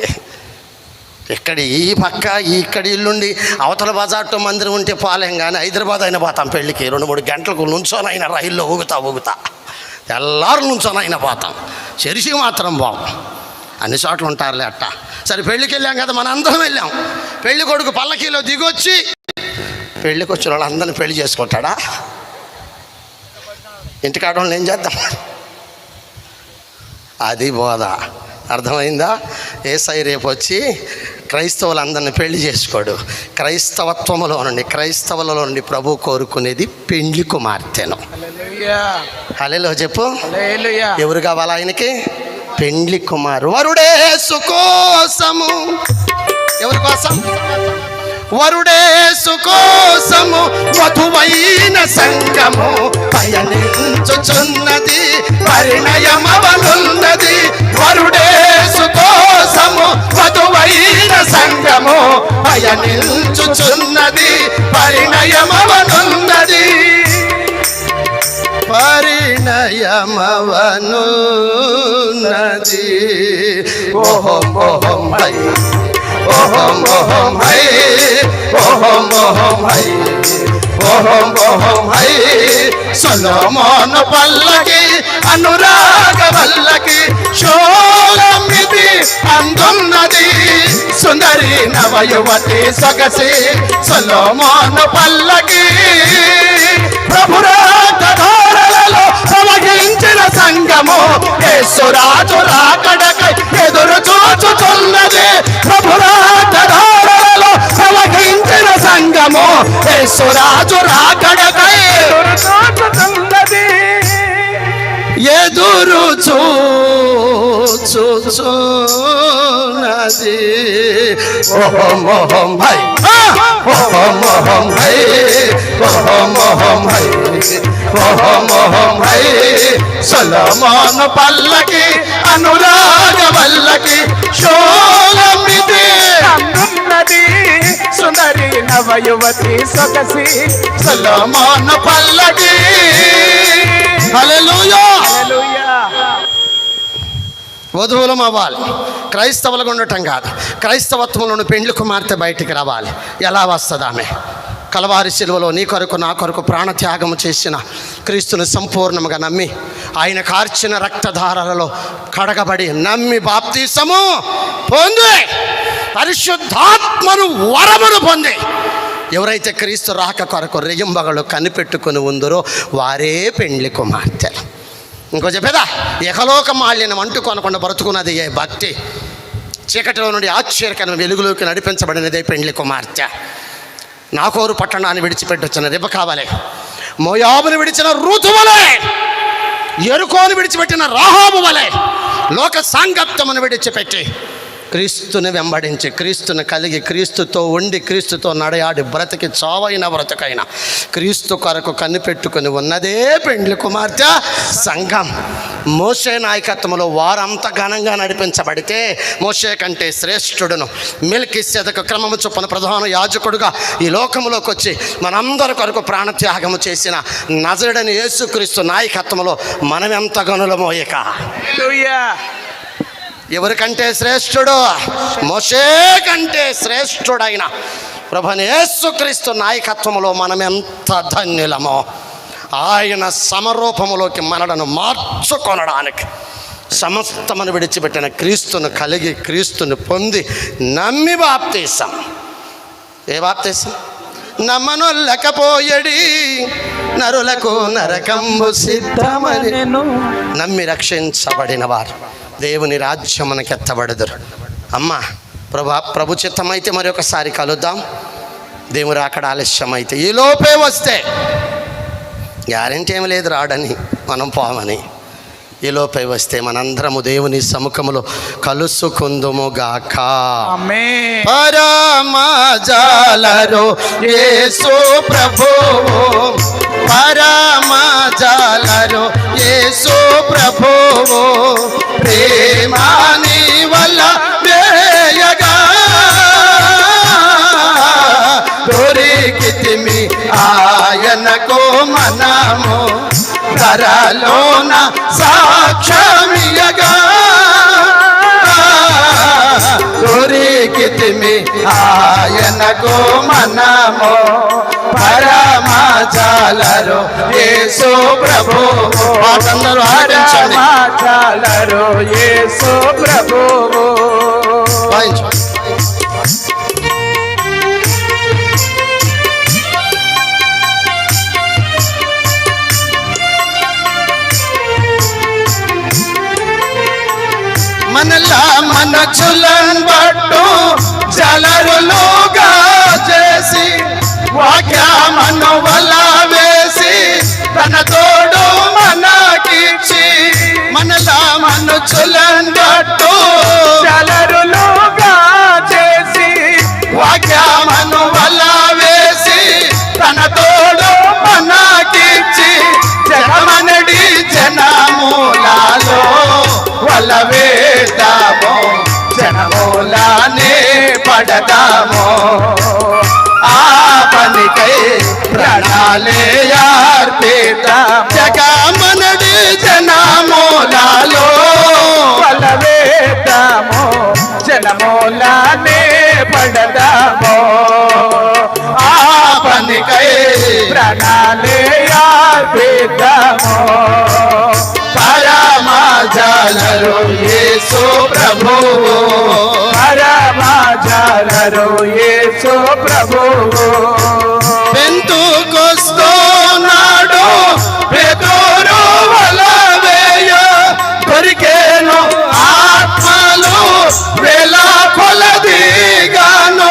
ఇక్కడ ఈ పక్క ఇక్కడ ఇల్లుండి అవతల బజార్తో మందిరం ఉంటే పోలేం, కానీ హైదరాబాద్ అయినా పోతాం పెళ్ళికి. 2-3 గంటలకు నుంచోనైనా రైల్లో ఊగుతా ఎల్లరూ నుంచోనైనా పోతాం. చర్చికి మాత్రం బాగు, అన్ని చోట్ల ఉంటారులే అట్ట. సరే పెళ్ళికి వెళ్ళాం కదా, మన అందరం వెళ్ళాం. పెళ్లి కొడుకు పల్లకీలో దిగొచ్చి పెళ్ళికి వచ్చిన వాళ్ళందరినీ పెళ్లి చేసుకుంటాడా? ఇంటికాడ వాళ్ళని ఏం చేద్దాం? అది బోధ. అర్థమైందా? యేసయ్య రేపు వచ్చి క్రైస్తవులందరినీ పెళ్లి చేసుకోడు. క్రైస్తవులలో నుండి ప్రభు కోరుకునేది పెండ్లి కుమార్తెను. హల్లెలూయా చెప్పు. ఎవరు కావాలి ఆయనకి? పెండ్లి కుమారు. వరుడేసు కోసము. ఎవరి కోసం? వరుడేసు కోసము వధువైన సంఘము పయనించుచున్నది, పరిణయమవనున్నది. వరుడేసు కోసము వధువైన సంఘము పయనించుచున్నది, పరిణయమవనున్నది. పరిణయమవనున్నది. ఓహం ఓహం హై, ఓహం ఓహం హై, ఓహం ఓహం హై, ఓహం ఓహం హై. సొలొమోను పల్లకి అనురాగ వల్లకి షోలమిది అందున్నది. సుందరి నవయువతి సొగసి సొలొమోను పల్లకి. ప్రభురాజధారలలో ప్రవహించిన సంఘము యేసురాజు రాకడకై ఎదురు చూచుచున్నది. ప్రభురాజధారలలో ప్రవహించిన సంఘము యేసురాజు రాకడకై ఎదురు చూచుచున్నది. ఎదురు చూచుచున్నది. ఓహం ఓహం హై, ఓహం ఓహం హై, ఓహం ఓహం హై, ఓహం ఓహం హై. సొలొమోను పల్లకి అనురాగ వల్లకి షోలమిది అందున్నది. సుందరి నవయువతి సొగసి సొలొమోను పల్లకి. హల్లెలూయా. వధువులం అవ్వాలి, క్రైస్తవులుగా ఉండటం కాదు. క్రైస్తవత్వంలోని పెండ్లి కుమార్తె బయటికి రావాలి. ఎలా వస్తుంది ఆమె? కలవారి శిలువలో నీ కొరకు నా కొరకు ప్రాణత్యాగము చేసిన క్రీస్తుని సంపూర్ణంగా నమ్మి ఆయన కార్చిన రక్తధారలలో కడగబడి నమ్మి బాప్తీసము పొంది పరిశుద్ధాత్మను వరమును పొంది ఎవరైతే క్రీస్తు రాక కొరకు రెయ్యంబగలు కనిపెట్టుకుని ఉందరో వారే పెండ్లి కుమార్తెలు. ఇంకో చెప్పేదా? యహలోక మాల్యనం అంటుకొనకుండా బ్రతుకున్నది ఏ భక్తి. చీకటిలో నుండి ఆశ్చర్యకరమైన వెలుగులోకి నడిపించబడినదే పెండ్లి కుమార్తె. నాకోరు పట్టణాన్ని విడిచిపెట్టి వచ్చిన రెబెకా వలె, మోయాబుని విడిచిన రూతు వలె, యెరికోను విడిచిపెట్టిన రాహాబు వలె లోక సాంగత్యమును విడిచిపెట్టి క్రీస్తుని వెంబడించి క్రీస్తుని కలిగి క్రీస్తుతో ఉండి క్రీస్తుతో నడయాడి బ్రతికి చావైన బ్రతకైన క్రీస్తు కొరకు కనిపెట్టుకుని ఉన్నదే పెండ్లి కుమార్తె సంఘం. మోషే నాయకత్వంలో వారంతా ఘనంగా నడిపించబడితే మోషే కంటే శ్రేష్ఠుడును మెల్కీసెదెకు క్రమము చొప్పున ప్రధాన యాజకుడుగా ఈ లోకములోకి వచ్చి మనందరి కొరకు ప్రాణత్యాగము చేసిన నజరుడైన యేసుక్రీస్తు నాయకత్వంలో మనమెంత గనులమో. ఇక ఎవరికంటే శ్రేష్ఠుడు? మోషే కంటే శ్రేష్ఠుడైన ప్రభువైన యేసుక్రీస్తు నాయకత్వంలో మనం ఎంత ధన్యులమో. ఆయన సమరూపములోకి మనలను మార్చుకొనడానికి సమస్తమును విడిచిపెట్టిన క్రీస్తును కలిగి క్రీస్తుని పొంది నమ్మి బాప్తీసం. ఏ బాప్తీసం? నమ్మనొల్లకపోయడి నరులకు నరకంబు సిద్ధమని నమ్మి రక్షించబడిన వారు దేవుని రాజ్యమునకు ఎత్తబడదురు. అమ్మా ప్రభు చిత్తమైతే మరొకసారి కలుద్దాం. దేవుడు అక్కడ ఆలస్యమైతే ఈ లోపే వస్తే గ్యారెంటీ ఏమి లేదు రాడని, మనం పోమని. ఈ లోపే వస్తే మనందరము దేవుని సముఖములో కలుసుకుందుముగాక. పరమజాలరు యేసు ప్రభువు, పరమజాలరు యేసు ప్రభువు, ప్రేమాని వల్ల వేయగా దొరికితిమి ఆయనకు మనము ధరలోన సాక్ష్యమియగా దొరికితిమి ఆయనకు మనము పరమాచాలరు యేసు ప్రభు. పాటందరూ ఆడించండి. పరమాచాలరు యేసు ప్రభువు. వాయించు. మనలా మనచులన్ బట్టు జలరులుగా చేసి వాక్యమను వల వేసి తన తోడు మనకిచ్చి మనలా మనచులన్ బట్టు జలరులుగా చేసి వాక్యమను వల వేసి తన తోడు మనకిచ్చి జగమనడి జనమూలాలో వల వేద్దాము జనమూలానే పడదాము ఆ పనికై ప్రాణాలే అర్పిద్దాం జగమనడి జనమూలాలో వల వేద్దాము జనమూలానే పడదాము ఆ పనికై ప్రాణాలే అర్పిద్దాము. పరమాచాలరు యేసు ప్రభువు పరమాచాలరు యేసు ప్రభువు. పెంతుకొస్తున్నాడు పేతురు వల వేయ దొరికేను ఆత్మలు వేల కొలదిగాను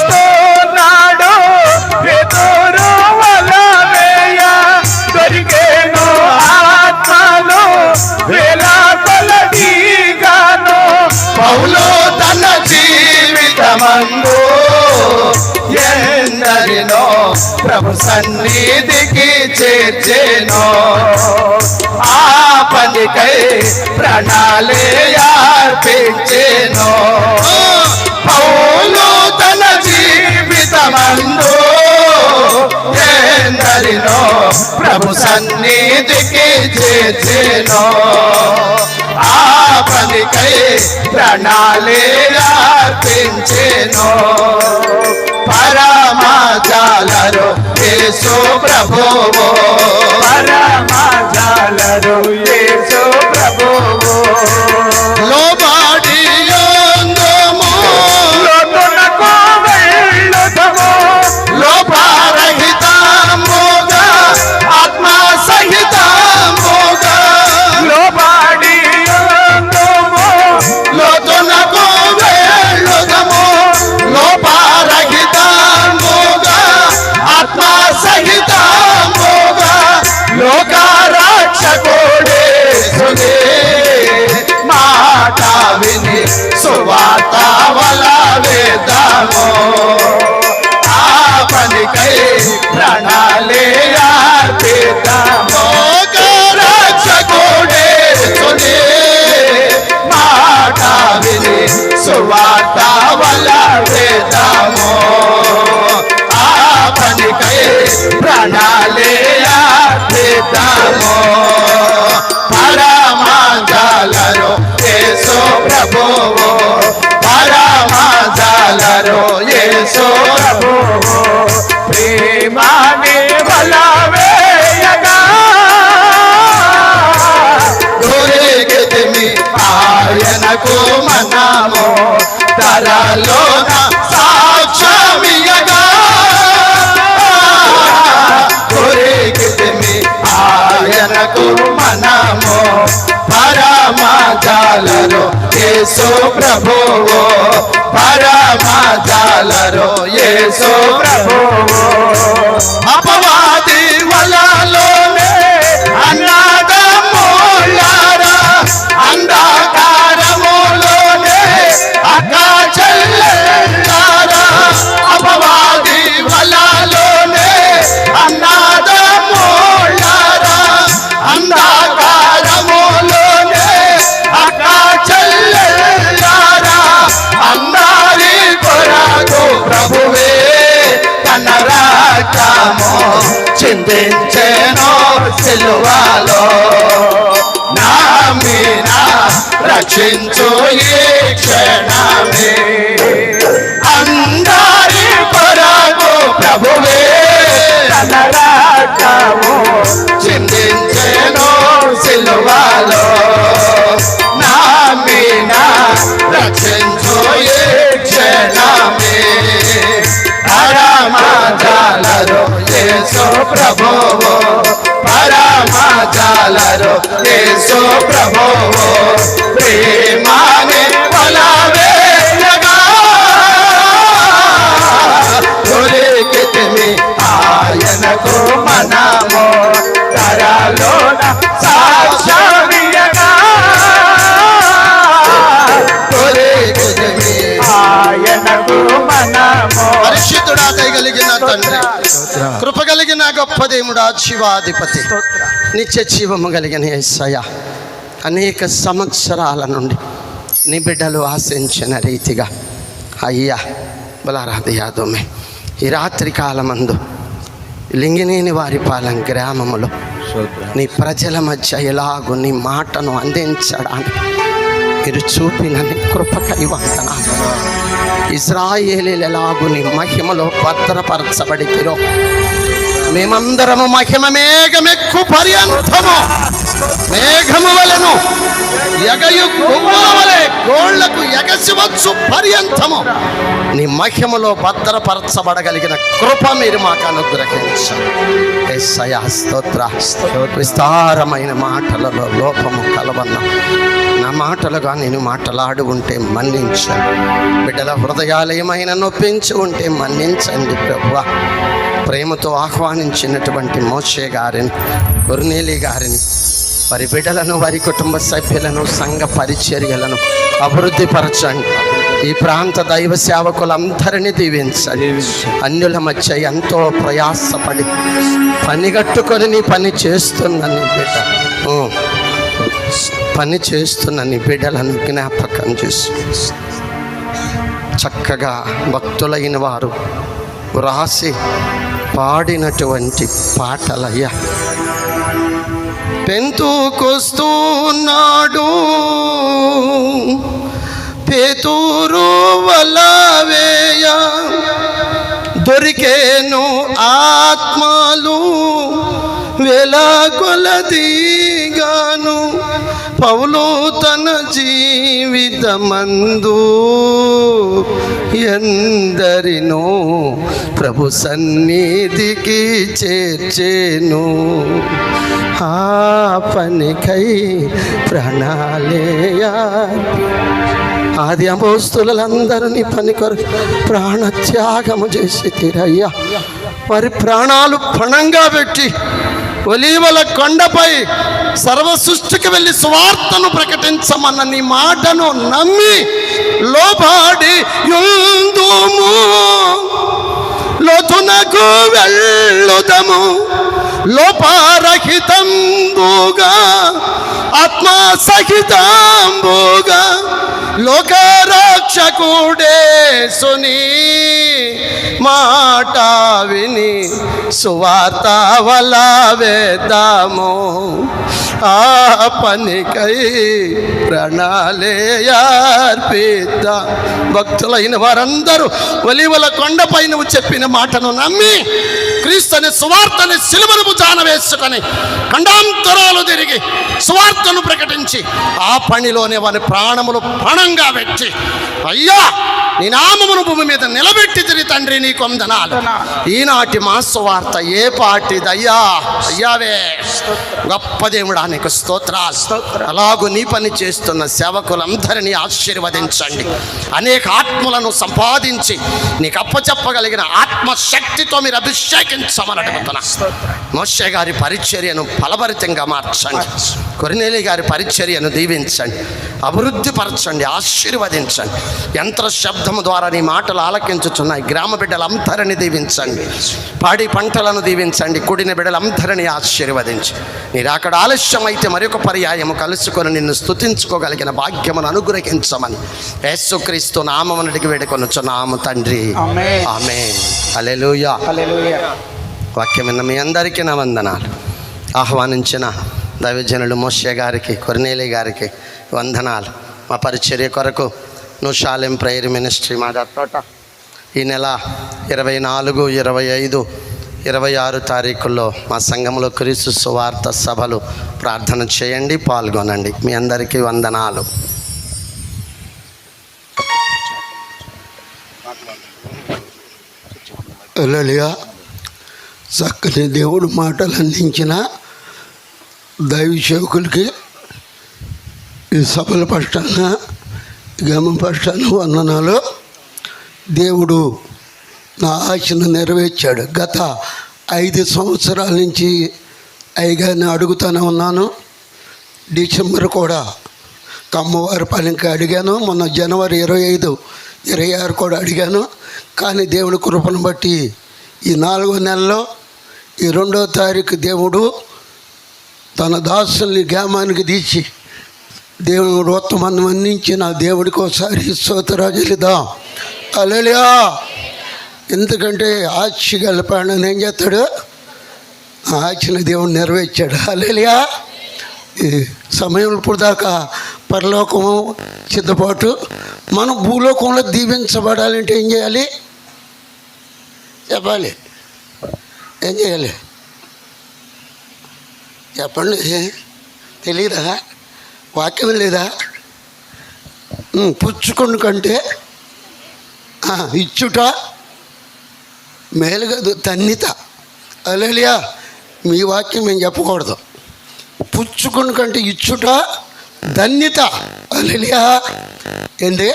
పెట్టుకొస్తున్నాడు పేతురు వల వేయ దొరికేను ఆత్మలు వేల కొలదిగాను. పౌలు తన జీవితమందు ఎందరినో ప్రభు సన్నిధికి చేర్చెను ఆ పనికై ప్రాణాలే అర్పించెను. పౌలు తన జీవితమందు ఎందరినో ప్రభు సన్నిధికి చేర్చెను ఆ పనికై ప్రాణాలే అర్పించెను. పరమాచాలరు యేసు ప్రభువు పరమాచాలరు యేసు ప్రభువు. లోబడి యోందుము లోతునకు వెళ్ళుదము లోపరహితముగా ఆత్మ సహితముగా లోబడి యోందుము లోతునకు వెళ్ళుదము లోపరహితముగా ఆత్మ సహితముగా లోక రక్షకుడేసునే మాట విని సువార్త వల వేద్దాము ఆ పనికై ప్రాణాలే అర్పిద్దాము. లోక రక్షకుడేసునే మాట విని సువార్త వల వేద్దాము ఆ పనికై ప్రాణాలే అర్పిద్దాము. పరమాచాలరు యేసు ప్రభువు పరమాచాలరు యేసు ప్రభువు ప్రేమాని వల వేయగా దొరికితిమి ఆయనకు మనము తరలోన సాక్ష్యమియగా దొరికితిమి ఆయనకు మనము పరమాచాలరు యేసు ప్రభువు పరమాచాలరు యేసు ప్రభువు అపవాది వలలోనే అన్నదమ్ములారా అంధకారములోనే అక్క చెల్లెళ్ళారా అపవాది వలలోనే అన్నదమ్ములారా అంధకారములోనే అక్క చెల్లెళ్ళారా అందరి కొరకు ప్రభువే తన రక్తము చిందించెను సిలువలో నమ్మిన రక్షించు ఈ క్షణమే అందరి కొరకు ప్రభువే తన రక్తము చిందించెను సిలువలో, నామిన రక్షించు ఈ క్షణమే. పరమజాలరు యేసు ప్రభువు, పరమజాలరు యేసు ప్రభువు, ప్రేమాని బలవేయగా దొరికితిమి ఆయనకు మనము, తరలోన సాక్షమియగా దొరికితిమి ఆయనకు మనము. పరిశుద్ధుడా దయగలిగిన తండ్రి, కృప కలిగిన గొప్ప దేవుడా, శివాధిపతి, నిత్య జీవము కలిగిన యేసయ్య, అనేక సంవత్సరాల నుండి నీ బిడ్డలు ఆశించిన రీతిగా అయ్యా బలారాధయాదోమే ఈ రాత్రి కాలమందు లింగినేని వారిపాలెం గ్రామములో నీ ప్రజల మధ్య ఎలాగూ నీ మాటను అందించడానికి మీరు చూపిన నీ కృపకై వందనాలు. ఇశ్రాయేలీయులు ఎలాగూ నీ మహిమలో భద్రపరచబడితిరో, మేమందరము మహిమ మేఘమెక్కు పర్యంతము మేఘము వలెను ఎగయు గువ్వల వలె గోళ్లకు ఎగసివచ్చు పర్యంతము నీ మహిమలో భద్రపరచబడగలిగిన కృప మీరు మాకు అనుగ్రహించండి. యేసయ్యా స్తోత్ర. విస్తారమైన మాటలలో లోపము కలవన్న నా మాటలుగా నేను మాట్లాడు ఉంటే మన్నించండి. బిడ్డల హృదయాలయమైన నొప్పించి ఉంటే మన్నించండి ప్రభువా. ప్రేమతో ఆహ్వానించినటువంటి మోషే గారిని, కొర్నేలి గారిని, వారి బిడ్డలను, వారి కుటుంబ సభ్యులను, సంఘ పరిచర్యలను అభివృద్ధిపరచండి. ఈ ప్రాంత దైవ సేవకులందరినీ దీవించండి. అన్యుల మధ్య ఎంతో ప్రయాసపడి పనిగట్టుకొని నీ పని చేస్తున్న నీ బిడ్డ పని చేస్తున్న నీ బిడ్డలను జ్ఞాపకం చేసి చక్కగా భక్తులైన వారు వ్రాసి పాడినటువంటి పాటలయ్యా. పెంతుకొస్తున్నాడు పేతురు వలవేయ, దొరికేను ఆత్మలు వెలకొలదిగాను, పౌలు తన జీవితమందు ఎందరినో ప్రభు సన్నిధికి చేర్చేను. ఆ పనికై ప్రాణాలేయా. ఆది అపోస్తులందరూ నీ పని కొరకు ప్రాణత్యాగము చేసి తీరయ్యా. వారి ప్రాణాలు పణంగా పెట్టి ఒలీవల కొండపై సర్వ సృష్టికి వెళ్ళి సువార్తను ప్రకటించమన్న నీ మాటను నమ్మి లోబడి యుందుము, లోతునకు వెళ్ళుదము, లోపరహితంబుగా ఆత్మసహితంబుగా లోకరక్షకుడేసుని మాట విని సువార్త వల వేద్దాము. ఆ పనికై ప్రణాళిద్దాం. భక్తులైన వారందరూ ఒలీవల కొండపై నువ్వు చెప్పిన మాటను నమ్మి క్రీస్తుని సువార్తని సిలువను భుజాన వేసుకొని ఖండాంతరాలు తిరిగి సువార్తను ప్రకటించి ఆ పనిలోనే వారి ప్రాణములు పణంగా పెట్టి అయ్యా నీ నామమును భూమి మీద నిలబెట్టి తిరిగి తండ్రి నీ కొందనాలు. ఈనాటి మా సువార్త ఏ పాటిదయ్యా? అయ్యావే గొప్ప దేవుడా నీకు స్తోత్రాలు. అలాగూ నీ పని చేస్తున్న సేవకులందరినీ ఆశీర్వదించండి. అనేక ఆత్మలను సంపాదించి నీకు అప్పచెప్పగలిగిన ఆత్మశక్తితో మీరు అభిషేకించమని అడుగుతున్నా. మోషే గారి పరిచర్యను ఫలభరితంగా మార్చండి. కొర్నేలి గారి పరిచర్యను దీవించండి, అభివృద్ధిపరచండి, ఆశీర్వదించండి. యంత్ర శబ్దము ద్వారా నీ మాటలు ఆలకించుచున్నాయి. గ్రామ బిడ్డలందరినీ దీవించండి, పాడి పంటలను దీవించండి, కూడిన బిడ్డలందరినీ ఆశీర్వదించి మీరు అక్కడ ఆలస్యం అయితే మరొక పర్యాయము కలుసుకొని నిన్ను స్తుతించుకోగలిగిన భాగ్యమును అనుగ్రహించమని యేసుక్రీస్తు నామమున అడిగి వేడుకొనుచున్నాము తండ్రి. ఆమేన్. హల్లెలూయా. వాక్యం విన్న మీ అందరికీ నా వందనాలు. ఆహ్వానించిన దైవజనులు మోషే గారికి, కొర్నేలి గారికి వందనాలు. మా పరిచర్య కొరకు షాలెం ప్రేయర్ మినిస్ట్రీ మా తోట ఈ నెల 24, 25, 26 తారీఖుల్లో మా సంఘంలో క్రీస్తు సువార్త సభలు ప్రార్థన చేయండి, పాల్గొనండి. మీ అందరికీ వందనాలు. హల్లెలూయా. చక్కని దేవుడు మాటలు అందించిన దైవ సేవకులకి ఈ సభల పక్షాన గమ పక్షాన వందనాలు. దేవుడు నా ఆశను నెరవేర్చాడు. గత 5 సంవత్సరాల నుంచి అయ్యగారిని అడుగుతూనే ఉన్నాను. డిసెంబర్ కూడా కమ్మవారిపాలెంకి అడిగాను. మొన్న జనవరి 25, 26 కూడా అడిగాను. కానీ దేవుడి కృపను బట్టి ఈ 4వ నెలలో ఈ 2వ తారీఖు దేవుడు తన దాసుల్ని గ్రామానికి తీసి దేవుడు ఉత్తమాన్ని అందించి నా దేవుడికి ఒకసారి స్తోత్రాజులిద్దాం. హల్లెలూయా. ఎందుకంటే ఆశ గలపాడని ఏం చేస్తాడు, ఆ ఆశని దేవుడు నెరవేర్చాడు. హల్లెలూయా. ఈ సమయం ఇప్పుడు దాకా పరలోకము సిద్ధపాటు. మనం భూలోకంలో దీవించబడాలంటే ఏం చేయాలి చెప్పాలి? ఏం చేయాలి చెప్పండి? తెలియదా? వాక్యం లేదా? పుచ్చుకుని కంటే ఇచ్చుట మేలు కాదు, తన్నిత. హల్లెలూయా. మీ వాక్యం మేము చెప్పకూడదు. పుచ్చుకుని కంటే ఇచ్చుట ధన్యత. హల్లెలూయా. ఏంటి?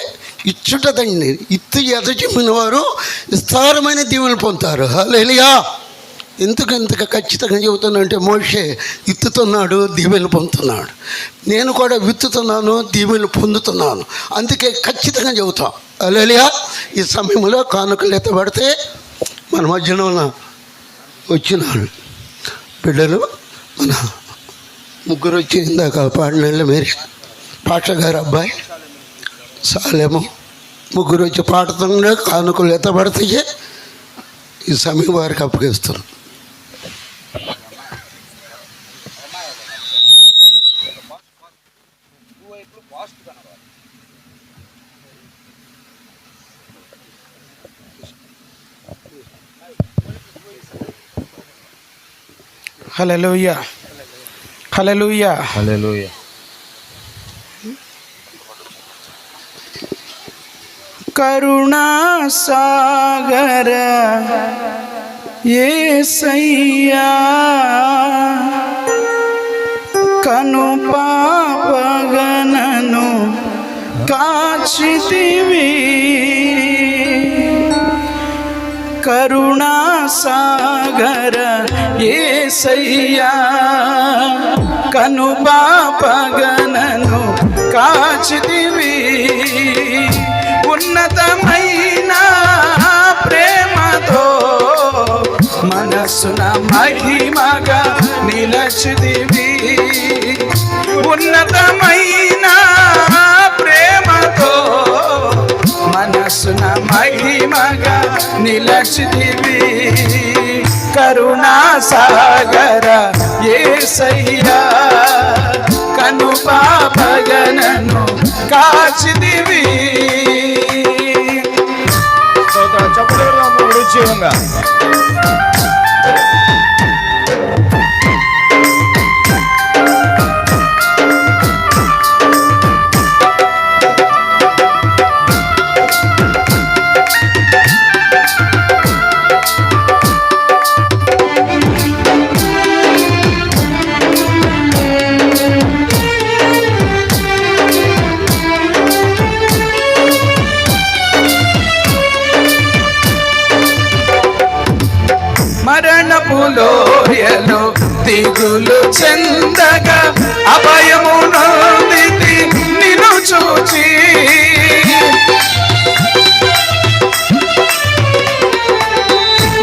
ఇచ్చుట ధన్య. ఇత్తు ఎదచిమ్మిన వారు విస్తారమైన దీవెనలు పొందుతారు. హల్లెలూయా. ఎందుకు ఇంతగా ఖచ్చితంగా చెబుతున్నానంటే మోషే విత్తుతున్నాడు, దీవెనలు పొందుతున్నాడు. నేను కూడా విత్తుతున్నాను, దీవెనలు పొందుతున్నాను. అందుకే ఖచ్చితంగా చెబుతాం. హల్లెలూయా. ఈ సమయంలో కానుకలు ఎత్తబడితే మన మధ్యలో వచ్చినాడు బిడ్డలు, మన ముగ్గురు వచ్చి ఇందాక పాడిన మేరీ పాట గారు అబ్బాయి సాలేము ముగ్గురు వచ్చి పాడుతుండే కానుకలు ఎత్తబడతాయి. ఈ సమయం వారికి అప్పగిస్తున్నాం. హల్లెలూయా. హల్లెలూయా. హల్లెలూయా. కరుణా సాగర యేసయ్యా, కను పాపగనను కాచితివి. కరుణా సాగర యేసయ్యా, కను పాపగనను కాచితివి. ఉన్నతమైన ప్రేమతో మనసున మహిమగా నిలచితివి. ఉన్నతమైన ప్రేమతో మనసున మహిమగా నిలచితివి. కరుణా సాగర యేసయ్యా, కను పాపగనను కాచితివి. చెప్పలేదు రుచిగా. మరణపులోయలో దిగులు చెందగా అభయము నొందితి నిన్ను చూచి.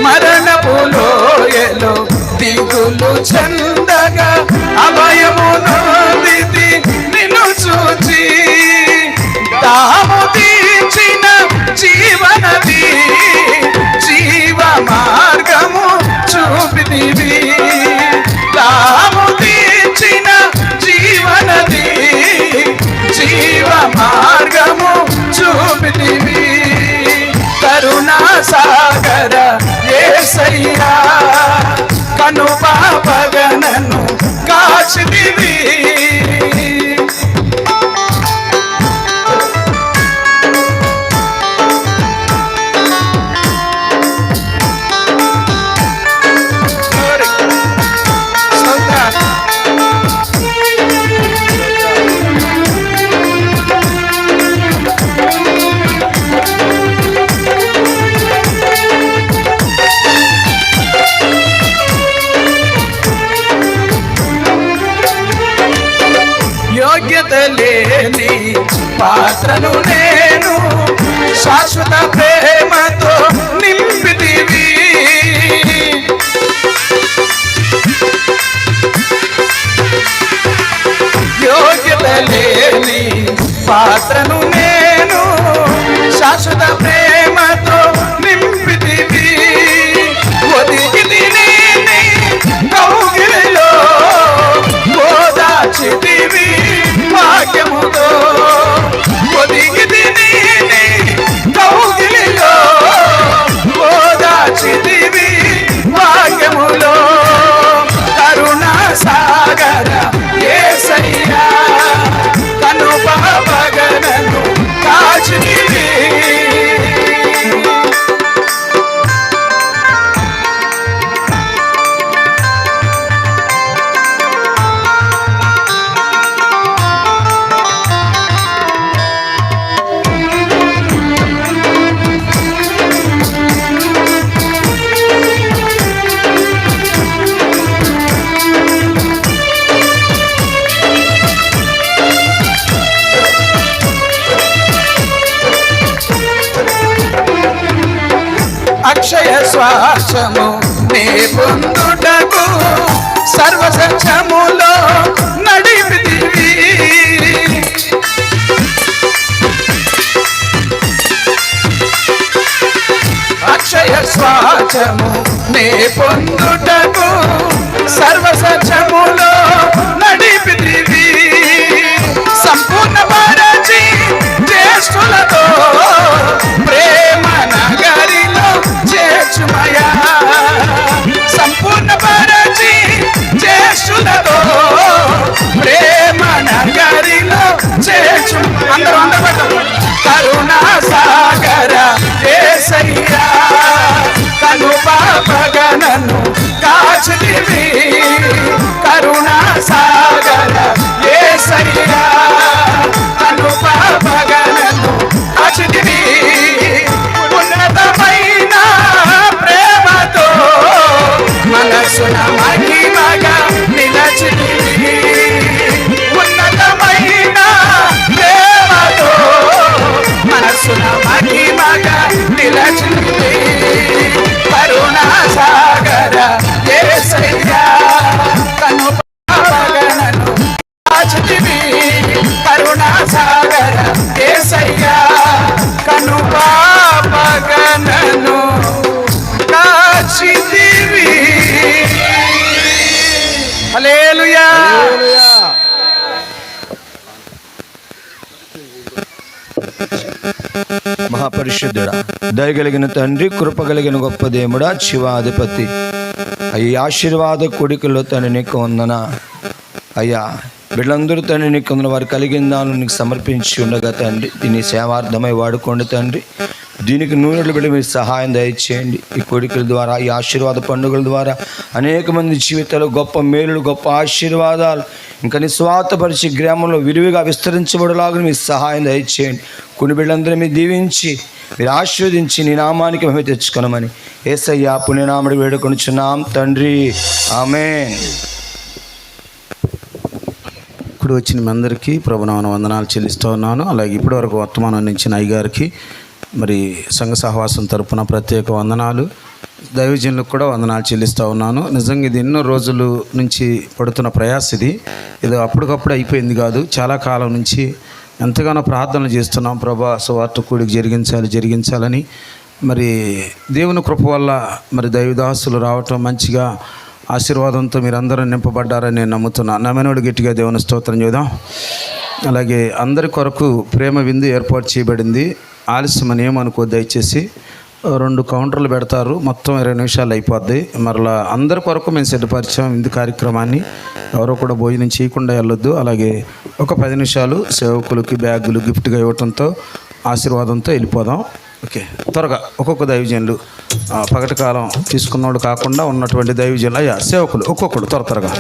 మరణపులోయలో దిగులు చెందగా అభయము నొందితి నిన్ను చూచి. దాము తీర్చిన జీవనది, జీవ మార్గము చూపితివి. దాము తీర్చిన జీవనది, జీవ మార్గము చూ నన్ను కాచితివి. యోగ్యత లేని పాత్రను నేను శాశ్వత ప్రేమతో నింపితివి. యోగ్యత లేని పాత్రను నేను శాశ్వత ప్రేమతో నింపితివి. ఒదిగితి నీ కౌగిలిలో ఓదాచితివి వాక్యముతో. ఒదిగితి నీ కౌగిలిలో ఓదాచితివి వాక్యములో. కరుణా సాగర యేసయ్యా కనుపగనను కాచితివి. అక్షయ శ్వాసము నీ పొందుటకు సర్వసత్యములో నడిపితివి. అక్షయ శ్వాసము నీ పొందుటకు సర్వసత్యములో నడిపితివి. సంపూర్ణ పరచి జ్యేష్ఠులతో ప్రేమ నగరిలో చేర్చుమయా. సంపూర్ణ పరచి జ్యేష్ఠులతో ప్రేమ నగరిలో చేర్చు. అందరూ కరుణా సాగర యేసయ్యా కనుపగనను కాచితివి. కరుణా సాగర యేసయ్యా కనుపగనను కాచితివి. ఉన్నతమైన ప్రేమతో మనసున మహిమగా నిలచితివి. ఉన్నతమైన ప్రేమతో మనసున మహిమగా నిలచితివి. కరుణా సాగర యేసయ్యా కనుపగనను కాచితివి. కరుణా సాగర యేసయ్యా కనుపగనను కాచితివి. హల్లెలూయా. మహాపరిశుద్ధుడా, దయగలిగిన తండ్రి, కృపగలిగిన గొప్ప దేవుడా, శివాధిపతి అయ్యి ఆశీర్వాద కొడుకుల్లో తండ్రి నీకు వందన. అయ్యా బిడ్డలందరూ తండ్రి నీకు వందన. వారు కలిగిన దాన్ని నీకు సమర్పించి ఉండగా తండ్రి దీన్ని సేవార్థమై వాడుకోండి తండ్రి. దీనికి నూనెలు బిడ్డ మీరు సహాయం దయచేయండి. ఈ కోడికల ద్వారా, ఈ ఆశీర్వాద పండుగల ద్వారా అనేక మంది జీవితాలు గొప్ప మేలులు, గొప్ప ఆశీర్వాదాలు ఇంకా నిస్వార్థపరిచి గ్రామంలో విరివిగా విస్తరించబడలాగా మీరు సహాయం దయచేయండి. కొన్ని బిడ్డలందరూ మీరు దీవించి మీరు ఆశీర్వదించి నీ నామానికి మేము తెచ్చుకోనమని యేసయ్యా పుణ్యనామడి వేడుకొనుచున్నాం తండ్రి. ఆమేన్. ఇప్పుడు వచ్చిన మీ అందరికీ ప్రభునామన వందనాలు చెల్లిస్తూ ఉన్నాను. అలాగే ఇప్పటివరకు వర్తమానం అందించిన అయ్యగారికి మరి సంఘ సహవాసం తరపున ప్రత్యేక వందనాలు. దైవజనులకు కూడా వందనాలు చెల్లిస్తూ ఉన్నాను. నిజంగా ఇది ఎన్నో రోజుల నుంచి పడుతున్న ప్రయాస. ఇది అప్పటికప్పుడు అయిపోయింది కాదు. చాలా కాలం నుంచి ఎంతగానో ప్రార్థనలు చేస్తున్నాం. ప్రభా సువార్త కూడికి జరిగించాలని. మరి దేవుని కృప వల్ల మరి దైవదాసులు రావటం, మంచిగా ఆశీర్వాదంతో మీరందరూ నింపబడ్డారని నేను నమ్ముతున్నాను. నమ్మనోడు గట్టిగా దేవుని స్తోత్రం చేద్దాం. అలాగే అందరి కొరకు ప్రేమ విందు ఏర్పాటు చేయబడింది. ఆలస్యమని ఏమనుకో దయచేసి. 2 కౌంటర్లు పెడతారు. మొత్తం 20 నిమిషాలు అయిపోద్ది. మరలా అందరి కొరకు మేము సిద్ధపరిచాం ఇందు కార్యక్రమాన్ని. ఎవరో కూడా భోజనం చేయకుండా వెళ్ళొద్దు. అలాగే ఒక 10 నిమిషాలు సేవకులకి బ్యాగులు గిఫ్ట్గా ఇవ్వటంతో ఆశీర్వాదంతో వెళ్ళిపోదాం. ఓకే, త్వరగా ఒక్కొక్క దైవజనులు పగటి కాలం తీసుకున్నోడు కాకుండా ఉన్నటువంటి దైవజనులు అయ్యా సేవకులు ఒక్కొక్కడు త్వరగా.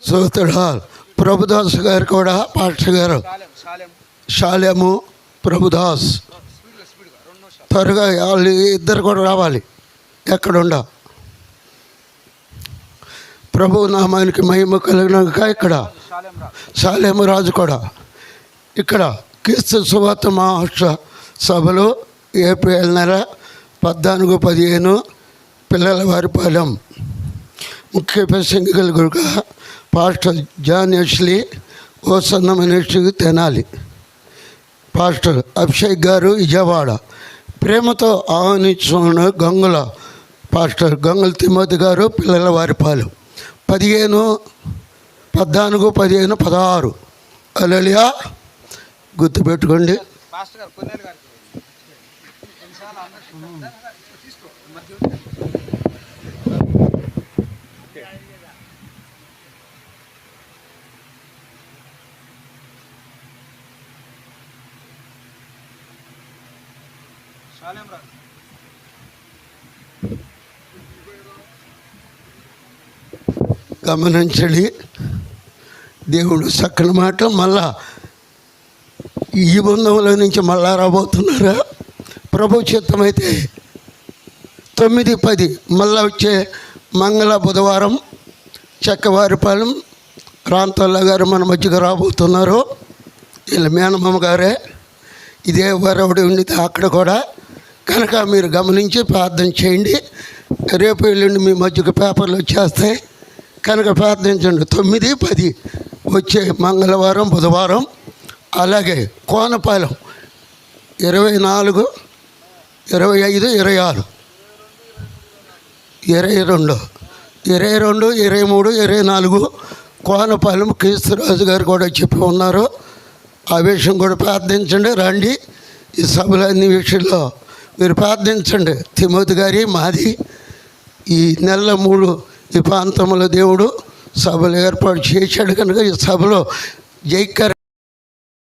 సూత్రుడా ప్రభుదాస్ గారు కూడా పాస్టర్ గారు శాలేము ప్రభుదాస్ త్వరగా వాళ్ళు ఇద్దరు కూడా రావాలి. ఎక్కడుండ ప్రభు నామానికి మహిమ కలిగినాక ఇక్కడ శాలేము రాజు కూడా ఇక్కడ క్రీస్తు సువార్త మహోత్సవ సభలు ఏప్రిల్ నెల 14-15 పిల్లల వారిపాలెం. ముఖ్య ప్రసంగికులుగా pastor John Wesley Hosanna ministry Tenali, pastor Abhishek గారు విజయవాడ. ప్రేమతో ఆహ్వానించున్న గంగుల పాస్టర్ గంగుల తిమోతి గారు పిల్లల వారిపాలెం. 14, 15, 16 హల్లెలూయా. గుర్తుపెట్టుకోండి. గమనించండి, దేవుడు చక్కని మాట. మళ్ళా ఈ బృందంలో నుంచి మళ్ళా రాబోతున్నారా? ప్రభు చిత్తమైతే 9, 10 మళ్ళా వచ్చే మంగళ బుధవారం చెక్కవారిపాలెం రాంతల్ల గారు మన మధ్యగా రాబోతున్నారు. వీళ్ళ మేనమామ గారే. ఇదే వరవడి ఉండితే అక్కడ కూడా. కనుక మీరు గమనించి ప్రార్థన చేయండి. రేపు ఎల్లుండి మీ మధ్యకు పేపర్లు వచ్చేస్తాయి కనుక ప్రార్థించండి. 9, 10 వచ్చే మంగళవారం బుధవారం. అలాగే కోనపాలెం 24, 25, 26, 22, 23, 24 కోనపాలెం క్రీస్తురాజు గారు కూడా చెప్పి ఉన్నారు. ఆ విషయం కూడా ప్రార్థించండి. రండి. ఈ సభలో అన్ని విషయంలో మీరు ప్రార్థించండి. తిమోతి గారి మాది ఈ నెల 3 ఈ ప్రాంతంలో దేవుడు సభలు ఏర్పాటు చేశాడు కనుక ఈ సభలో జైకర్